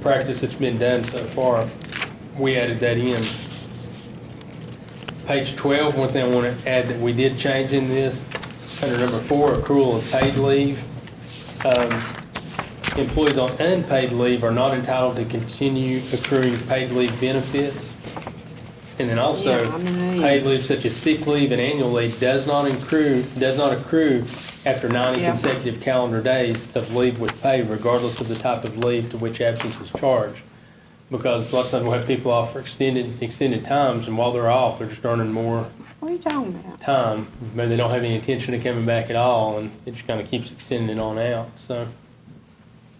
S2: practice that's been done so far. We added that in. Page 12, one thing I want to add that we did change in this, under number 4, accrual of paid leave. Employees on unpaid leave are not entitled to continue accruing paid leave benefits. And then also,
S3: Yeah, I mean,
S2: paid leave such as sick leave and annual leave does not accrue after 90
S3: Yeah.
S2: consecutive calendar days of leave with pay, regardless of the type of leave to which absence is charged. Because a lot of times we'll have people off for extended times, and while they're off, they're just earning more
S3: What are you talking about?
S2: time. Maybe they don't have any intention of coming back at all, and it just kind of keeps extending it on out, so.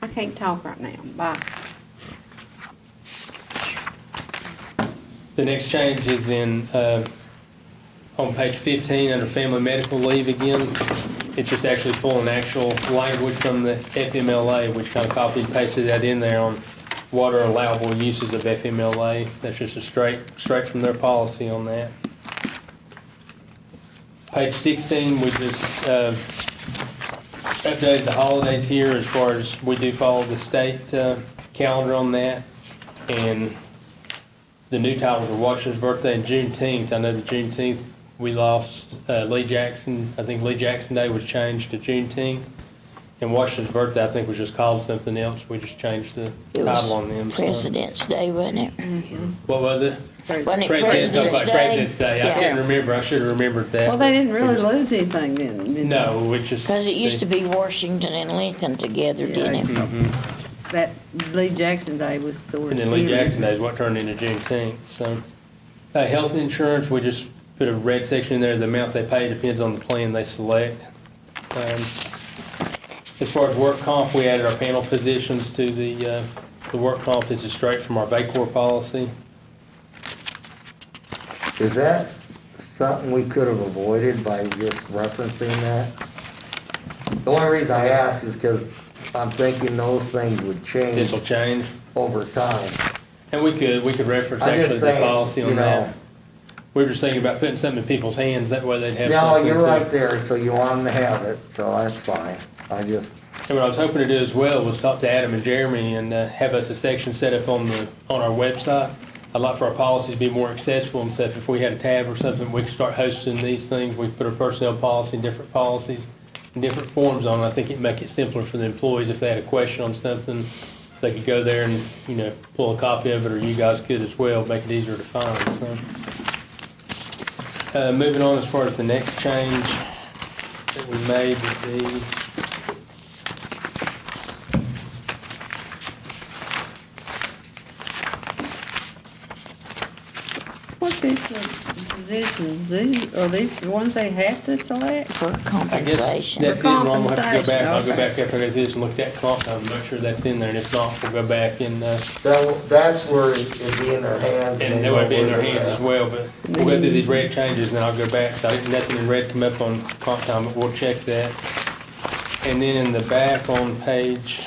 S3: I can't talk right now. Bye.
S2: The next change is in, on page 15, under family medical leave again. It's just actually pulling actual language from the FMLA, which kind of copied and pasted that in there on what are allowable uses of FMLA. That's just a straight from their policy on that. Page 16, we just updated the holidays here as far as we do follow the state calendar on that. And the new titles are Washington's birthday and Juneteenth. I know the Juneteenth, we lost Lee Jackson. I think Lee Jackson Day was changed to Juneteenth. And Washington's birthday, I think, was just called something else. We just changed the
S6: It
S2: title on
S6: was
S2: them. so.
S6: President's Day, wasn't it?
S2: What was it?
S6: Wasn't it
S2: President's
S6: President's Day?
S2: President's Day. I
S6: Yeah.
S2: can't remember. I should have remembered that.
S10: Well, they didn't really
S2: We just-
S10: lose anything then, did they?
S2: No, which is.
S6: Because it used to be Washington and Lincoln together, didn't it?
S10: That Lee Jackson Day was sort of.
S2: And then Lee
S10: silly.
S2: Jackson Day is what turned into Juneteenth, so. Health insurance, we just put a red section in there, the amount they pay depends on the plan they select. As far as work comp, we added our panel physicians to the work comp. This is straight from our VACOR policy.
S8: Is that something we could have avoided by just referencing that? The only reason I ask is because I'm thinking those things would change
S2: This will change,
S8: over time.
S2: and we could reference
S8: I'm just
S2: actually the
S8: saying,
S2: policy
S8: you
S2: on
S8: know.
S2: that. We were just thinking about putting something in people's hands, that way they'd have
S8: No,
S2: something
S8: you're
S2: to-
S8: right there, so you want them to have it, so that's fine. I just,
S2: And what I was hoping to do as well was talk to Adam and Jeremy and have us a section set up on our website. I'd like for our policies to be more accessible and stuff. If we had a tab or something, we could start hosting these things. We put our personnel policy in different policies, in different forms on it. I think it'd make it simpler for the employees if they had a question on something. They could go there and, pull a copy of it, or you guys could as well, make it easier to find, so. Moving on, as far as the next change that we made would be,
S10: What's these positions? Are these the ones they have to select?
S6: For
S2: I guess
S6: compensation.
S2: that's it, Ron, we'll have to go back, I'll go
S10: Okay.
S2: back after I go through this and look at that comp time, make sure that's in there, and if not, we'll go back and
S8: that's where it'd be in their hands.
S2: and that would be in their hands as well, but we'll go through these red changes, and then I'll go back, so I didn't, nothing in red come up on comp time, but we'll check that. And then in the back on page,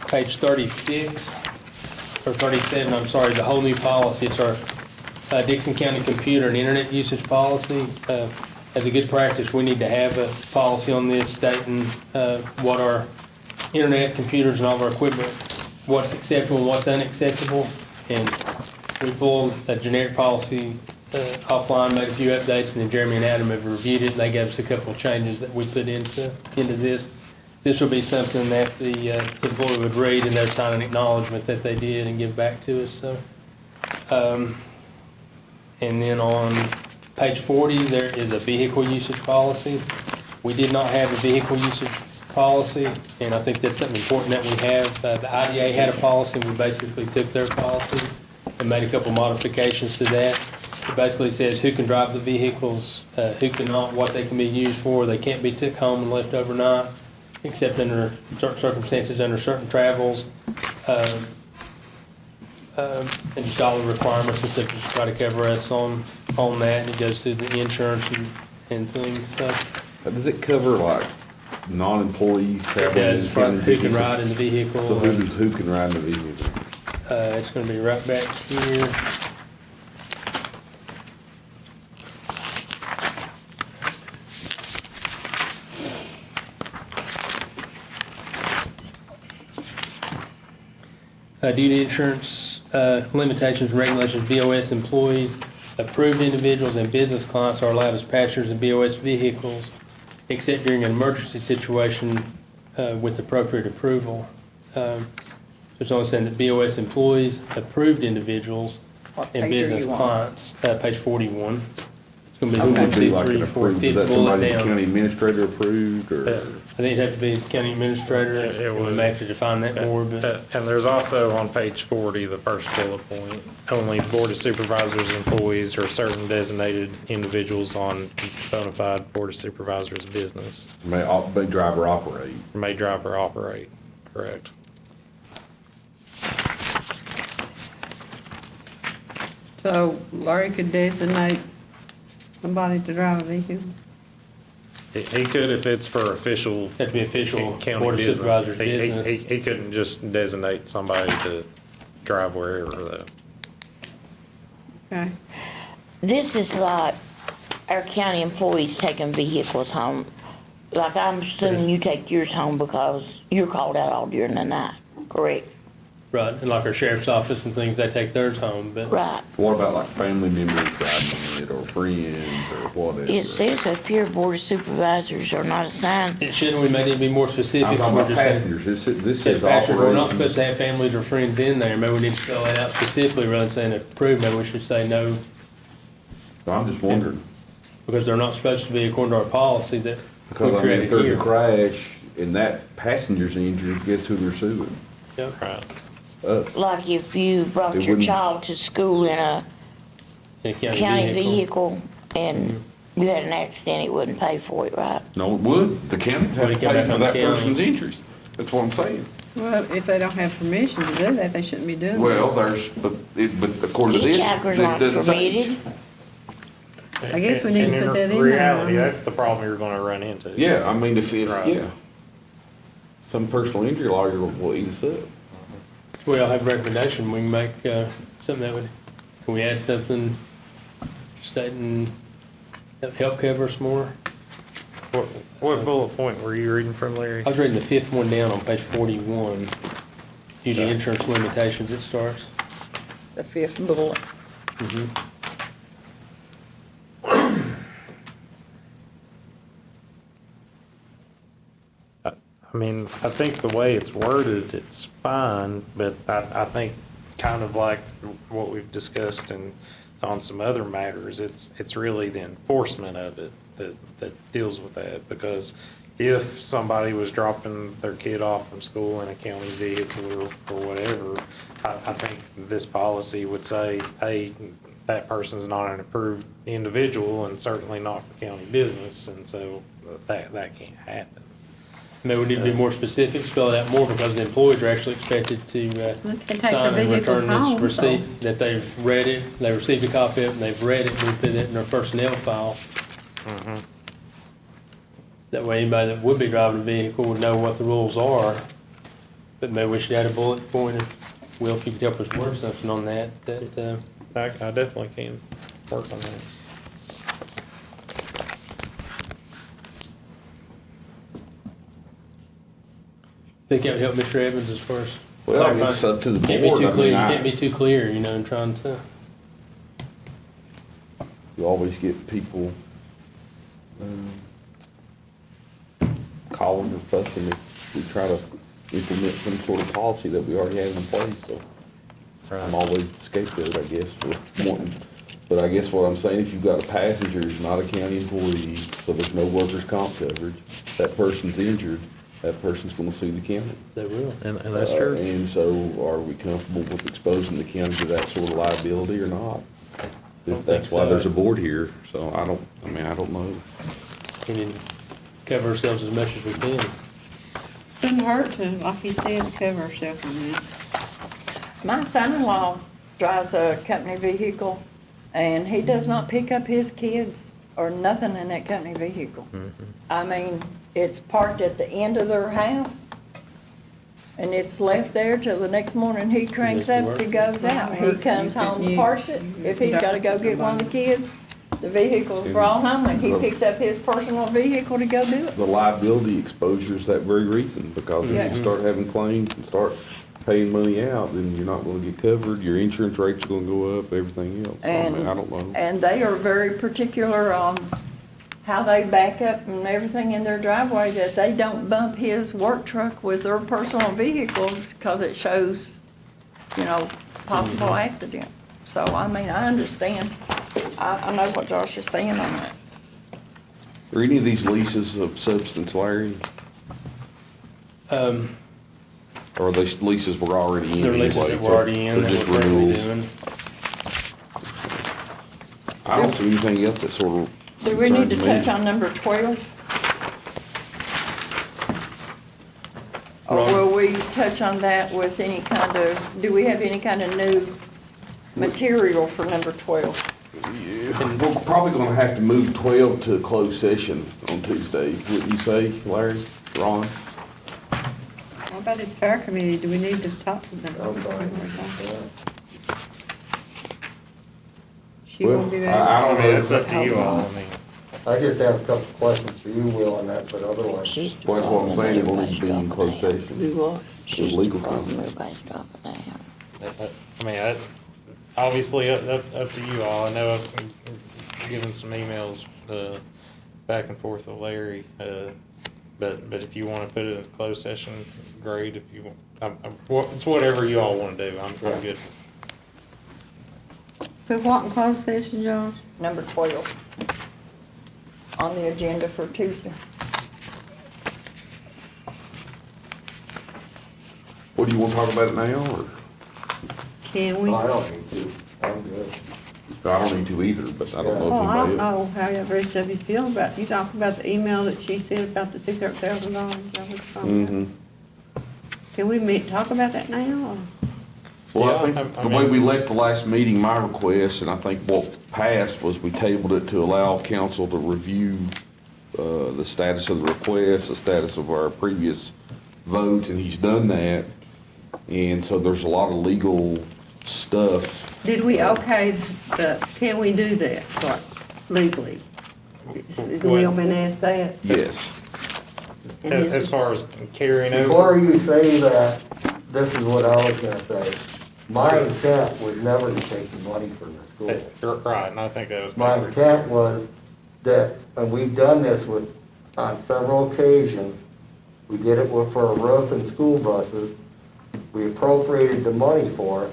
S2: page 36, or 37, I'm sorry, the whole new policy, it's our Dixon County computer and internet usage policy. As a good practice, we need to have a policy on this stating what our internet, computers, and all of our equipment, what's acceptable and what's unacceptable. And We pulled a generic policy offline, made a few updates, and then Jeremy and Adam have reviewed it, and they gave us a couple of changes that we put into this. This will be something that the employee would read, and they'll sign an acknowledgement that they did and give back to us, so. And then on page 40, there is a vehicle usage policy. We did not have a vehicle usage policy, and I think that's something important that we have. The IDA had a policy, and we basically took their policy and made a couple modifications to that. It basically says who can drive the vehicles, who cannot, what they can be used for. They can't be took home and left overnight, except under certain circumstances, under certain travels. And just all the requirements and stuff, just try to cover us on that, and it goes through the insurance and things, so.
S1: Does it cover like non-employees
S2: It
S1: traveling?
S2: does,
S1: in
S2: as far as who can
S1: vehicles?
S2: ride in the vehicle.
S1: So who can ride in the vehicle?
S2: It's gonna be right back here. Due to insurance limitations and regulations, BOS employees, approved individuals, and business clients are allowed as passengers in BOS vehicles, except during an emergency situation with appropriate approval. It's only saying that BOS employees, approved individuals,
S5: What
S2: and
S5: page are
S2: business
S5: you on?
S2: clients, page 41. It's gonna be
S1: Who would
S2: 1,
S1: be
S2: 2,
S1: like
S2: 3,
S1: an
S2: 4,
S1: approved, is that
S2: fifth bullet
S1: somebody the
S2: down.
S1: county administrator approved, or?
S2: I think it'd have to be county administrator,
S9: It
S2: we
S9: would.
S2: may have to define that more, but.
S9: And there's also on page 40, the first bullet point, only Board of Supervisors employees or certain designated individuals on bona fide Board of Supervisors business
S1: May driver operate.
S9: may drive or operate, correct?
S10: So Larry could designate somebody to drive a vehicle?
S9: He could if it's for official
S2: Have to be official
S9: county
S2: Board of
S9: business.
S2: Supervisors
S9: He- he-
S2: business.
S9: He couldn't just designate somebody to drive wherever though.
S10: Okay.
S6: This is like our county employees taking vehicles home. Like, I'm assuming you take yours home because you're called out all during the night, correct?
S2: Right, and like our sheriff's office and things, they take theirs home, but.
S6: Right.
S1: What about like family members riding it, or friends, or whatever?
S6: It says up here, Board of Supervisors are not assigned.
S2: It shouldn't, we may need to be more
S1: I'm
S2: specific.
S1: talking
S2: We're
S1: about
S2: just saying-
S1: passengers, this
S2: As
S1: says
S2: pastors, we're not supposed
S1: operations.
S2: to have families or friends in there. Maybe we need to spell that out specifically rather than saying approved. Maybe we should say no,
S1: I'm just wondering,
S2: because they're not supposed to be according to our policy that we
S1: because I mean, if
S2: created
S1: there's a
S2: here.
S1: crash and that passenger's injured, guess who they're suing?
S2: Yep.
S9: Right.
S1: Us.
S6: Like if you brought
S1: It
S6: your
S1: wouldn't-
S6: child to school in a
S2: In a
S6: county vehicle and you had an accident, it wouldn't pay for it, right?
S1: No, it would, the county would have
S2: Would
S1: to
S2: it come
S1: pay
S2: back
S1: for
S2: on the
S1: that
S2: county?
S1: person's injuries, that's what I'm saying.
S10: Well, if they don't have permission to do that, they shouldn't be doing it.
S1: Well, but according to this.
S6: Hitchhikers
S1: it
S6: aren't
S1: doesn't say-
S6: permitted.
S10: I guess we need to
S9: And
S10: put that in there.
S9: reality, that's the problem you're gonna run into.
S1: Yeah, I mean, if,
S9: Right.
S1: yeah. Some personal injury lawyer will eat us up.
S2: We all have a recommendation. We can make something that would, can we add something stating that would help cover us more?
S9: What bullet point were you reading from, Larry?
S2: I was reading the fifth one down on page 41. Due to insurance limitations, it starts.
S5: The fifth bullet.
S9: I mean, I think the way it's worded, it's fine, but I think kind of like what we've discussed and on some other matters, it's really the enforcement of it that deals with that. Because if somebody was dropping their kid off from school in a county vehicle or whatever, I think this policy would say, hey, that person's not an approved individual and certainly not for county business, and so that can't happen.
S2: Maybe we need to be more specific, spell it out more, because the employees are actually expected to
S10: They take
S2: sign
S10: their
S2: and
S10: vehicles
S2: return
S10: home,
S2: this
S10: so-
S2: receipt, that they've read it, they received a copy of it, and they've read it, and we put it in their personnel file. That way anybody that would be driving a vehicle would know what the rules are. But maybe we should add a bullet point, if, Will, if you could help us word something on that,
S9: I definitely can work on that.
S2: think that would help Mr. Evans as far as
S1: Well, I guess it's up to the
S2: Can't be
S1: board.
S2: too
S1: I
S2: clear,
S1: mean,
S2: you
S1: I-
S2: can't be too clear, you know, in trying to,
S1: You always get people, calling or fussing if we try to implement some sort of policy that we already have in place, so. I'm always the scapegoat, I guess, for wanting, but I guess what I'm saying, if you've got a passenger who's not a county employee, so there's no workers' comp coverage, that person's injured, that person's gonna sue the county.
S2: they will.
S9: And that's true.
S1: And so are we comfortable with exposing the county to that sort of liability or not?
S2: Don't think
S1: That's why
S2: so.
S1: there's a board here, so I don't know.
S2: We need to cover ourselves as much as we can.
S10: Couldn't hurt to, like you said, cover ourselves on that.
S5: My son-in-law drives a company vehicle, and he does not pick up his kids or nothing in that company vehicle. I mean, it's parked at the end of their house, and it's left there till the next morning he cranks up, he goes out. He comes home, parks it. If he's gotta go get one of the kids, the vehicle's brought home, and he picks up his personal vehicle to go do it.
S1: The liability exposure is that very reason, because if
S5: Yeah.
S1: you start having claims and start paying money out, then you're not gonna get covered, your insurance rates are gonna go up, everything else. So, I mean, I don't know.
S5: And they are very particular on how they back up and everything in their driveway, that they don't bump his work truck with their personal vehicles, because it shows, you know, possible accident. So, I mean, I understand. I know what Josh is saying on that.
S1: Are any of these leases of substance, Larry? Or these leases were already in
S2: Their leases
S1: anyway,
S2: that
S1: so
S2: we're already in,
S1: they're
S2: that
S1: just
S2: we're currently
S1: renewals?
S2: doing.
S1: I don't see anything else that sort of
S5: Do we need to
S1: concerns me.
S5: touch on number 12? Or
S2: Ron?
S5: will we touch on that with any kind of, do we have any kind of new material for number 12?
S1: And we're probably gonna have to move 12 to a closed session on Tuesday, wouldn't you say, Larry, Ron?
S10: What about this fair committee? Do we need to talk to them?
S8: I'm fine.
S10: She won't be
S1: Well,
S10: back.
S1: I
S9: I
S1: don't
S9: mean,
S1: know.
S9: it's up to you all, I mean.
S8: I just have a couple questions for you, Will, on that, but otherwise.
S6: She's the
S1: Well, that's what I'm
S6: problem,
S1: saying, it will need to
S6: everybody's
S1: be in
S6: dropping
S1: closed
S6: out.
S1: session.
S3: Do what?
S6: She's the
S1: legal
S6: problem,
S1: counsel.
S6: everybody's dropping out.
S9: I mean, obviously, up to you all. I know I've given some emails, back and forth with Larry, but if you wanna put it in a closed session, great. If you want, it's whatever you all wanna do. I'm good.
S10: Put what in closed session, Josh?
S5: Number 12 on the agenda for Tuesday.
S1: What, do you wanna talk about it now, or?
S10: Can we?
S8: No, I don't need to. I'm good.
S1: I don't need to either, but I don't know
S10: Oh,
S1: if
S10: I don't
S1: anybody else.
S10: know how the rest of you feel about, you talking about the email that she sent about the $600,000, is that what you're talking
S1: Mhm.
S10: about? Can we meet, talk about that now, or?
S1: Well,
S9: Yeah,
S1: I think
S9: I
S1: the way
S9: mean-
S1: we left the last meeting, my request, and I think what passed was we tabled it to allow council to review, the status of the request, the status of our previous votes, and he's done that. And so there's a lot of legal stuff.
S10: Did we, okay, can we do that, like, legally? Is the Will been asked that?
S1: Yes.
S10: And his-
S9: As far as carrying
S8: Before
S9: over,
S8: you say that, this is what I was gonna say. My intent was never to take the money from the school.
S9: right, and I think that was.
S8: My intent was that, and we've done this with, on several occasions, we did it for a roof and school buses. We appropriated the money for it,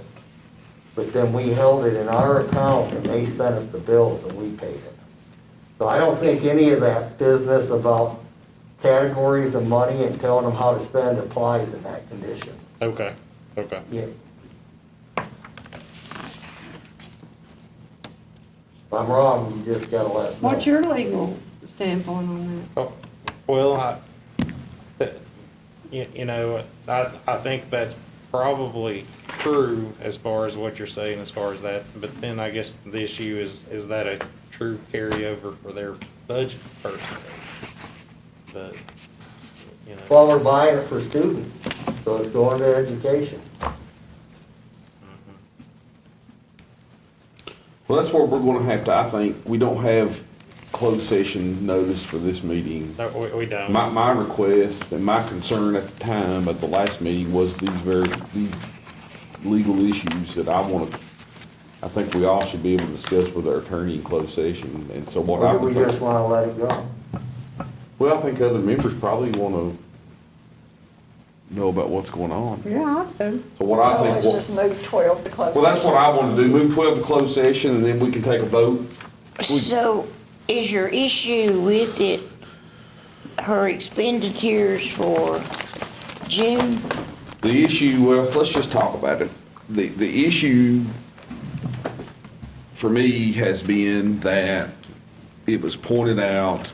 S8: but then we held it in our account and they sent us the bills and we paid it. So I don't think any of that business about categories of money and telling them how to spend applies in that condition.
S9: Okay.
S8: Yeah. If I'm wrong, you just gotta let us know.
S10: What's your legal standpoint on that?
S9: Oh, well, you know, I think that's probably true as far as what you're saying, as far as that, but then I guess the issue is that a true carryover for their budget first? But, you know.
S8: Well, we're buying it for students, so it's going to education.
S1: Well, that's where we're gonna have to, I think, we don't have closed session notice for this meeting.
S9: No, we don't.
S1: My request and my concern at the time at the last meeting was these legal issues that I think we all should be able to discuss with our attorney in closed session. And so what I
S8: Or do
S1: would
S8: we just
S1: think,
S8: wanna let it go?
S1: well, I think other members probably want to know about what's going on.
S10: Yeah, I do.
S1: So what I
S5: So
S1: think,
S5: let's just move 12 to close.
S1: well, that's what
S5: session.
S1: I want to do, move 12 to closed session and then we can take a vote.
S6: So is your issue with it, her expenditures for June?
S1: The issue, well, let's just talk about it. The issue for me has been that it was pointed out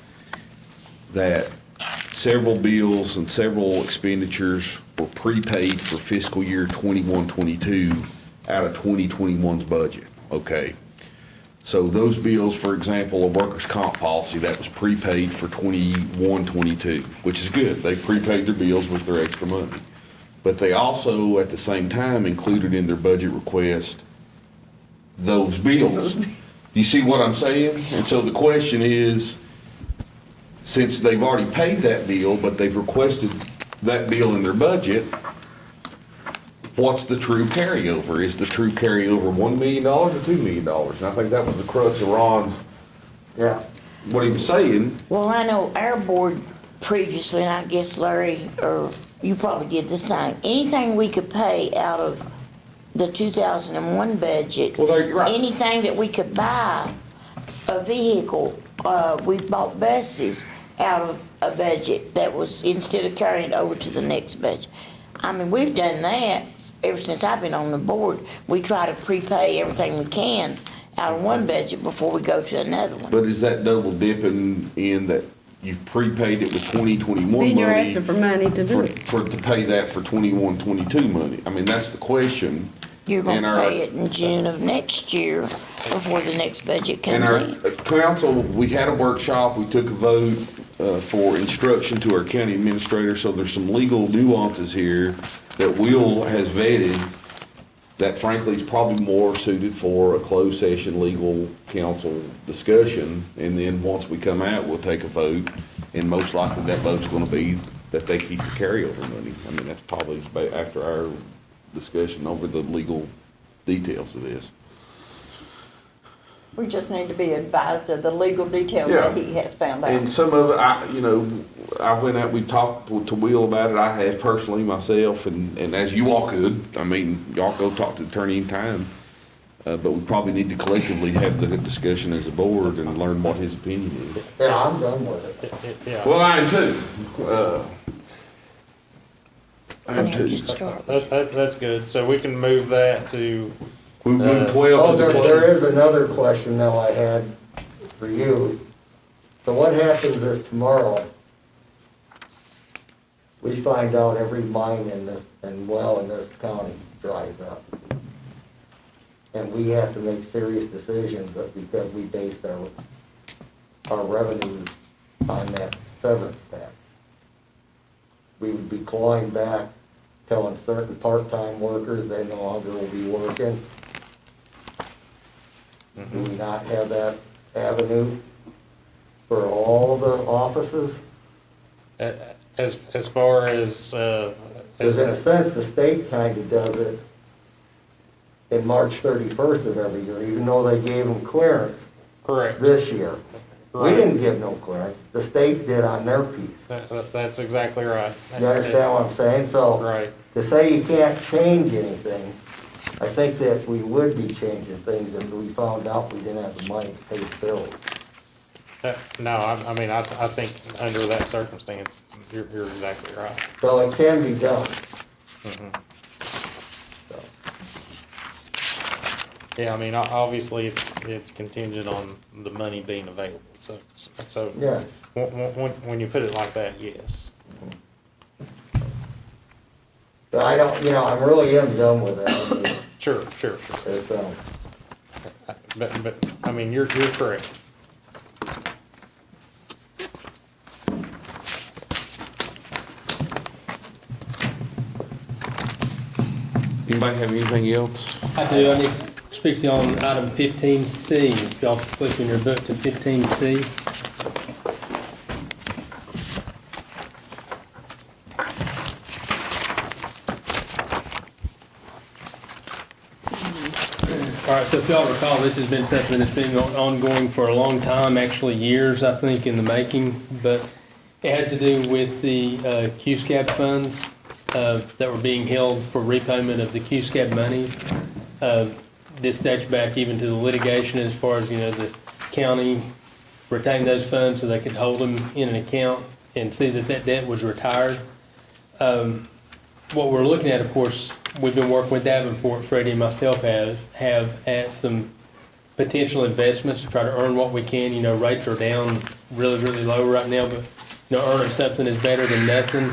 S1: that several bills and several expenditures were prepaid for fiscal year 21-22 out of 2021's budget, okay? So those bills, for example, a workers' comp policy, that was prepaid for 21-22, which is good. They prepaid their bills with their extra money. But they also, at the same time, included in their budget request those bills. You see what I'm saying? And so the question is, since they've already paid that bill, but they've requested that bill in their budget, what's the true carryover? Is the true carryover $1 million or $2 million? And I think that was the crux of Ron's,
S8: Yeah.
S1: what he was saying.
S6: Well, I know our board previously, and I guess Larry, or you probably did the same, anything we could pay out of the 2001 budget.
S1: Well, there, you're right.
S6: Anything that we could buy, a vehicle, we bought buses out of a budget that was, instead of carrying it over to the next budget. I mean, we've done that ever since I've been on the board. We try to prepay everything we can out of one budget before we go to another one.
S1: But is that double dipping in that you've prepaid it with 2021 money?
S10: Then you're asking for money to do it.
S1: To pay that for 21-22 money? I mean, that's the question.
S6: You're
S1: And
S6: gonna
S1: our-
S6: pay it in June of next year before the next budget
S1: And
S6: comes
S1: our
S6: in.
S1: council, we had a workshop, we took a vote for instruction to our county administrator, so there's some legal nuances here that Will has vetted that frankly is probably more suited for a closed session legal council discussion. And then once we come out, we'll take a vote, and most likely that vote's gonna be that they keep the carryover money. I mean, that's probably after our discussion over the legal details of this.
S5: We just need to be advised of the legal details
S1: Yeah.
S5: that he has found
S1: And
S5: out.
S1: some of it, I went out, we've talked to Will about it, I have personally myself, and as you all could, I mean, y'all go talk to the attorney anytime. But we probably need to collectively have the discussion as a board and learn what his opinion is.
S8: Yeah, I'm done with it.
S9: Yeah.
S1: Well, I am too. I am
S6: Whenever you
S1: too.
S6: start.
S9: That's good. So we can move that to,
S1: We moved
S8: Oh,
S1: 12 to
S8: there
S1: the.
S8: is another question now I had for you. So what happens if tomorrow we find out every mine in this, and well in this county dries up? And we have to make serious decisions but because we based our revenues on that severance tax. We would be clawing back, telling certain part-time workers they no longer will be working. Do we not have that avenue for all the offices?
S9: as far as,
S8: Because in a sense, the state kind of does it in March 31st of every year, even though they gave them clearance
S9: correct.
S8: this year. We
S9: Right.
S8: didn't give no clearance, the state did on their piece.
S9: That's exactly right.
S8: You understand what I'm saying? So
S9: Right.
S8: to say you can't change anything, I think that we would be changing things if we found out we didn't have the money to pay the bills.
S9: No, I mean, I think under that circumstance, you're exactly right.
S8: So it can be done. So,
S9: Yeah, I mean, obviously, it's contingent on the money being available, so,
S8: yeah.
S9: when you put it like that, yes.
S8: But I don't, I really am done with that. I mean,
S9: Sure.
S8: it's,
S9: But, I mean, you're correct.
S1: Anybody have anything else?
S2: I do, I need to speak to you on item 15C. If y'all flip in your book to 15C. All right, so if y'all recall, this has been something that's been ongoing for a long time, actually years, I think, in the making, but it has to do with the Q-SCAB funds that were being held for repayment of the Q-SCAB monies. This dates back even to the litigation as far as, the county retained those funds so they could hold them in an account and see that that debt was retired. What we're looking at, of course, we've been working with Davenport, Freddie and myself have at some potential investments to try to earn what we can. Rates are down really, really low right now, but, earning something is better than nothing.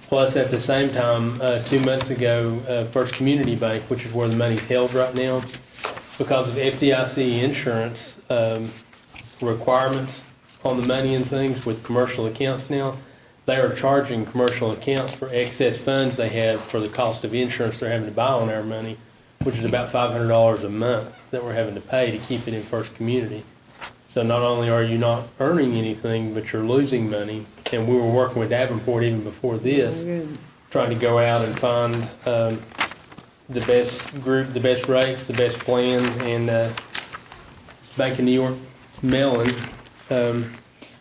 S2: Plus, at the same time, 2 months ago, First Community Bank, which is where the money's held right now, because of FDIC insurance requirements on the money and things with commercial accounts now, they are charging commercial accounts for excess funds they have for the cost of insurance they're having to buy on our money, which is about $500 a month that we're having to pay to keep it in First Community. So not only are you not earning anything, but you're losing money. And we were working with Davenport even before this, trying to go out and find the best group, the best rates, the best plans, and Bank of New York Mellon.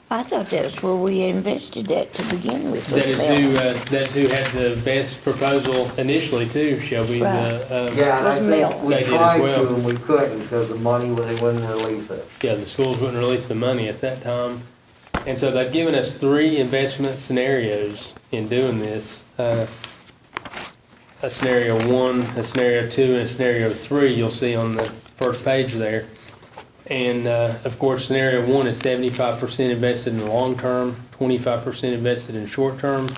S6: I thought that's where we invested that to begin with.
S2: That's who had the best proposal initially too, Shelby.
S6: Right.
S8: Yeah, and I
S6: With
S8: think
S6: Mel.
S8: we
S2: They did as
S8: tried
S2: well.
S8: to, and we couldn't, because the money, they wouldn't release it.
S2: Yeah, the schools wouldn't release the money at that time. And so they've given us 3 investment scenarios in doing this. A scenario 1, a scenario 2, and a scenario 3 you'll see on the first page there. And of course, scenario 1 is 75% invested in the long term, 25% invested in short term.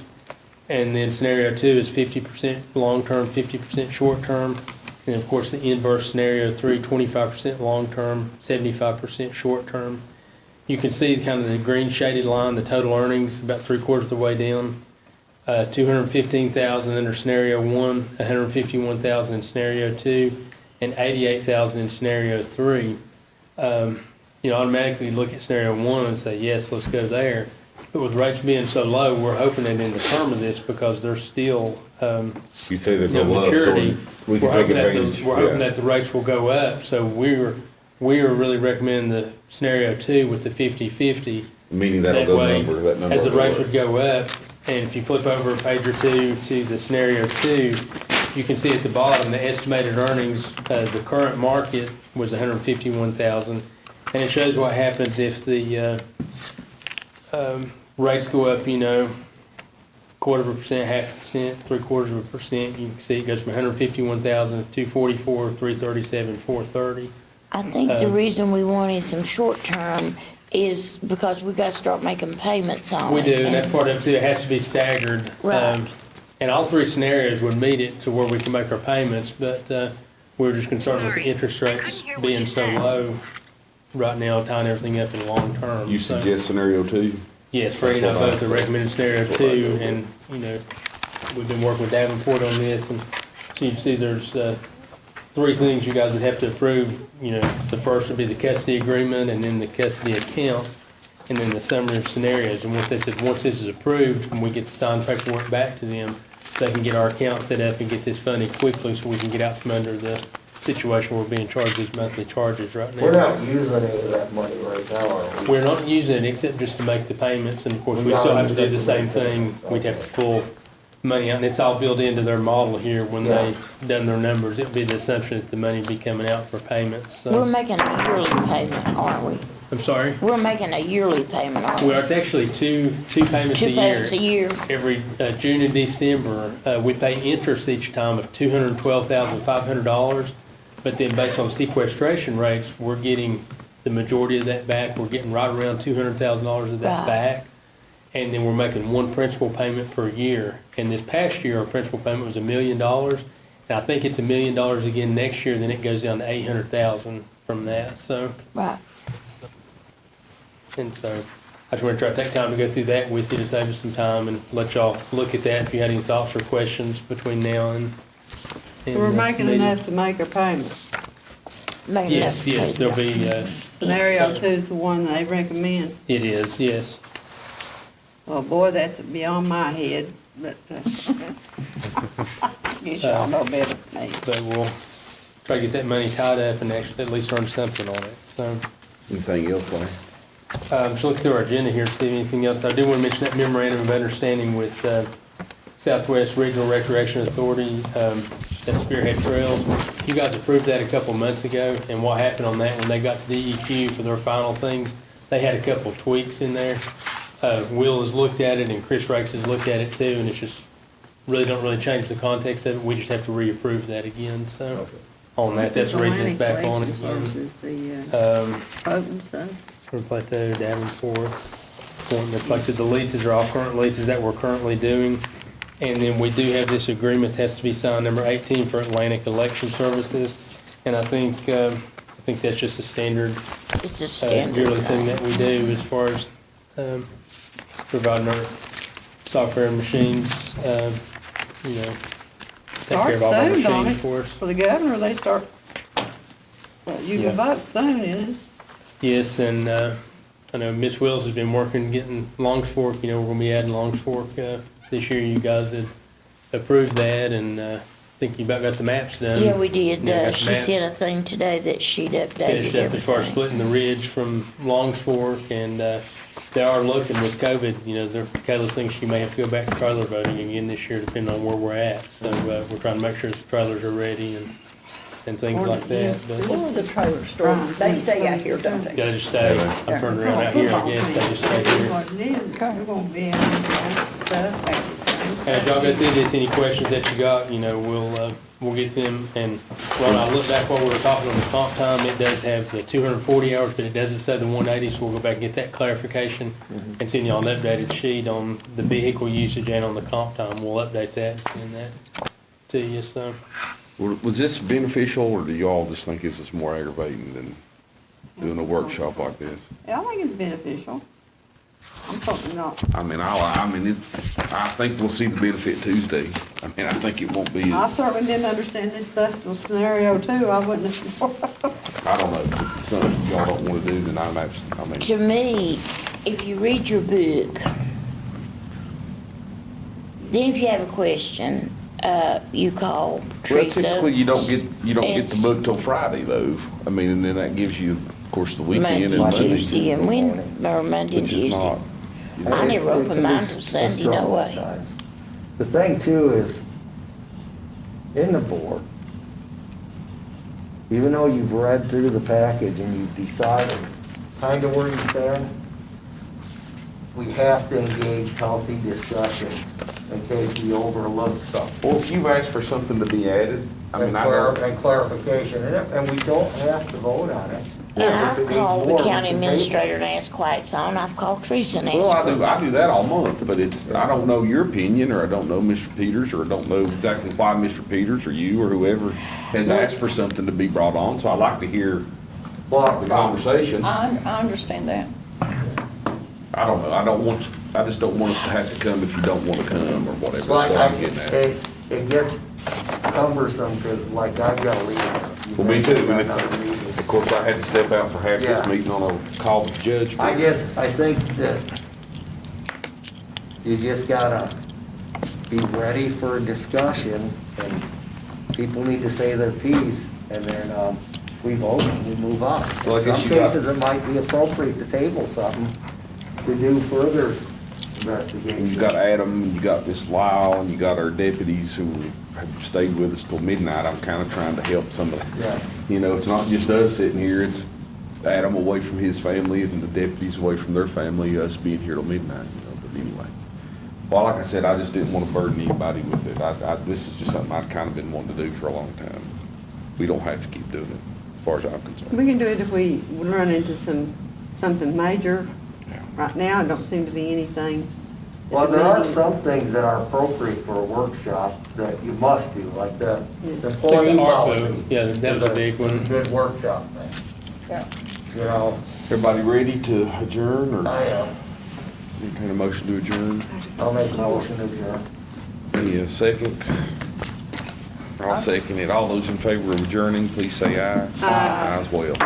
S2: And then scenario 2 is 50% long term, 50% short term. And of course, the inverse scenario 3, 25% long term, 75% short term. You can see kind of the green shaded line, the total earnings about 3/4 of the way down. 215,000 under scenario 1, 151,000 in scenario 2, and 88,000 in scenario 3. Automatically look at scenario 1 and say, yes, let's go there. But with rates being so low, we're hoping that in the term of this, because they're still,
S1: You say they go up, so
S2: maturity,
S1: we can
S2: we're
S1: take
S2: hoping that
S1: advantage.
S2: we're hoping
S1: Yeah.
S2: that the rates will go up. So we are really recommending the scenario 2 with the 50/50.
S1: Meaning that'll
S2: That
S1: go
S2: way,
S1: number, that number.
S2: as the
S1: will go
S2: rates
S1: up.
S2: would go up, and if you flip over a page or two to the scenario 2, you can see at the bottom, the estimated earnings, the current market was 151,000. And it shows what happens if the rates go up, 1/4%, 0.5%, 0.75%. You can see it goes from 151,000 to 244, 337, 430.
S6: I think the reason we wanted some short term is because we got to start making payments on it.
S2: We do, and that's part of it too. It has to be staggered.
S6: Right.
S2: And all 3 scenarios would meet it to where we can make our payments, but we're just concerned with the interest rates being so low right now, tying everything up in long term.
S1: You
S2: So,
S1: suggest scenario 2?
S2: yes, Freddie and I both are recommending scenario 2, and, we've been working with Davenport on this, and so you can see there's 3 things you guys would have to approve. The first would be the custody agreement, and then the custody account, and then the summary of scenarios. And what they said, once this is approved, and we get the signed paperwork back to them, they can get our account set up and get this funded quickly so we can get out from under the situation where we're being charged these monthly charges right now.
S8: We're not using any of that money right now, are we?
S2: We're not using it except just to make the payments, and of course, we still have to do the same thing. We'd have to pull money out, and it's all built into their model here when they've done their numbers. It'd be the assumption that the money'd be coming out for payments,
S6: We're
S2: so.
S6: making a yearly payment, aren't we?
S2: I'm sorry?
S6: We're making a yearly payment, aren't we?
S2: Well, it's actually two payments a
S6: 2
S2: year.
S6: payments a year.
S2: Every June and December, we pay interest each time of $212,500. But then based on sequestration rates, we're getting the majority of that back. We're getting right around $200,000 of that
S6: Right.
S2: back. And then we're making 1 principal payment per year. And this past year, our principal payment was $1 million. And I think it's $1 million again next year, then it goes down to $800,000 from that, so.
S6: Right.
S2: And so I just want to try to take time to go through that with you to save us some time and let y'all look at that if you had any thoughts or questions between now and.
S3: We're making enough to make our payment.
S6: Making
S2: Yes,
S6: enough
S2: yes, there'll be,
S3: Scenario 2 is the one they recommend.
S2: it is, yes.
S3: Oh, boy, that's beyond my head, but, guess y'all know better than me.
S2: But we'll try to get that money tied up and actually at least earn something on it, so.
S1: Anything else, Larry?
S2: Just looking through our agenda here to see if anything else. I do want to mention that memorandum of understanding with Southwest Regional Recreation Authority, that Spearhead Trails. You guys approved that a couple months ago, and what happened on that, when they got to DEQ for their final things, they had a couple tweaks in there. Will has looked at it, and Chris Rakes has looked at it too, and it's just, don't really change the context of it. We just have to reapprove that again, so. On that, that's the reason it's back on it again.
S10: Versus the, boat and stuff.
S2: For Plateau, Davenport, appointments, like I said, the leases are all current leases that we're currently doing. And then we do have this agreement that has to be signed, number 18, for Atlantic Election Services. And I think that's just a standard,
S6: It's a standard.
S2: yearly thing that we do as far as, providing our software and machines, take care of all our
S3: Start soon, don't
S2: machines
S3: it?
S2: for us.
S3: For the governor, they start, you
S2: Yeah.
S3: can vote soon, isn't it?
S2: Yes, and, I know Miss Wills has been working, getting Longs Fork, we're gonna be adding Longs Fork, this year. You guys had approved that, and, I think you about got the maps done.
S6: Yeah, we did.
S2: Yeah, got the
S6: She
S2: maps
S6: said a thing today that she'd updated
S2: Finished up as far as
S6: everything.
S2: splitting the ridge from Longs Fork, and, they are looking with COVID, Kayla's thinking she may have to go back to trailer voting again this year, depending on where we're at. So, we're trying to make sure the trailers are ready and things like that, but.
S5: Where are the trailer stores? They stay out here, don't they?
S2: Gotta just stay, I'm turning around out here, I guess, they just stay here.
S3: You're gonna be out there, stuff.
S2: And if y'all go through this, any questions that you got, we'll get them. And Ron, I look back while we were talking on the comp time, it does have the 240 hours, but it doesn't say the 180, so we'll go back and get that clarification and send y'all an updated sheet on the vehicle usage and on the comp time. We'll update that and send that to you, so.
S1: Was this beneficial, or do y'all just think this is more aggravating than doing a workshop like this?
S3: Yeah, I think it's beneficial. I'm hoping not.
S1: I think we'll see the benefit Tuesday. I think it won't be
S3: I
S1: as,
S3: certainly didn't understand this stuff, the scenario too, I wouldn't have.
S1: I don't know, if it's something y'all don't wanna do, then
S6: To me, if you read your book, then if you have a question, you call
S1: well,
S6: Teresa.
S1: typically, you don't get the book till Friday, though. And then that gives you, of course, the weekend and
S6: Monday,
S1: Monday.
S6: Tuesday, and or Monday and
S1: Which is
S6: Tuesday.
S1: not,
S6: I never
S8: It-
S6: opened
S8: it
S6: mine
S8: is-
S6: till
S8: it's
S6: Sunday, no
S8: strong
S6: way.
S8: times. The thing too is, in the board, even though you've read through the package and you've decided kind of where you stand, we have to engage healthy discussion in case we overlook something.
S1: well, if you've asked for something to be added,
S8: And clarification, and we don't have to vote on it.
S6: And
S8: If it
S6: I've
S8: needs
S6: called the
S8: more, we
S6: county
S8: can table it.
S6: administrator and asked why it's on. I've called Teresa and
S1: Well,
S6: asked her.
S1: I do that all month, but I don't know your opinion, or I don't know Mr. Peters, or I don't know exactly why Mr. Peters or you or whoever has asked for something to be brought on, so I'd like to hear
S8: Well,
S1: the conversation.
S5: I understand that.
S1: I don't know, I just don't want us to have to come if you don't wanna come, or whatever, that's
S8: Like,
S1: what I'm getting at.
S8: it gets cumbersome, because like I've got to leave.
S1: Well, me too, and
S8: I've
S1: it's-
S8: got to leave.
S1: of course, I had to step out for half this
S8: Yeah.
S1: meeting on a call with the judge.
S8: I think that you just gotta be ready for a discussion, and people need to say their piece, and then, we vote and we move on.
S1: Well, I
S8: In
S1: guess
S8: some
S1: you got-
S8: cases, it might be appropriate to table something to do further investigation.
S1: You got Adam, and you got Miss Lyle, and you got our deputies who have stayed with us till midnight. I'm kinda trying to help some of
S8: Yeah.
S1: the, it's not just us sitting here, it's Adam away from his family and the deputies away from their family, us being here till midnight, but anyway. Well, like I said, I just didn't wanna burden anybody with it. This is just something I've kinda been wanting to do for a long time. We don't have to keep doing it, as far as I'm concerned.
S3: We can do it if we run into something major.
S1: Yeah.
S3: Right now, it don't seem to be anything.
S8: Well, there are some things that are appropriate for a workshop that you must do, like the employee
S2: Like the ARPA,
S8: policy.
S2: yeah, that was a big one.
S8: Good workshop thing,
S5: Yeah.
S1: Everybody ready to adjourn, or
S8: I am.
S1: entertain a motion to adjourn?
S8: I'll make a motion to adjourn.
S1: Any second? I'll second it. All those in favor of adjourning, please say aye. Aye as well.